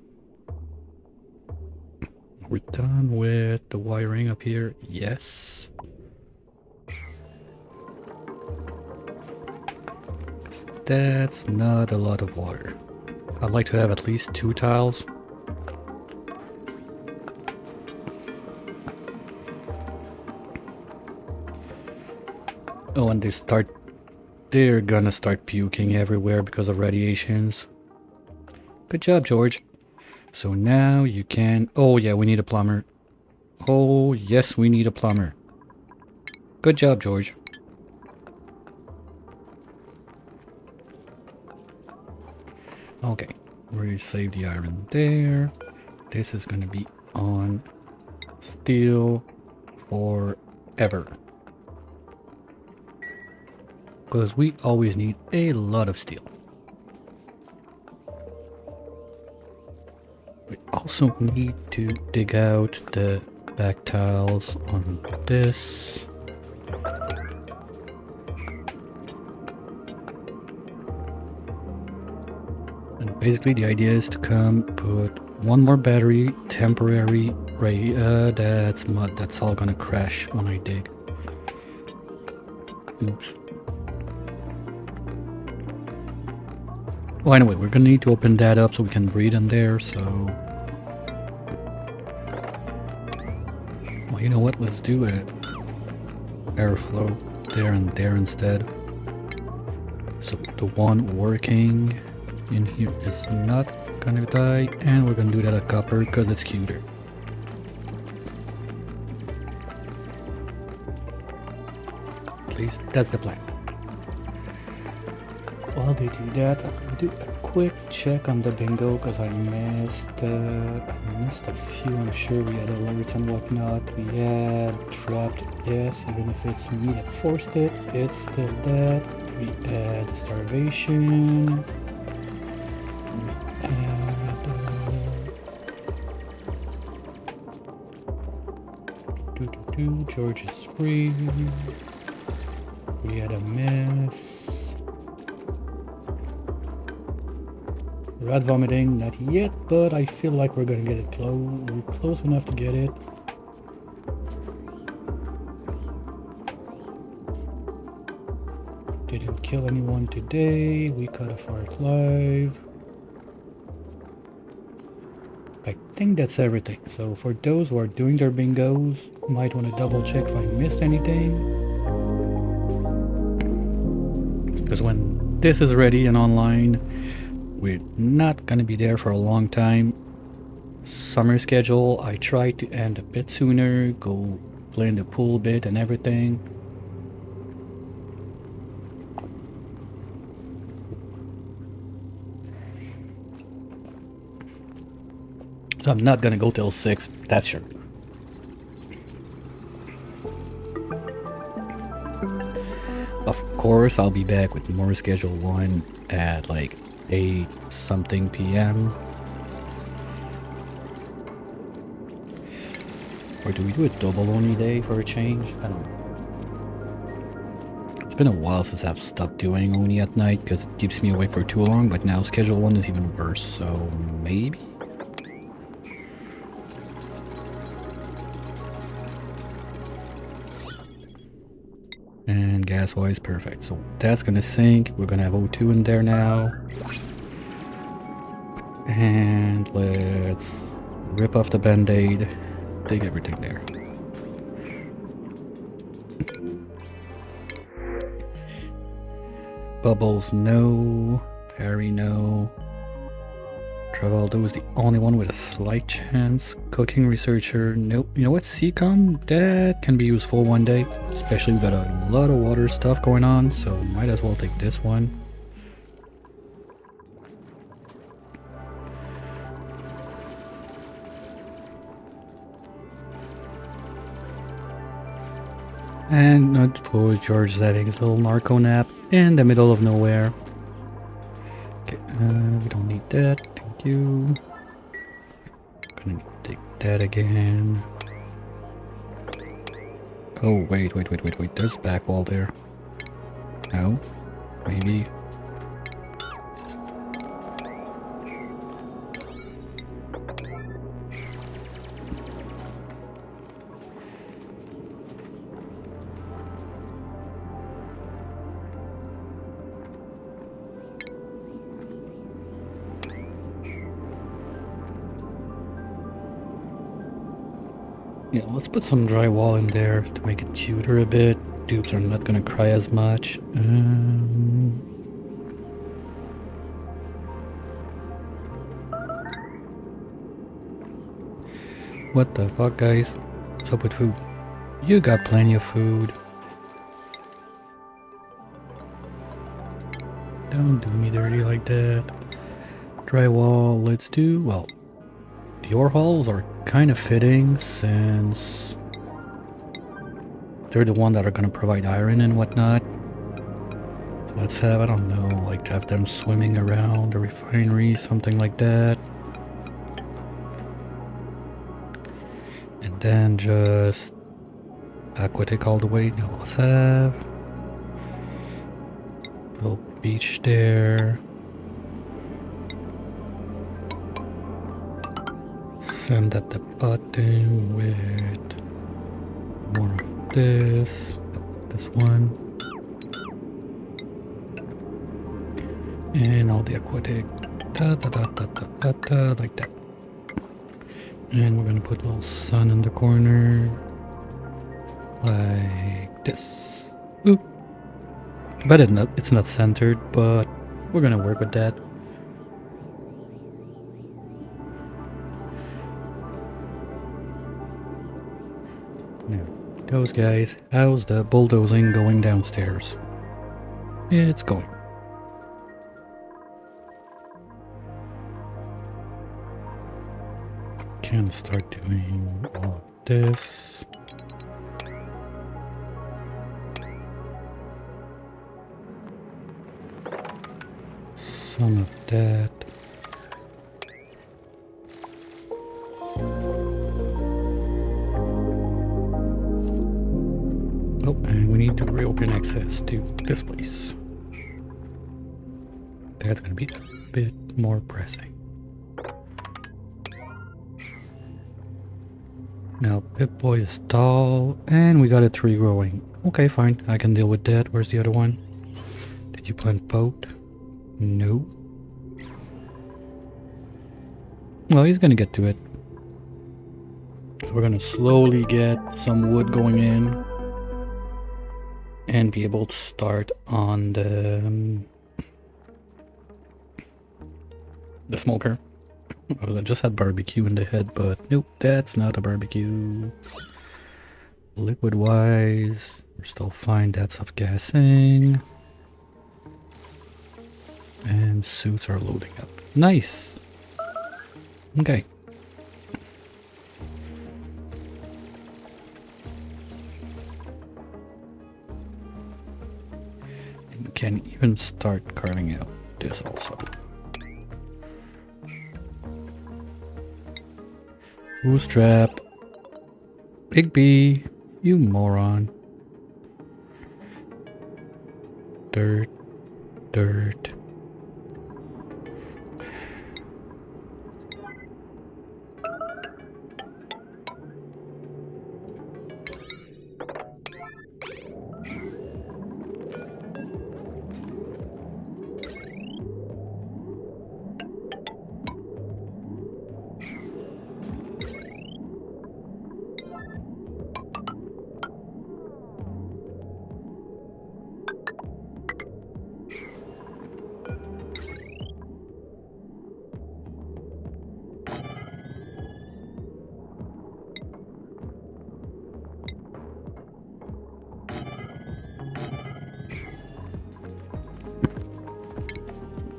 We're done with the wiring up here. Yes. That's not a lot of water. I'd like to have at least 2 tiles. Oh, and they're gonna start puking everywhere because of radiations. Good job, George. So now you can... Oh yeah, we need a plumber. Oh yes, we need a plumber. Good job, George. Okay, we save the iron there. This is gonna be on steel forever. Because we always need a lot of steel. We also need to dig out the back tiles on this. And basically the idea is to come put one more battery, temporary ray, that's mud, that's all gonna crash when I dig. Oops. Well, anyway, we're gonna need to open that up so we can breathe in there, so... Well, you know what? Let's do it. Airflow there and there instead. So the one working in here is not gonna die, and we're gonna do that at copper because it's cuter. At least that's the plan. While they do that, I'm gonna do a quick check on the bingo because I missed a few. I'm sure we had alerts and whatnot. We had trapped, yes, even if it's me that forced it, it's still dead. We had starvation. And George is free. We had a miss. Rat vomiting, not yet, but I feel like we're gonna get it close. We're close enough to get it. Didn't kill anyone today. We caught a fart live. I think that's everything. So for those who are doing their bingos, might want to double check if I missed anything. Because when this is ready and online, we're not gonna be there for a long time. Summer schedule, I try to end a bit sooner, go play in the pool a bit and everything. So I'm not gonna go till 6, that's sure. Of course, I'll be back with more schedule 1 at like 8 something PM. Or do we do a double only day for a change? I don't know. It's been a while since I've stopped doing only at night because it keeps me awake for too long, but now schedule 1 is even worse, so maybe? and gas-wise, perfect. So that's gonna sink. We're gonna have O2 in there now. And let's rip off the band-aid, dig everything there. Bubbles, no. Harry, no. Travolta was the only one with a slight chance. Cooking researcher, nope. You know what? CCOM, that can be useful one day. Especially we've got a lot of water stuff going on, so might as well take this one. And not for George having his little narco nap in the middle of nowhere. Okay, we don't need that. Thank you. Gonna take that again. Oh, wait. There's back wall there. No? Maybe. Yeah, let's put some drywall in there to make it cuter a bit. Dupes are not gonna cry as much. What the fuck, guys? What's up with food? You got plenty of food. Don't do me dirty like that. Drywall, let's do, well, the ore halls are kind of fitting since they're the one that are going to provide iron and whatnot. So let's have, I don't know, like have them swimming around the refinery, something like that. And then just Aquatic all the way. No, let's have a little beach there. Sand at the bottom with more of this. This one. And all the aquatic. Like that. And we're gonna put a little sun in the corner. Like this. Oop. But it's not centered, but we're gonna work with that. Now, those guys, how's the bulldozing going downstairs? It's going. Can start doing all of this. Some of that. Oh, and we need to reopen access to this place. That's gonna be a bit more pressing. Now Pip-Boy is tall, and we got a tree growing. Okay, fine, I can deal with that. Where's the other one? Did you plant boat? No. Well, he's gonna get to it. So we're gonna slowly get some wood going in and be able to start on the smoker. I just had barbecue in the head, but nope, that's not a barbecue. Liquid wise, we're still fine. That's of gassing. And suits are loading up. Nice. Okay. And you can even start carving out this also. Bootstrap. Big B. You moron. Dirt. Dirt.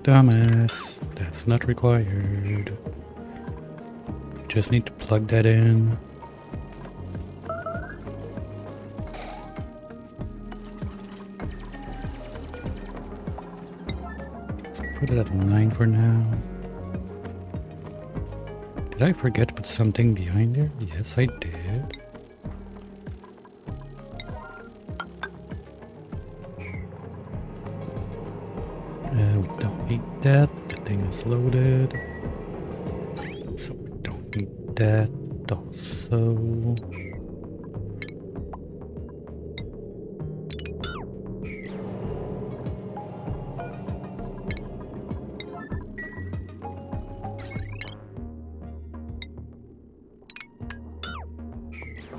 Dumbass. That's not required. Just need to plug that in. Put it at 9 for now. Did I forget to put something behind there? Yes, I did. We don't need that. The thing is loaded. So we don't need that also.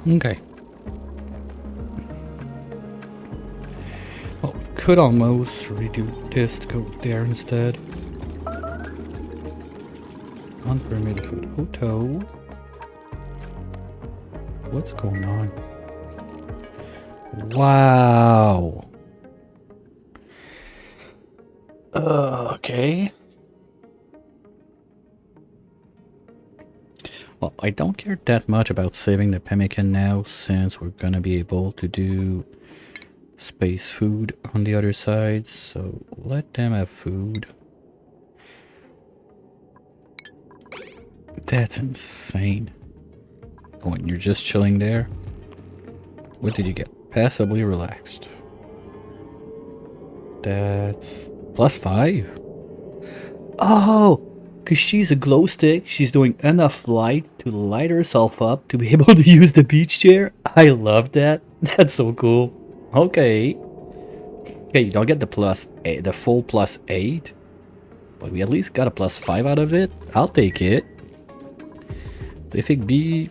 Okay. Oh, could almost redo this to go there instead. Unpermitted food. Hotel. What's going on? Wow. Okay. Well, I don't care that much about saving the pemmican now, since we're gonna be able to do space food on the other side, so let them have food. That's insane. Oh, and you're just chilling there? What did you get? Passively relaxed. That's +5. Oh! Because she's a glow stick, she's doing enough light to light herself up to be able to use the beach chair. I love that. That's so cool. Okay. Okay, you don't get the the full +8, but we at least got a +5 out of it. I'll take it. If it B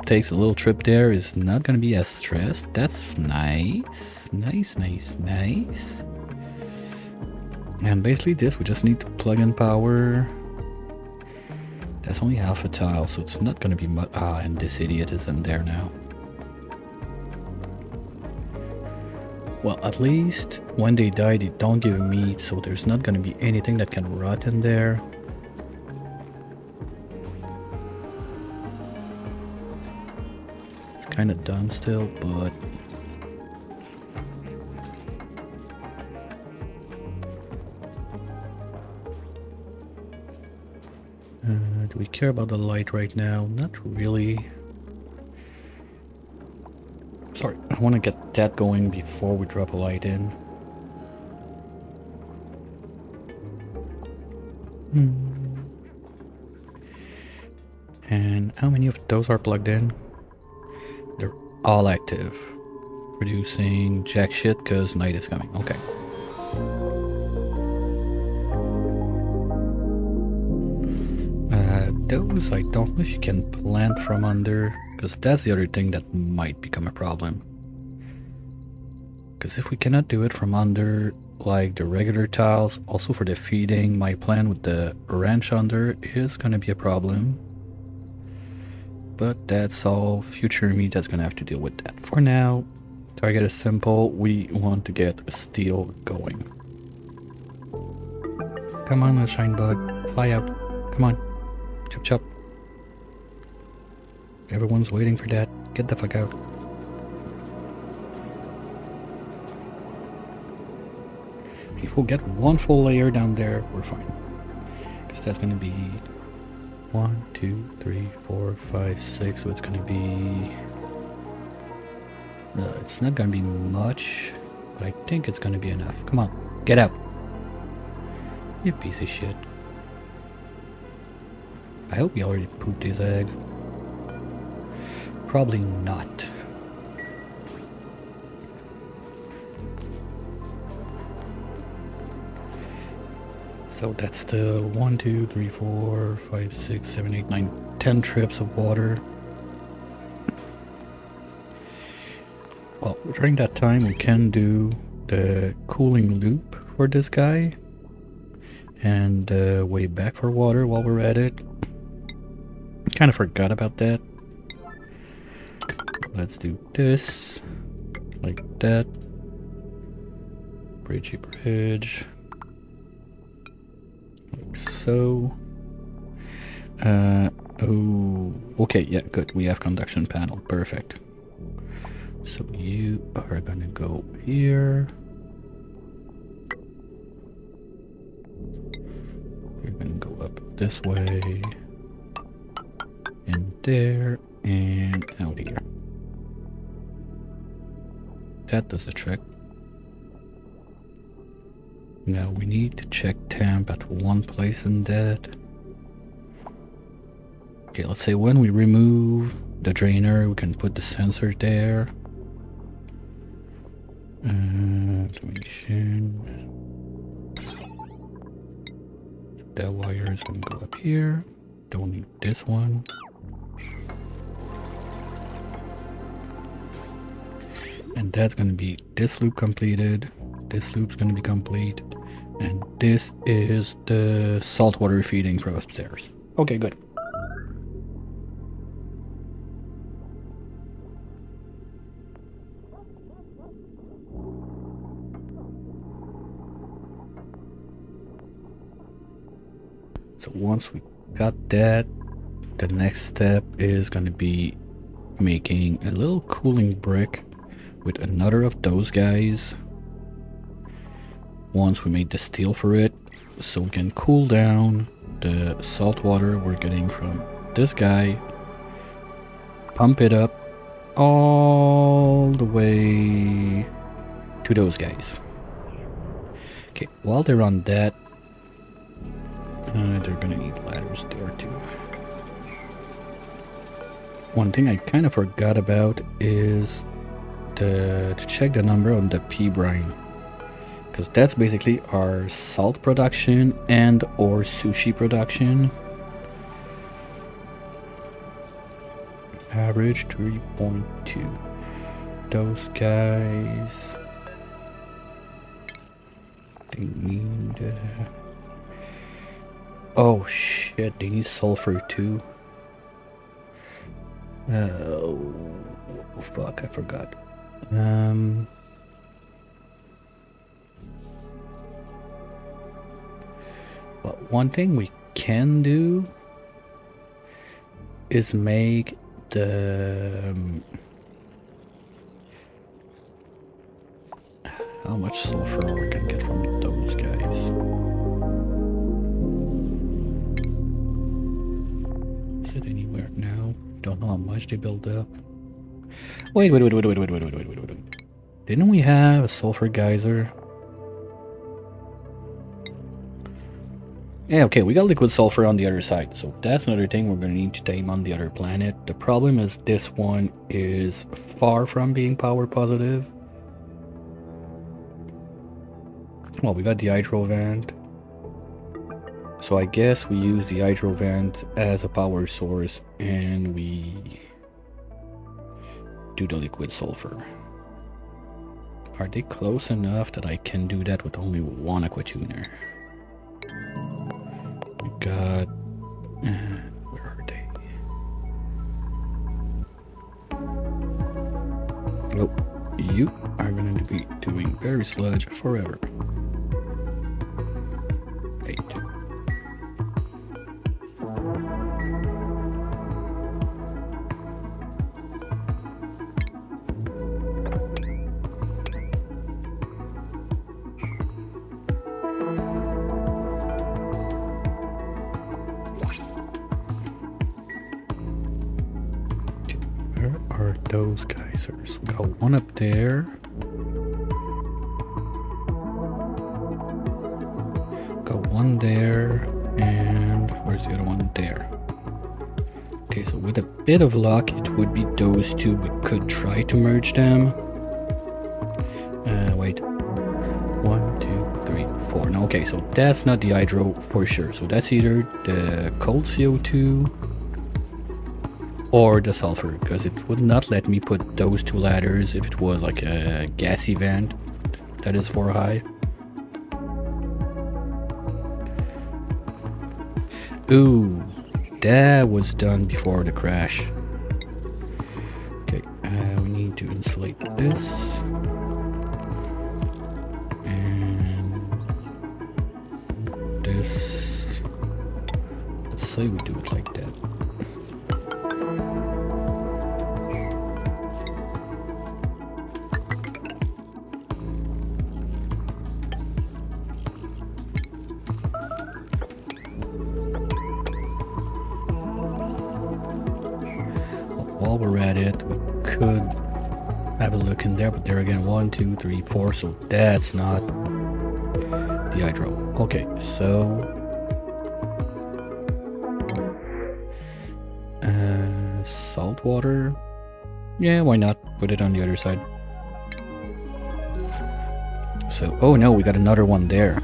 takes a little trip there, is not gonna be as stressed. That's nice. Nice, nice, nice. And basically this, we just need to plug in power. That's only half a tile, so it's not gonna be much. Ah, and this idiot is in there now. Well, at least when they die, they don't give meat, so there's not gonna be anything that can rot in there. It's kinda dumb still, but... do we care about the light right now? Not really. Sorry, I want to get that going before we drop a light in. And how many of those are plugged in? They're all active. Producing jack shit because night is coming. Okay. Those, I don't know if you can plant from under, because that's the other thing that might become a problem. Because if we cannot do it from under, like the regular tiles, also for the feeding, my plan with the ranch under is going to be a problem. But that's all future me that's going to have to deal with that. For now, target is simple. We want to get steel going. Come on, little shine bug. Fly out. Come on. Chop chop. Everyone's waiting for that. Get the fuck out. If we'll get one full layer down there, we're fine. Because that's gonna be 1, 2, 3, 4, 5, 6. So it's gonna be... it's not gonna be much, but I think it's gonna be enough. Come on, get out. You piece of shit. I hope he already pooped his egg. Probably not. So that's the 1, 2, 3, 4, 5, 6, 7, 8, 9, 10 trips of water. Well, during that time we can do the cooling loop for this guy. And way back for water while we're at it. Kind of forgot about that. Let's do this. Like that. Bridgey bridge. so. Oh, okay, yeah, good. We have conduction panel, perfect. So you are gonna go here. You're gonna go up this way, and there, and out here. That does the trick. Now we need to check temp at one place in that. Okay, let's say when we remove the drainer, we can put the sensor there. Automation. That wire is gonna go up here. Don't need this one. And that's gonna be this loop completed. This loop's gonna be complete. And this is the saltwater feeding from upstairs. Okay, good. So once we got that, the next step is going to be making a little cooling brick with another of those guys. Once we made the steel for it, so we can cool down the salt water we're getting from this guy, pump it up all the way to those guys. Okay, while they're on that, they're gonna need ladders there too. One thing I kind of forgot about is to check the number on the pea brine, because that's basically our salt production and or sushi production. Average 3.2. Those guys, they need oh shit, they need sulfur too. Oh fuck, I forgot. But one thing we can do is make the how much sulfur we can get from those guys. Is it anywhere now? Don't know how much they build up. Wait. Didn't we have a sulfur geyser? Yeah, okay, we got liquid sulfur on the other side, so that's another thing we're gonna need to tame on the other planet. The problem is this one is far from being power positive. Well, we got the hydro vent, so I guess we use the hydro vent as a power source and we do the liquid sulfur. Are they close enough that I can do that with only one aqua tuner? We got where are they? Oh, you are going to be doing berry sludge forever. 8. Where are those geysers? We got one up there. Got one there, and where's the other one? There. Okay, so with a bit of luck, it would be those two. We could try to merge them. Wait. 1, 2, 3, 4. No, okay, so that's not the hydro for sure. So that's either the cold CO2 or the sulfur, because it would not let me put those two ladders if it was like a gas event that is for high. Ooh, that was done before the crash. Okay, we need to insulate this. And this. say we do it like that. While we're at it, we could have a look in there, but there again, 1, 2, 3, 4, so that's not the hydro. Okay, so salt water. Yeah, why not? Put it on the other side. So, oh no, we got another one there.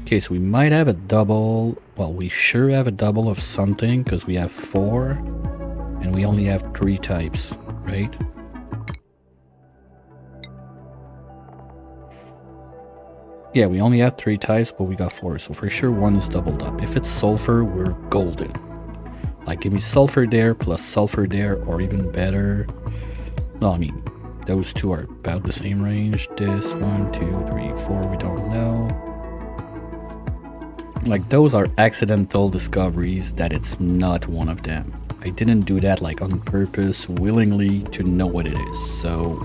Okay, so we might have a double. Well, we sure have a double of something because we have 4 and we only have 3 types, right? Yeah, we only have 3 types, but we got 4, so for sure one is doubled up. If it's sulfur, we're golden. Like, give me sulfur there plus sulfur there, or even better. No, I mean, those two are about the same range. This, 1, 2, 3, 4, we don't know. Like, those are accidental discoveries that it's not one of them. I didn't do that, like, on purpose, willingly, to know what it is. So,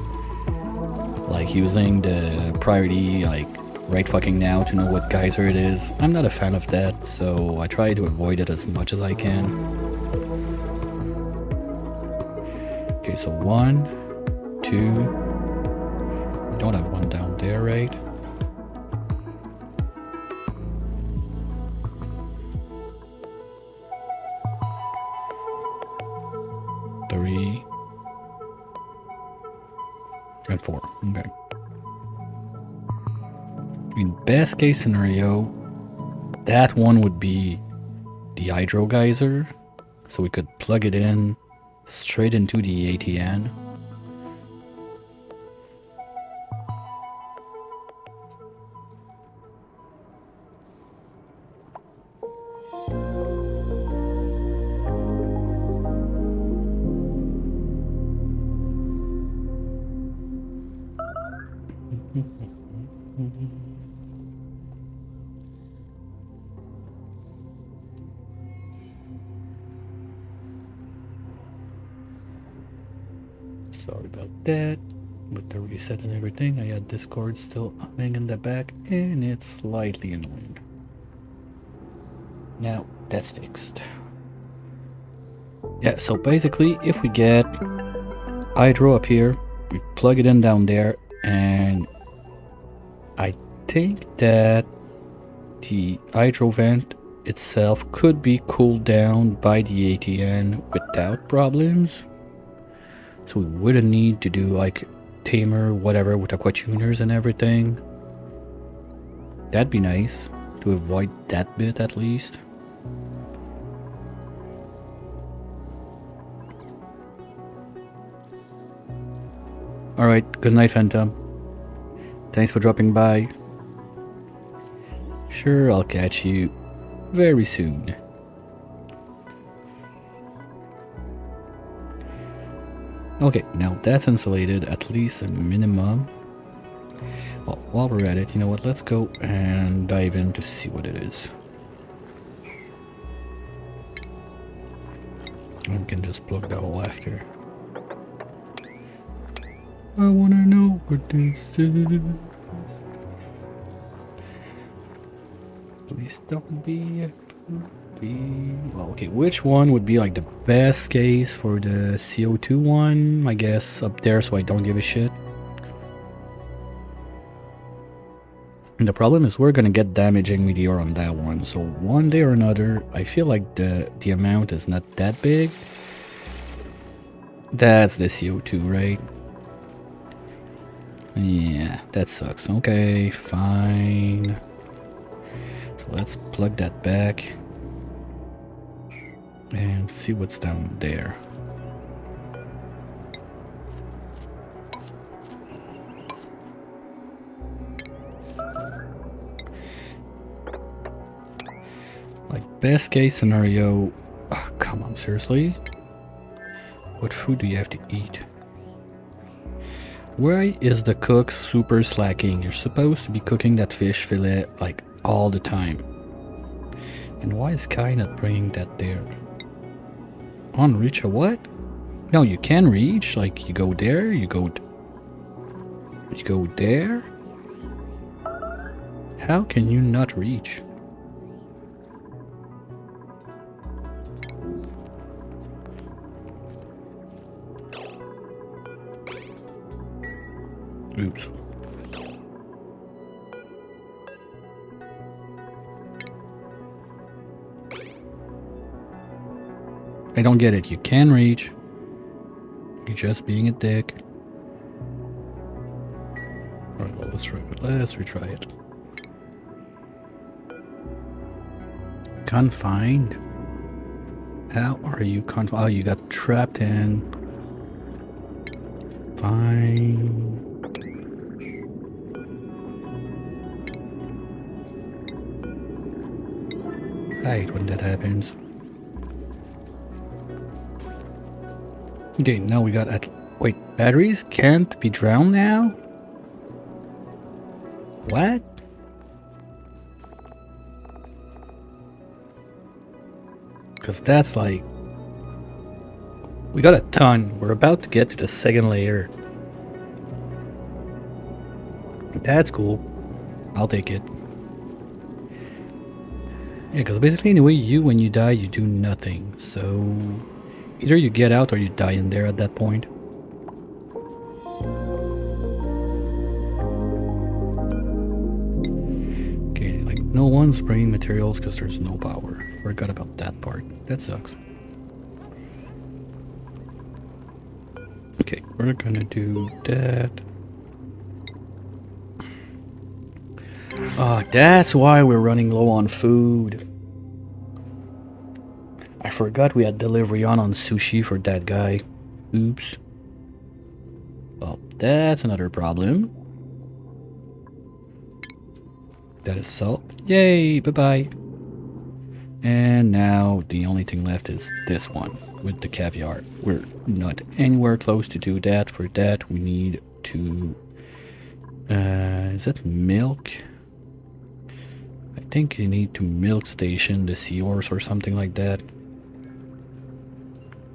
like, using the priority, like, right fucking now to know what geyser it is, I'm not a fan of that, so I try to avoid it as much as I can. Okay, so 1, 2, we don't have one down there, right? Three and 4. Okay. In best case scenario, that one would be the hydro geyser, so we could plug it in straight into the ATN. Sorry about that. With the reset and everything, I had Discord still humming in the back, and it's slightly annoying. Now, that's fixed. Yeah, so basically, if we get hydro up here, we plug it in down there, and I think that the hydro vent itself could be cooled down by the ATN without problems. So we wouldn't need to do like tamer, whatever, with aqua tuners and everything. That'd be nice to avoid that bit at least. Alright, good night, Phantom. Thanks for dropping by. Sure, I'll catch you very soon. Okay, now that's insulated, at least a minimum. Well, while we're at it, you know what, let's go and dive in to see what it is. We can just plug that hole after. I wanna know what this is. Please don't be a poopy. Well, okay, which one would be like the best case for the CO2 one? I guess up there, so I don't give a shit. And the problem is we're gonna get damaging meteor on that one, so one day or another, I feel like the amount is not that big. That's the CO2, right? Yeah, that sucks. Okay, fine. So let's plug that back and see what's down there. Like, best case scenario. Oh, come on, seriously? What food do you have to eat? Why is the cook super slacking? You're supposed to be cooking that fish fillet like all the time. And why is Kai not bringing that there? Unreach a what? No, you can reach. Like, you go there, you go there. How can you not reach? Oops. I don't get it. You can reach. You're just being a dick. Alright, well, let's retry it. Confined? How are you confined? Oh, you got trapped in. Fine. I hate when that happens. Okay, now we got wait, batteries can't be drowned now? What? Because that's like... We got a ton. We're about to get to the second layer. That's cool. I'll take it. Yeah, because basically anyway, when you die, you do nothing. So... either you get out or you die in there at that point. Okay, like no one's spraying materials because there's no power. Forgot about that part. That sucks. Okay, we're gonna do that. Oh, that's why we're running low on food. I forgot we had delivery on sushi for that guy. Oops. Well, that's another problem. That is solved. Yay, bye-bye. And now the only thing left is this one with the caviar. We're not anywhere close to do that. For that, we need to... is that milk? I think you need to milk station the seahorse or something like that.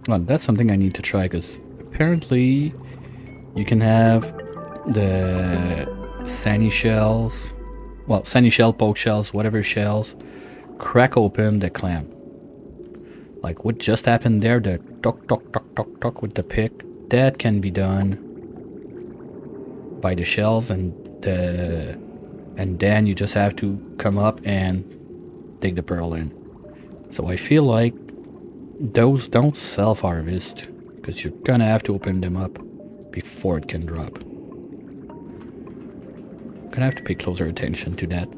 Well, that's something I need to try, because apparently you can have the sandy shells, well, sandy shell, poke shells, whatever shells, crack open the clamp. Like what just happened there, the tock tock tock tock tock with the pick, that can be done by the shells, and then you just have to come up and dig the pearl in. So I feel like those don't self-harvest, because you're gonna have to open them up before it can drop. Gonna have to pay closer attention to that.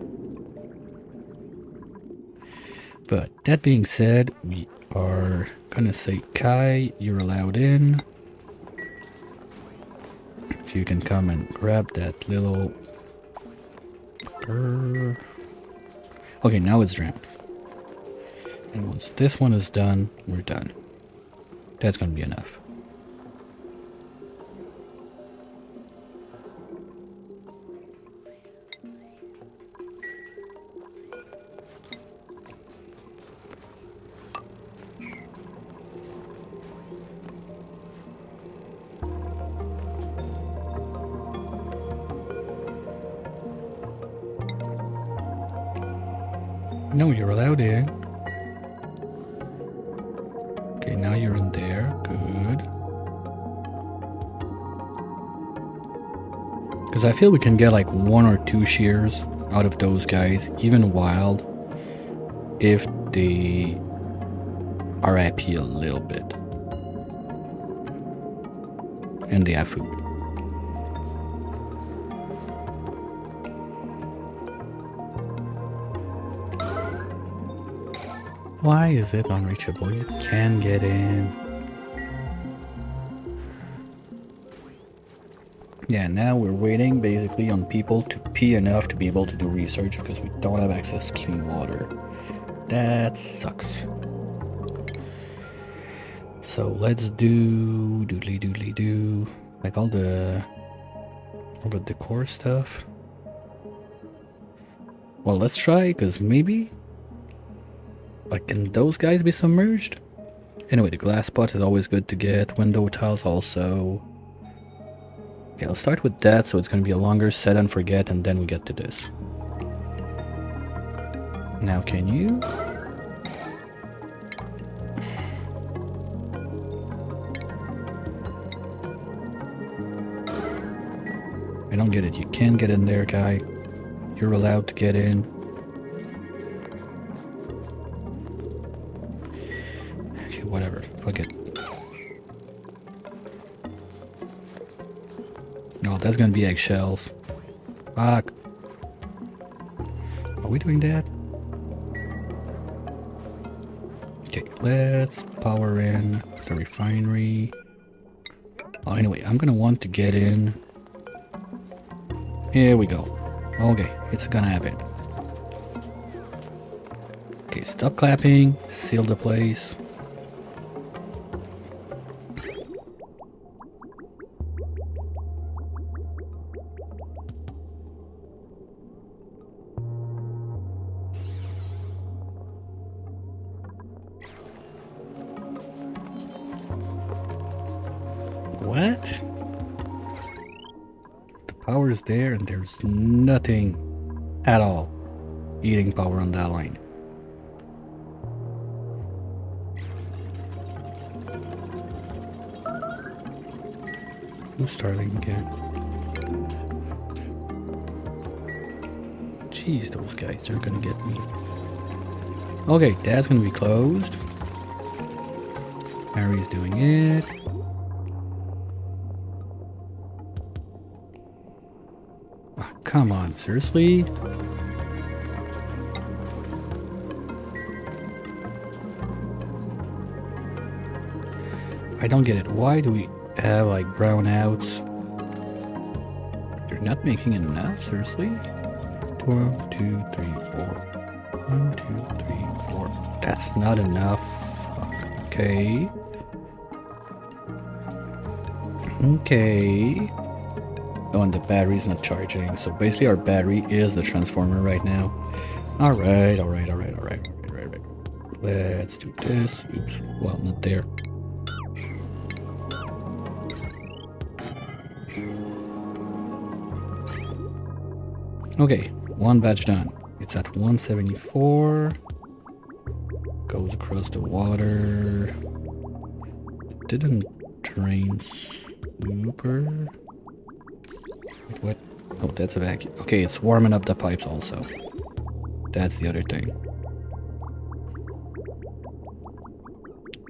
But that being said, we are gonna say, Kai, you're allowed in. So you can come and grab that little... Okay, now it's drowned. And once this one is done, we're done. That's gonna be enough. No, you're allowed in. Okay, now you're in there. Good. Because I feel we can get like 1 or 2 shears out of those guys, even wild, if they are happy a little bit. And they have food. Why is it unreachable? You can get in. Yeah, now we're waiting basically on people to pee enough to be able to do research, because we don't have access to clean water. That sucks. So let's do doodly doodly doo, like all the decor stuff. Well, let's try, because maybe Like, can those guys be submerged? Anyway, the glass pot is always good to get. Window tiles also. Okay, let's start with that, so it's gonna be a longer set and forget, and then we get to this. Now can you? I don't get it. You can't get in there, guy. You're allowed to get in. Okay, whatever. Fuck it. No, that's gonna be eggshells. Fuck. Are we doing that? Okay, let's power in the refinery. Oh, anyway, I'm gonna want to get in. Here we go. Okay, it's gonna happen. Okay, stop clapping. Seal the place. What? The power is there and there's nothing at all eating power on that line. Who's starting again? Jeez, those guys, they're gonna get me. Okay, that's gonna be closed. Mary's doing it. Oh, come on, seriously? I don't get it. Why do we have like brownouts? You're not making enough, seriously? 1, 2, 3, 4. 1, 2, 3, 4. That's not enough. Okay. Okay. Oh, and the battery's not charging. So basically our battery is the transformer right now. Alright. Let's do this. Oops. Well, not there. Okay, one batch done. It's at 174. Goes across the water. It didn't drain super. Wait, what? Oh, that's a vacuum. Okay, it's warming up the pipes also. That's the other thing.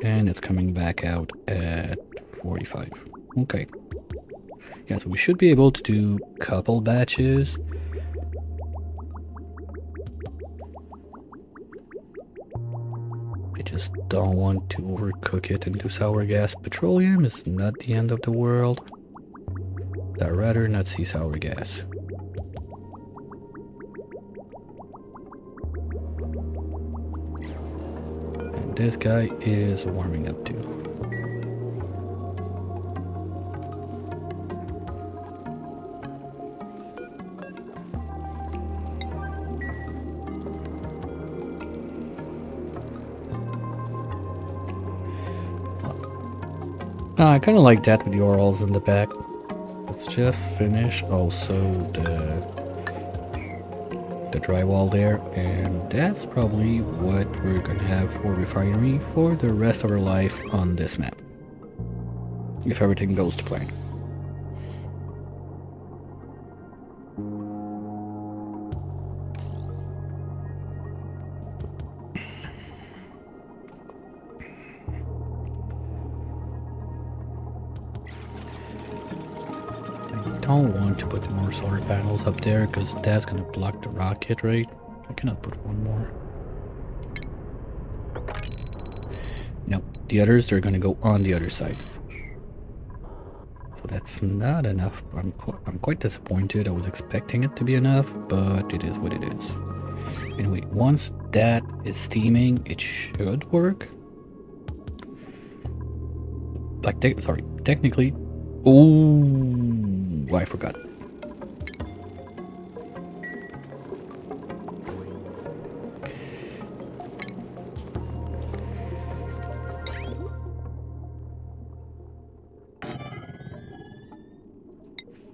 And it's coming back out at 45. Okay. Yeah, so we should be able to do a couple batches. I just don't want to overcook it into sour gas. Petroleum is not the end of the world. I'd rather not see sour gas. And this guy is warming up too. I kind of like that with the orals in the back. Let's just finish also the drywall there, and that's probably what we're gonna have for refinery for the rest of our life on this map, if everything goes to plan. I don't want to put more solar panels up there because that's gonna block the rocket, right? I cannot put one more. Nope, the others, they're gonna go on the other side. So that's not enough. I'm quite disappointed. I was expecting it to be enough, but it is what it is. Anyway, once that is steaming, it should work. Like, technically. Oh, I forgot.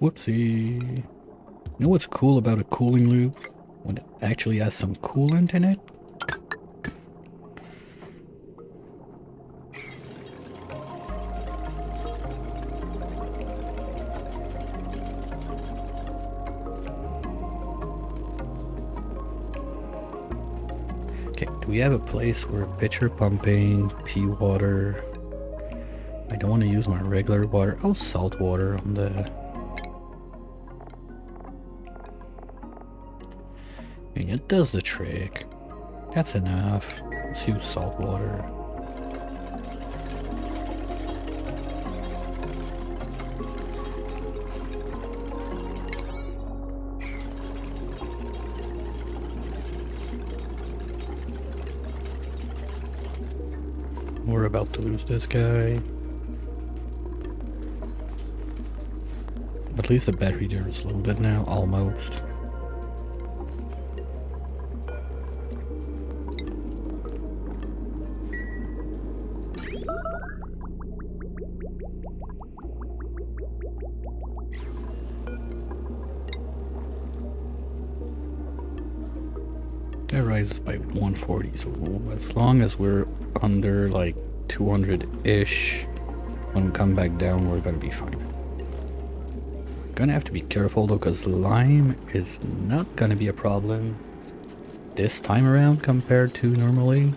Whoopsie. You know what's cool about a cooling loop? When it actually has some coolant in it? Okay, do we have a place where pitcher pumping, pea water? I don't want to use my regular water. Oh, salt water on the... I mean, it does the trick. That's enough. Let's use salt water. We're about to lose this guy. At least the battery there is loaded now, almost. That rises by 140, so as long as we're under like 200-ish, when we come back down, we're gonna be fine. Gonna have to be careful though, because lime is not gonna be a problem this time around compared to normally.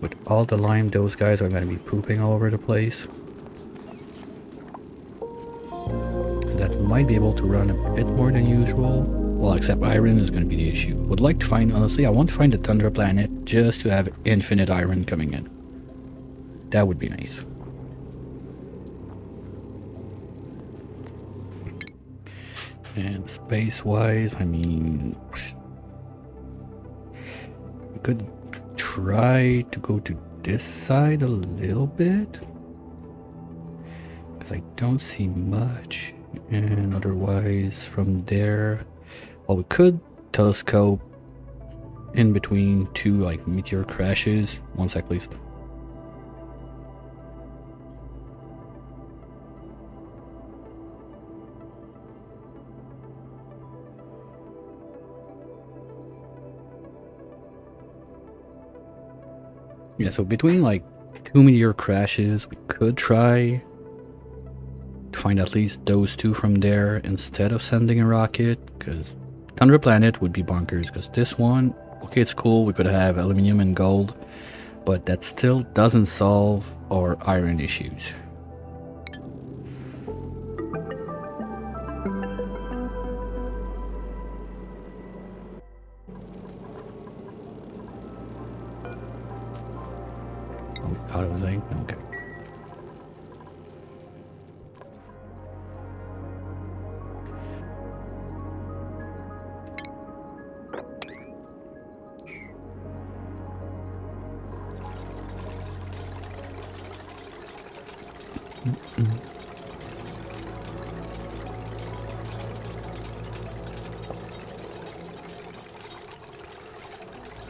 With all the lime, those guys are gonna be pooping all over the place. That might be able to run a bit more than usual. Well, except iron is gonna be the issue. Would like to find, honestly, I want to find the Thunder Planet just to have infinite iron coming in. That would be nice. And space-wise, I mean, we could try to go to this side a little bit, because I don't see much. And otherwise, from there, well, we could telescope in between two like meteor crashes. One sec, please. Yeah, so between like two meteor crashes, we could try to find at least those two from there instead of sending a rocket, because Thunder Planet would be bonkers, because this one, okay, it's cool, we could have aluminum and gold, but that still doesn't solve our iron issues. Out of zinc? Okay.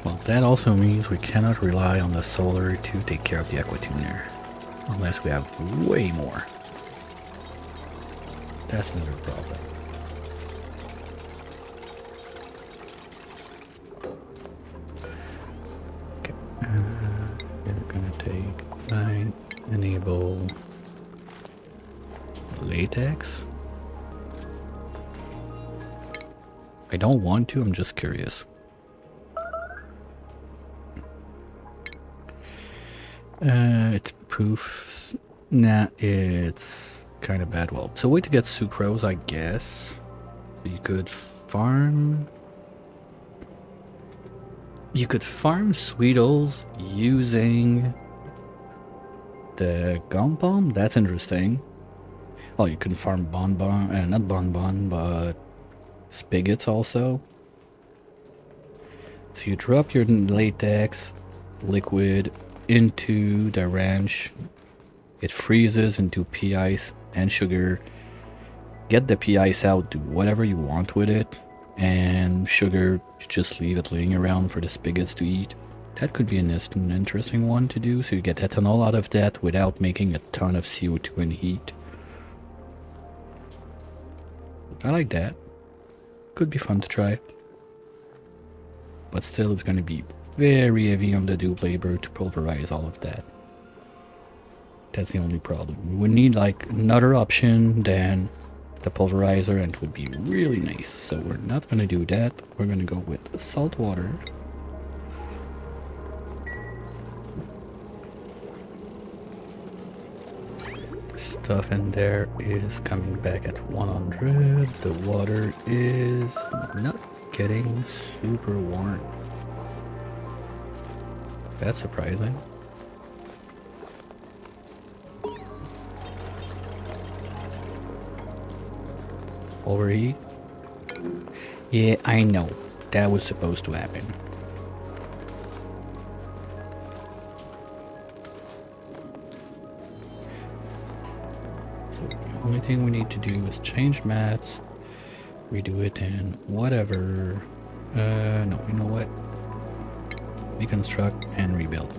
Well, that also means we cannot rely on the solar to take care of the aqua tuner, unless we have way more. That's another problem. Okay, we're gonna take 9, enable latex. I don't want to, I'm just curious. It proofs. Nah, it's kind of bad. Well, it's a way to get sucrose, I guess. You could farm. You could farm Sweetles using the gum bomb. That's interesting. Well, you can farm bonbon, not bonbon, but spigots also. So you drop your latex liquid into the ranch, it freezes into pea ice and sugar. Get the pea ice out, do whatever you want with it, and sugar, just leave it laying around for the spigots to eat. That could be an interesting one to do, so you get ethanol out of that without making a ton of CO2 and heat. I like that. Could be fun to try. But still, it's gonna be very heavy on the dupe labor to pulverize all of that. That's the only problem. We need like another option than the pulverizer, and it would be really nice. So we're not gonna do that. We're gonna go with salt water. Stuff in there is coming back at 100. The water is not getting super warm. That's surprising. Overheat? Yeah, I know. That was supposed to happen. So the only thing we need to do is change mats, redo it in whatever. No, you know what? Reconstruct and rebuild.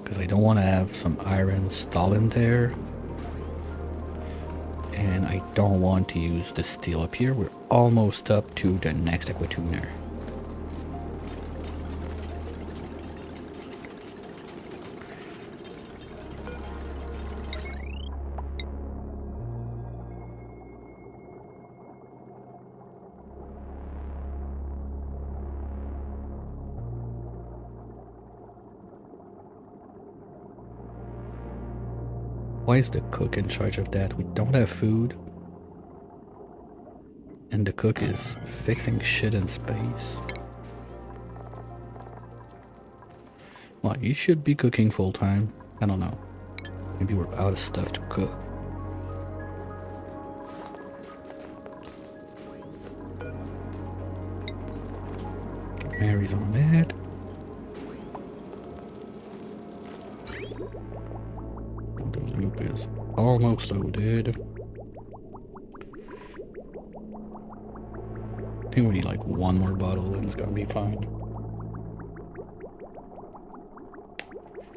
Because I don't want to have some iron stalling there. And I don't want to use the steel up here. We're almost up to the next aqua tuner. Why is the cook in charge of that? We don't have food. And the cook is fixing shit in space. Well, you should be cooking full time. I don't know. Maybe we're out of stuff to cook. Get Mary's on that. The loop is almost loaded. I think we need like one more bottle and it's gonna be fine.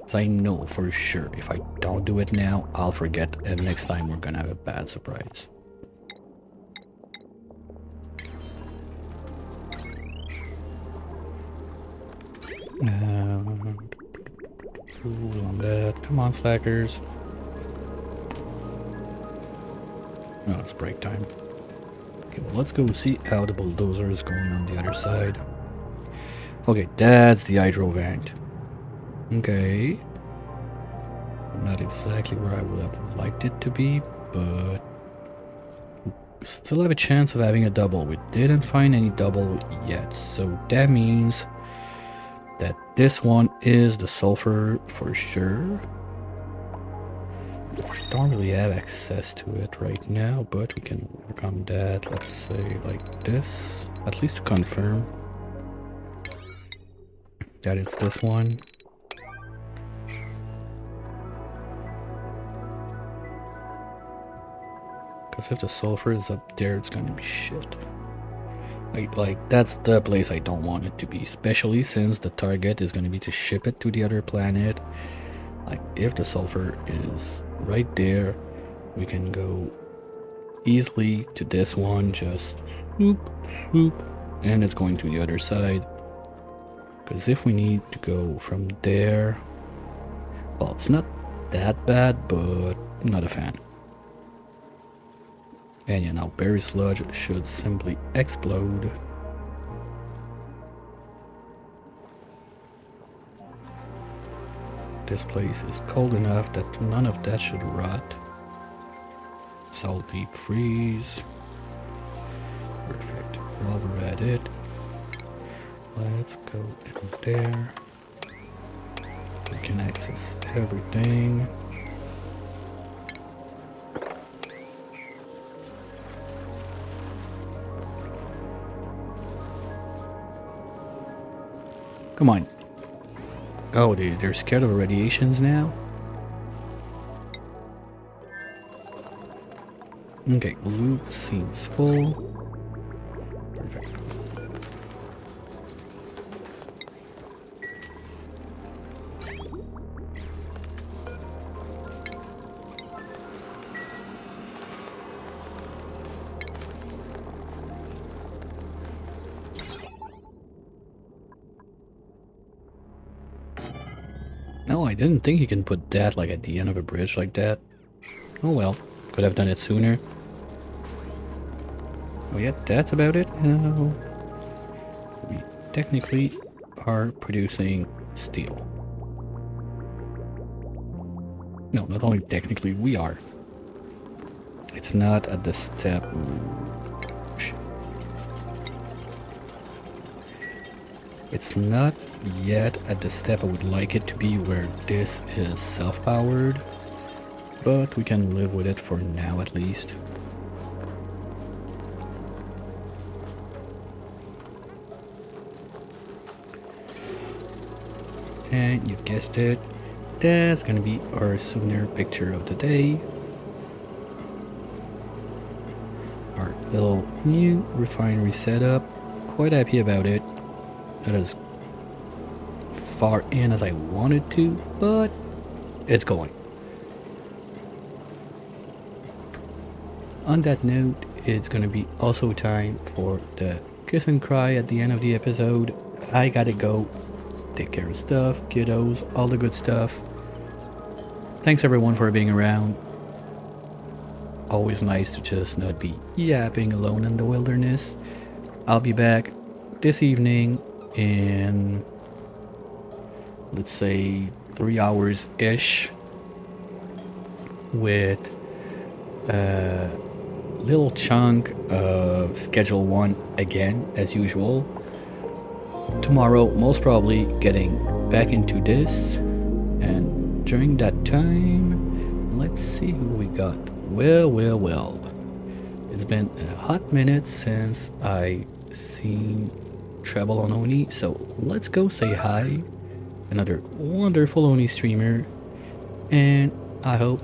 So I know for sure if I don't do it now, I'll forget, and next time we're gonna have a bad surprise. On that. Come on, slackers. No, it's break time. Okay, well, let's go see how the bulldozer is going on the other side. Okay, that's the hydro vent. Okay. Not exactly where I would have liked it to be, but still have a chance of having a double. We didn't find any double yet, so that means that this one is the sulfur for sure. Don't really have access to it right now, but we can work on that. Let's say like this, at least to confirm that it's this one. Because if the sulfur is up there, it's gonna be shit. Like that's the place I don't want it to be, especially since the target is gonna be to ship it to the other planet. Like if the sulfur is right there, we can go easily to this one, just swoop, swoop, and it's going to the other side. Because if we need to go from there, well, it's not that bad, but I'm not a fan. And yeah, now berry sludge should simply explode. This place is cold enough that none of that should rot. It's all deep freeze. Perfect. While we're at it, let's go in there. We can access everything. Come on. Oh, they're scared of radiations now? Okay, loop seems full. Perfect. No, I didn't think you can put that like at the end of a bridge like that. Oh well, could have done it sooner. Oh yeah, that's about it. We technically are producing steel. No, not only technically, we are. It's not at the step. It's not yet at the step I would like it to be where this is self-powered, but we can live with it for now at least. And you've guessed it, that's gonna be our souvenir picture of the day. Our little new refinery setup. Quite happy about it. Not as far in as I wanted to, but it's going. On that note, it's gonna be also time for the kiss and cry at the end of the episode. I gotta go take care of stuff, kiddos, all the good stuff. Thanks everyone for being around. Always nice to just not be yapping alone in the wilderness. I'll be back this evening in, let's say, 3 hours-ish with a little chunk of Schedule 1 again, as usual. Tomorrow, most probably getting back into this, and during that time, let's see who we got. Well. It's been a hot minute since I seen Treble on Oni, so let's go say hi. Another wonderful Oni streamer, and I hope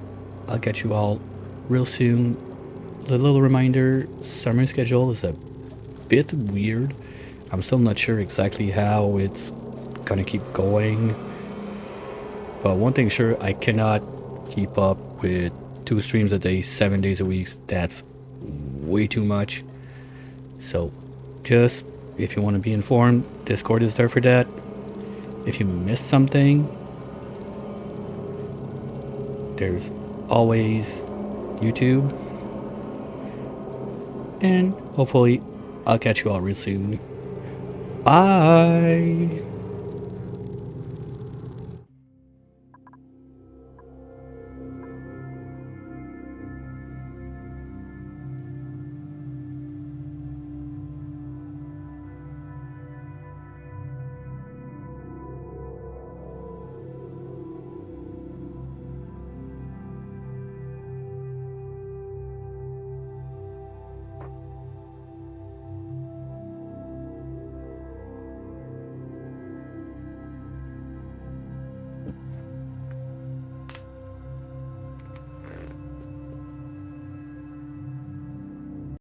I'll catch you all real soon. A little reminder, summer schedule is a bit weird. I'm still not sure exactly how it's gonna keep going, but one thing sure, I cannot keep up with 2 streams a day, 7 days a week. That's way too much. So just, if you want to be informed, Discord is there for that. If you missed something, there's always YouTube. And hopefully I'll catch you all real soon. Bye!